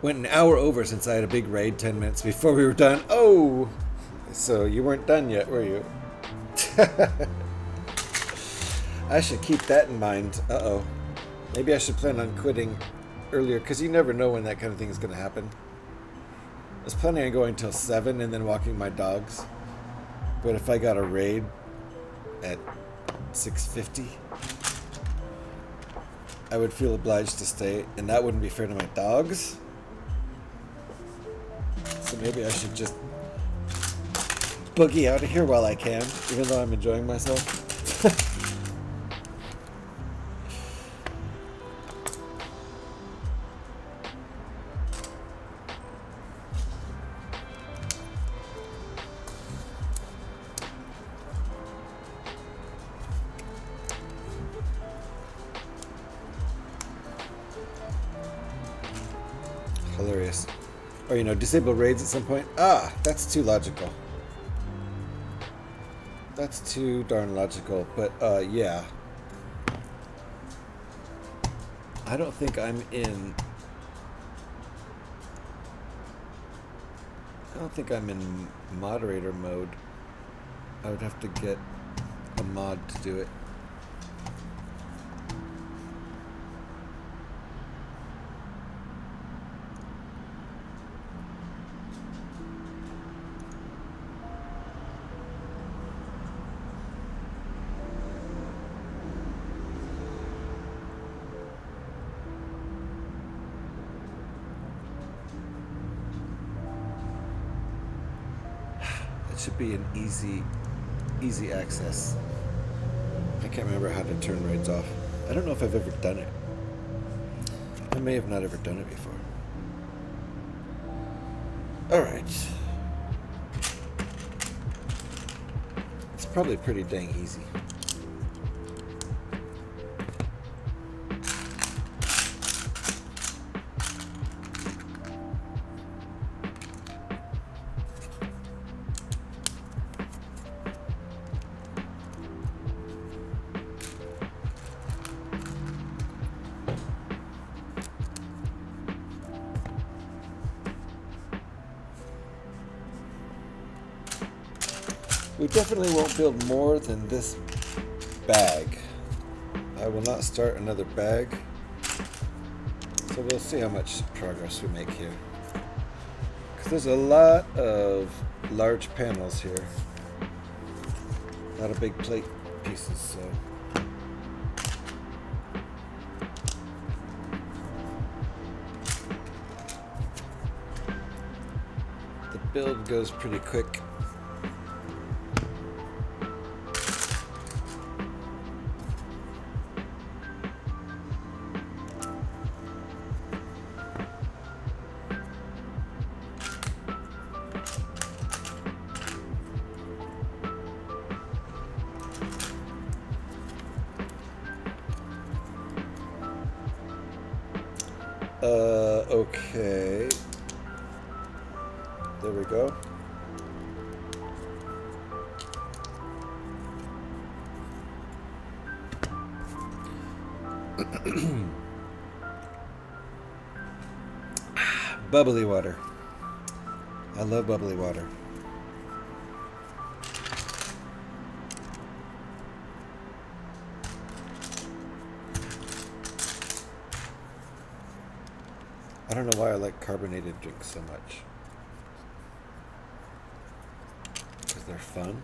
Went an hour over since I had a big raid, 10 minutes before we were done. Oh! So you weren't done yet, were you? I should keep that in mind. Uh-oh. Maybe I should plan on quitting earlier, because you never know when that kind of thing is going to happen. I was planning on going till 7 and then walking my dogs. But if I got a raid at 6:50, I would feel obliged to stay, and that wouldn't be fair to my dogs. So maybe I should just boogie out of here while I can, even though I'm enjoying myself. Hilarious. Or, you know, disable raids at some point. Ah, that's too logical. That's too darn logical. But, yeah. I don't think I'm in... I don't think I'm in moderator mode. I would have to get a mod to do it. Should be an easy access. I can't remember how to turn raids off. I don't know if I've ever done it. I may have not ever done it before. Alright. It's probably pretty dang easy. We definitely won't build more than this bag. I will not start another bag. So we'll see how much progress we make here. Because there's a lot of large panels here. A lot of big plate pieces, so. The build goes pretty quick. Okay. There we go. Bubbly water. I love bubbly water. I don't know why I like carbonated drinks so much. Because they're fun.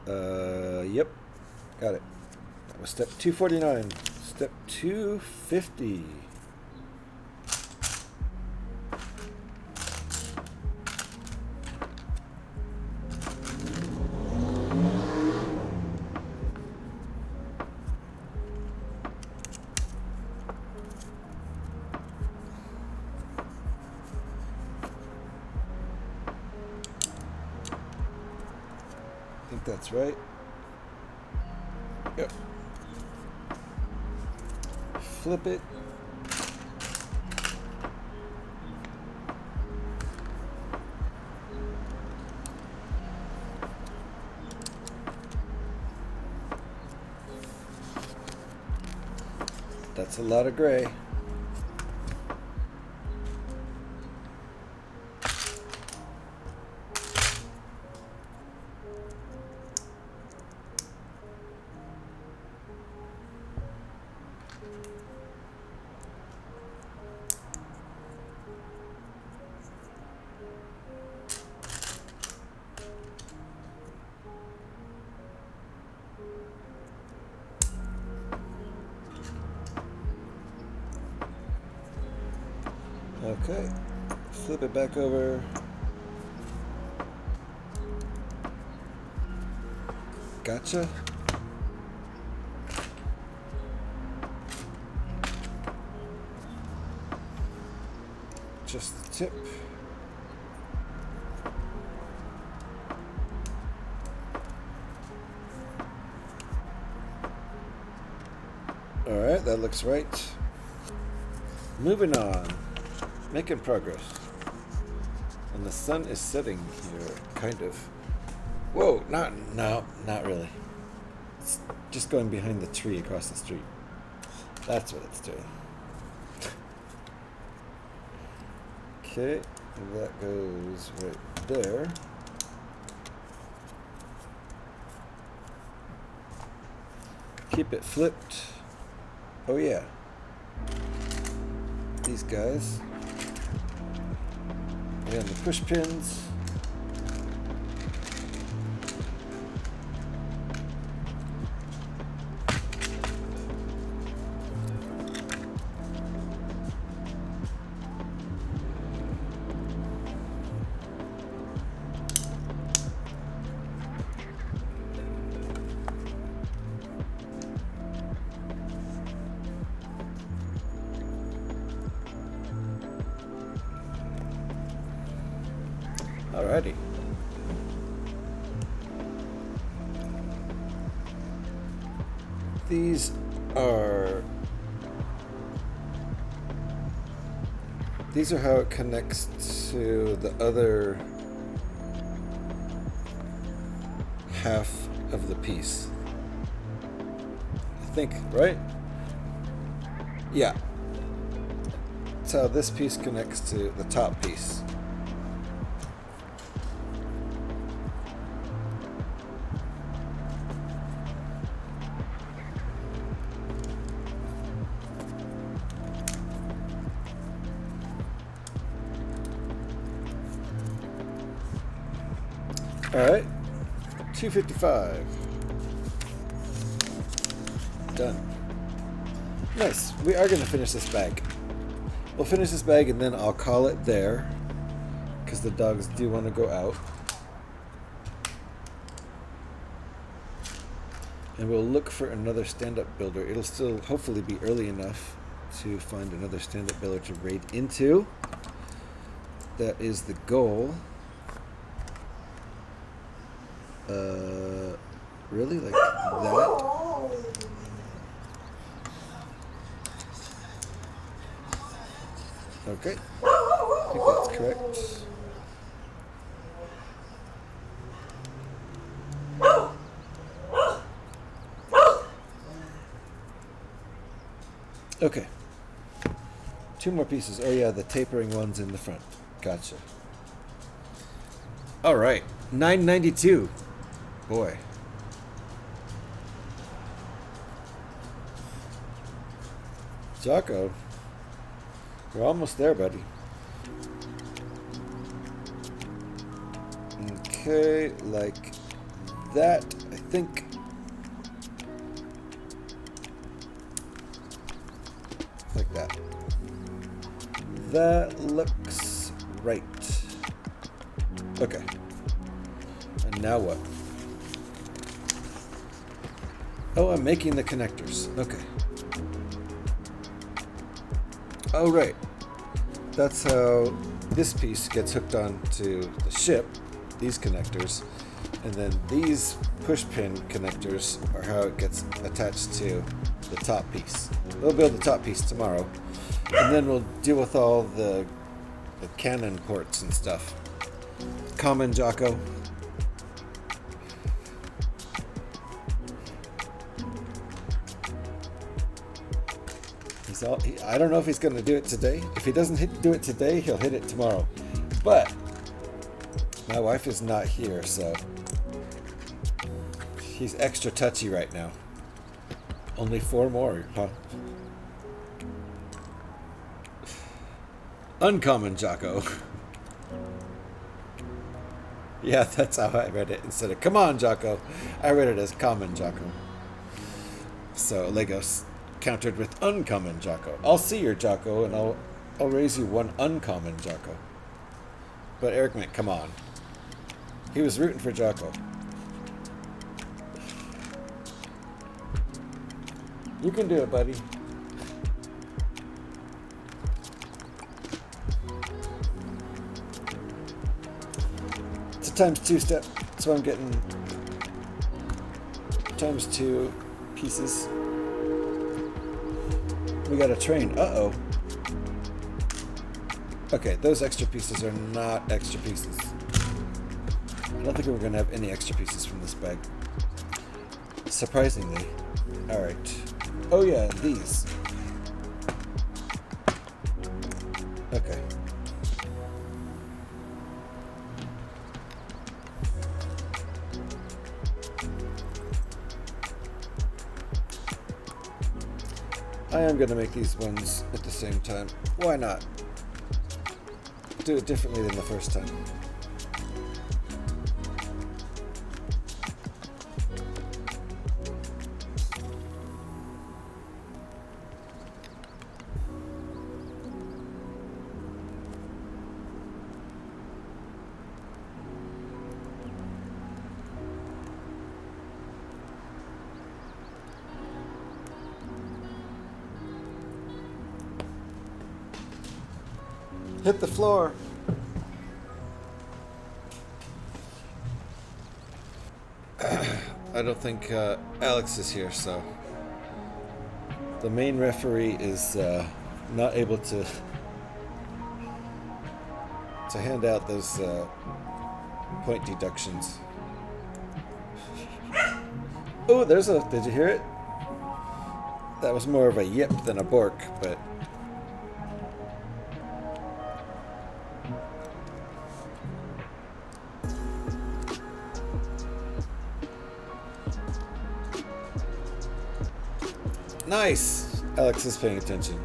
Yep. Got it. That was step 249. Step 250. That's right. Yep. Flip it. That's a lot of gray. Okay. Flip it back over. Gotcha. Just the tip. Alright, that looks right. Moving on. Making progress. And the sun is setting here, kind of. Whoa, not really. It's just going behind the tree across the street. That's what it's doing. Okay, and that goes right there. Keep it flipped. Oh yeah. These guys. And the push pins. Alrighty. These are how it connects to the other half of the piece. I think, right? Yeah. That's how this piece connects to the top piece. Alright, 255. Done. Nice. We are going to finish this bag. We'll finish this bag and then I'll call it there, because the dogs do want to go out. And we'll look for another stand-up builder. It'll still hopefully be early enough to find another stand-up builder to raid into. That is the goal. Really? Like that? Okay. I think that's correct. Okay. 2 more pieces. Oh yeah, the tapering ones in the front. Gotcha. All right. 992. Boy. Jocko. We're almost there, buddy. Okay, like that, I think. Like that. That looks right. Okay. And now what? Oh, I'm making the connectors. Okay. Oh, right. That's how this piece gets hooked onto the ship, these connectors, and then these push pin connectors are how it gets attached to the top piece. We'll build the top piece tomorrow, and then we'll deal with all the cannon ports and stuff. Common, Jocko. I don't know if he's going to do it today. If he doesn't do it today, he'll hit it tomorrow. But my wife is not here, so he's extra touchy right now. Only 4 more, huh? Uncommon, Jocko. Yeah, that's how I read it. Instead of come on, Jocko, I read it as common, Jocko. So Legos countered with uncommon, Jocko. I'll see your Jocko, and I'll raise you one uncommon, Jocko. But Eric Mick, come on. He was rooting for Jocko. You can do it, buddy. It's a ×2 step, so I'm getting ×2 pieces. We got a train. Uh-oh. Okay, those extra pieces are not extra pieces. I don't think we're going to have any extra pieces from this bag. Surprisingly. Alright. Oh yeah, these. Okay. I am going to make these ones at the same time. Why not? Do it differently than the first time. Hit the floor. I don't think Alex is here, so the main referee is not able to hand out those point deductions. Oh, there's a. Did you hear it? That was more of a yip than a bork, but. Nice! Alex is paying attention.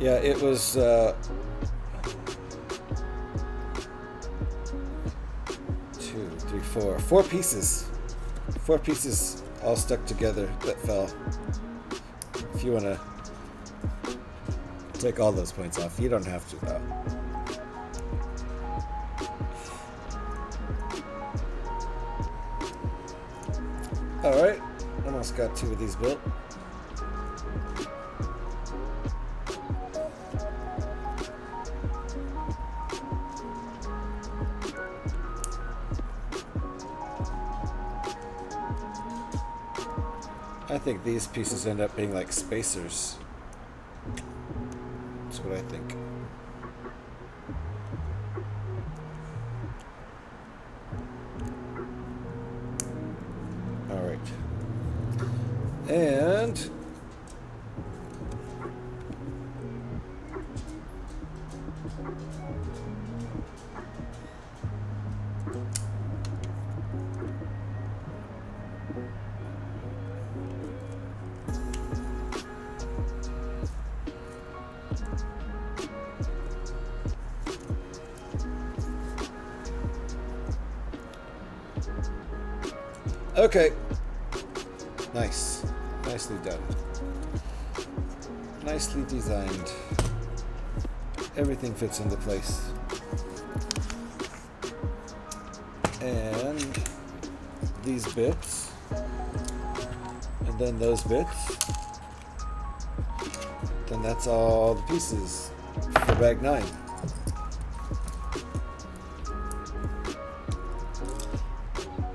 Yeah, it was 2, 3, 4. 4 pieces. 4 pieces all stuck together that fell. If you want to take all those points off, you don't have to though. Alright. Almost got 2 of these built. I think these pieces end up being like spacers. That's what I think. All right. And okay. Nice. Nicely done. Nicely designed. Everything fits into place. And these bits. And then those bits. Then that's all the pieces for bag 9.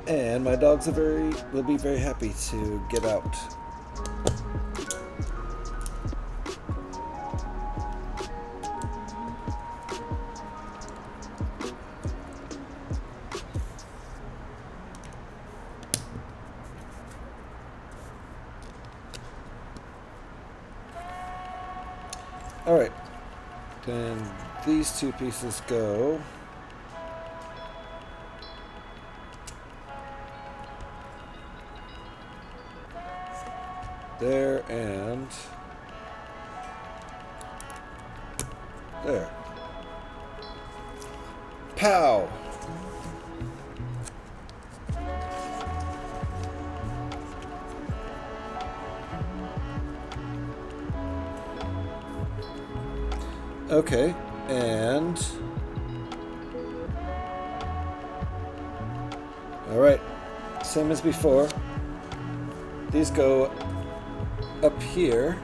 And my dogs will be very happy to get out. All right, then these 2 pieces go. There and there. Pow! Okay, and all right, same as before. These go up here,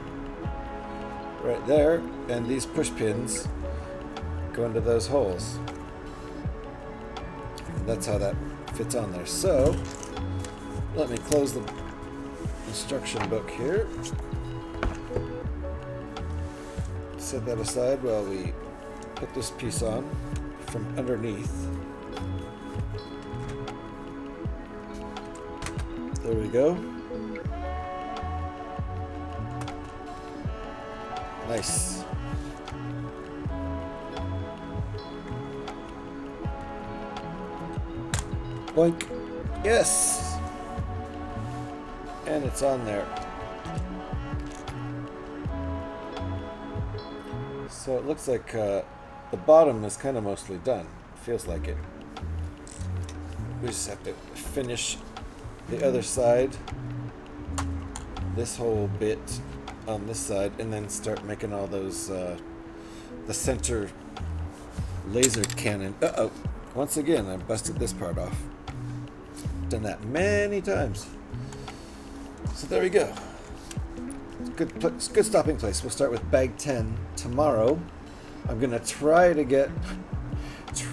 right there, and these push pins go into those holes. And that's how that fits on there. So let me close the instruction book here. Set that aside while we put this piece on from underneath. There we go. Nice. Boink. Yes. And it's on there. So it looks like the bottom is kind of mostly done. Feels like it. We just have to finish the other side, this whole bit on this side, and then start making all those, the center laser cannon. Uh-oh. Once again, I busted this part off. Done that many times. So there we go. Good stopping place. We'll start with bag 10 tomorrow. I'm gonna try to get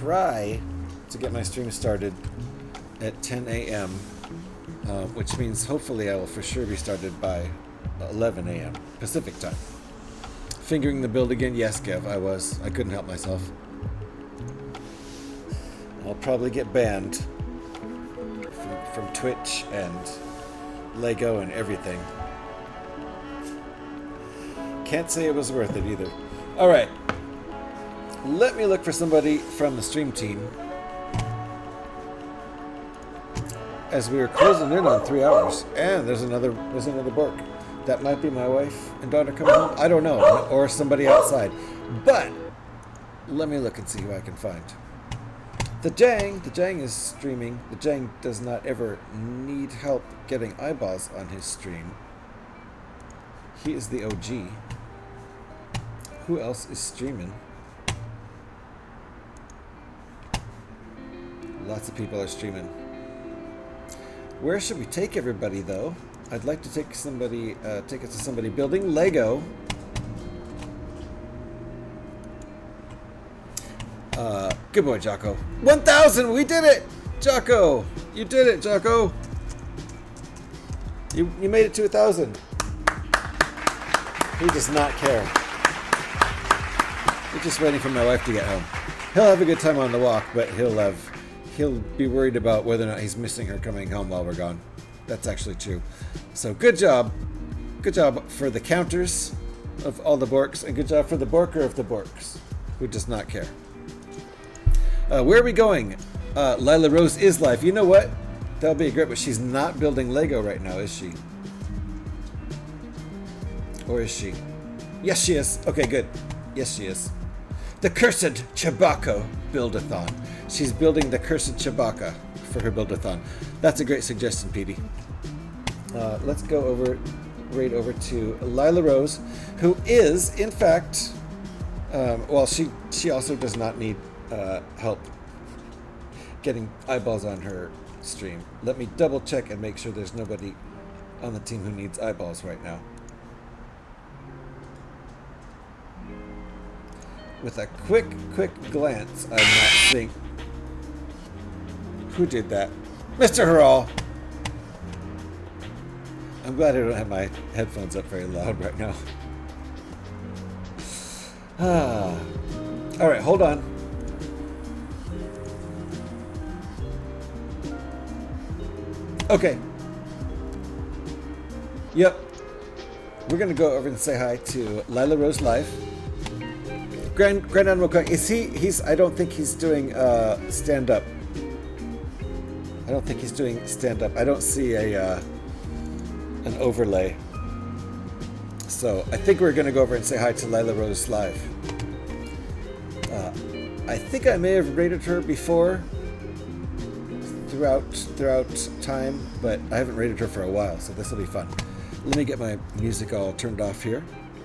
my stream started at 10 a.m., which means hopefully I will for sure be started by 11 a.m. Pacific time. Fingering the build again? Yes, Kev, I was. I couldn't help myself. I'll probably get banned from Twitch and Lego and everything. Can't say it was worth it either. Alright. Let me look for somebody from the stream team. As we were closing in on 3 hours. And there's another Bork. That might be my wife and daughter coming home. I don't know. Or somebody outside. But let me look and see who I can find. The Jang is streaming. The Jang does not ever need help getting eyeballs on his stream. He is the OG. Who else is streaming? Lots of people are streaming. Where should we take everybody though? I'd like to take us to somebody building Lego. Good boy, Jocko. 1,000! We did it! Jocko! You did it, Jocko! You made it to 1,000. He does not care. He's just waiting for my wife to get home. He'll have a good time on the walk, but he'll be worried about whether or not he's missing her coming home while we're gone. That's actually true. So good job. Good job for the counters of all the Borks, and good job for the Borker of the Borks, who does not care. Where are we going? Lila Rose is live. You know what? That'll be great, but she's not building Lego right now, is she? Or is she? Yes, she is. Okay, good. Yes, she is. The Cursed Chewbacca Build-a-thon. She's building the Cursed Chewbacca for her Build-a-thon. That's a great suggestion, Petey. Let's go right over to Lila Rose, who is, in fact, well, she also does not need help getting eyeballs on her stream. Let me double check and make sure there's nobody on the team who needs eyeballs right now. With a quick glance, I'm not seeing. Who did that? Mr. Harrell! I'm glad I don't have my headphones up very loud right now. Alright, hold on. Okay. Yep. We're gonna go over and say hi to Lila Rose Live. Grand Admiral Kong, is he's I don't think he's doing stand up. I don't think he's doing stand up. I don't see an overlay. So I think we're gonna go over and say hi to Lila Rose Live. I think I may have rated her before throughout time, but I haven't rated her for a while, so this will be fun. Let me get my music all turned off here.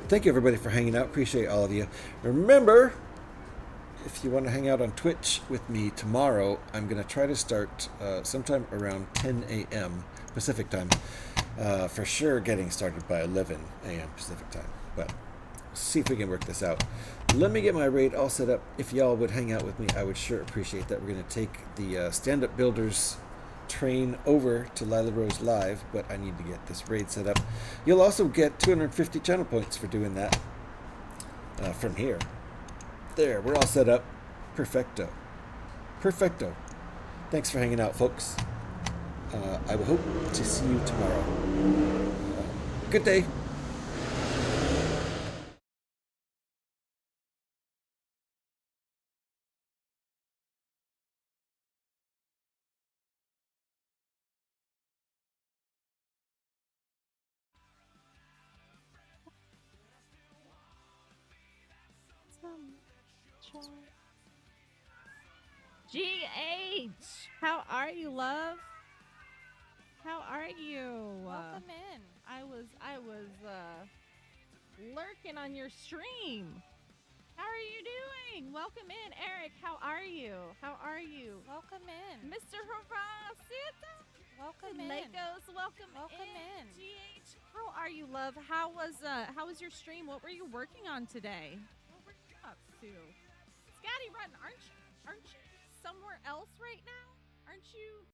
thank you everybody for hanging out. Appreciate all of you. Remember, if you want to hang out on Twitch with me tomorrow, I'm going to try to start sometime around 10 a.m. Pacific time. For sure getting started by 11 a.m. Pacific time. But see if we can work this out. Let me get my raid all set up. If y'all would hang out with me, I would sure appreciate that. We're going to take the stand-up builders train over to Lila Rose Live, but I need to get this raid set up. You'll also get 250 channel points for doing that from here. There, we're all set up. Perfecto. Perfecto. Thanks for hanging out, folks. I will hope to see you tomorrow. Good day. GH, how are you, love? How are you? Welcome in. I was lurking on your stream. How are you doing? Welcome in, Eric. How are you? How are you? Welcome in. Mr. Horacita. Welcome in. Legos, welcome in. GH, how are you, love? How was your stream? What were you working on today? What were you up to? Scotty Rutten, aren't you somewhere else right now? Aren't you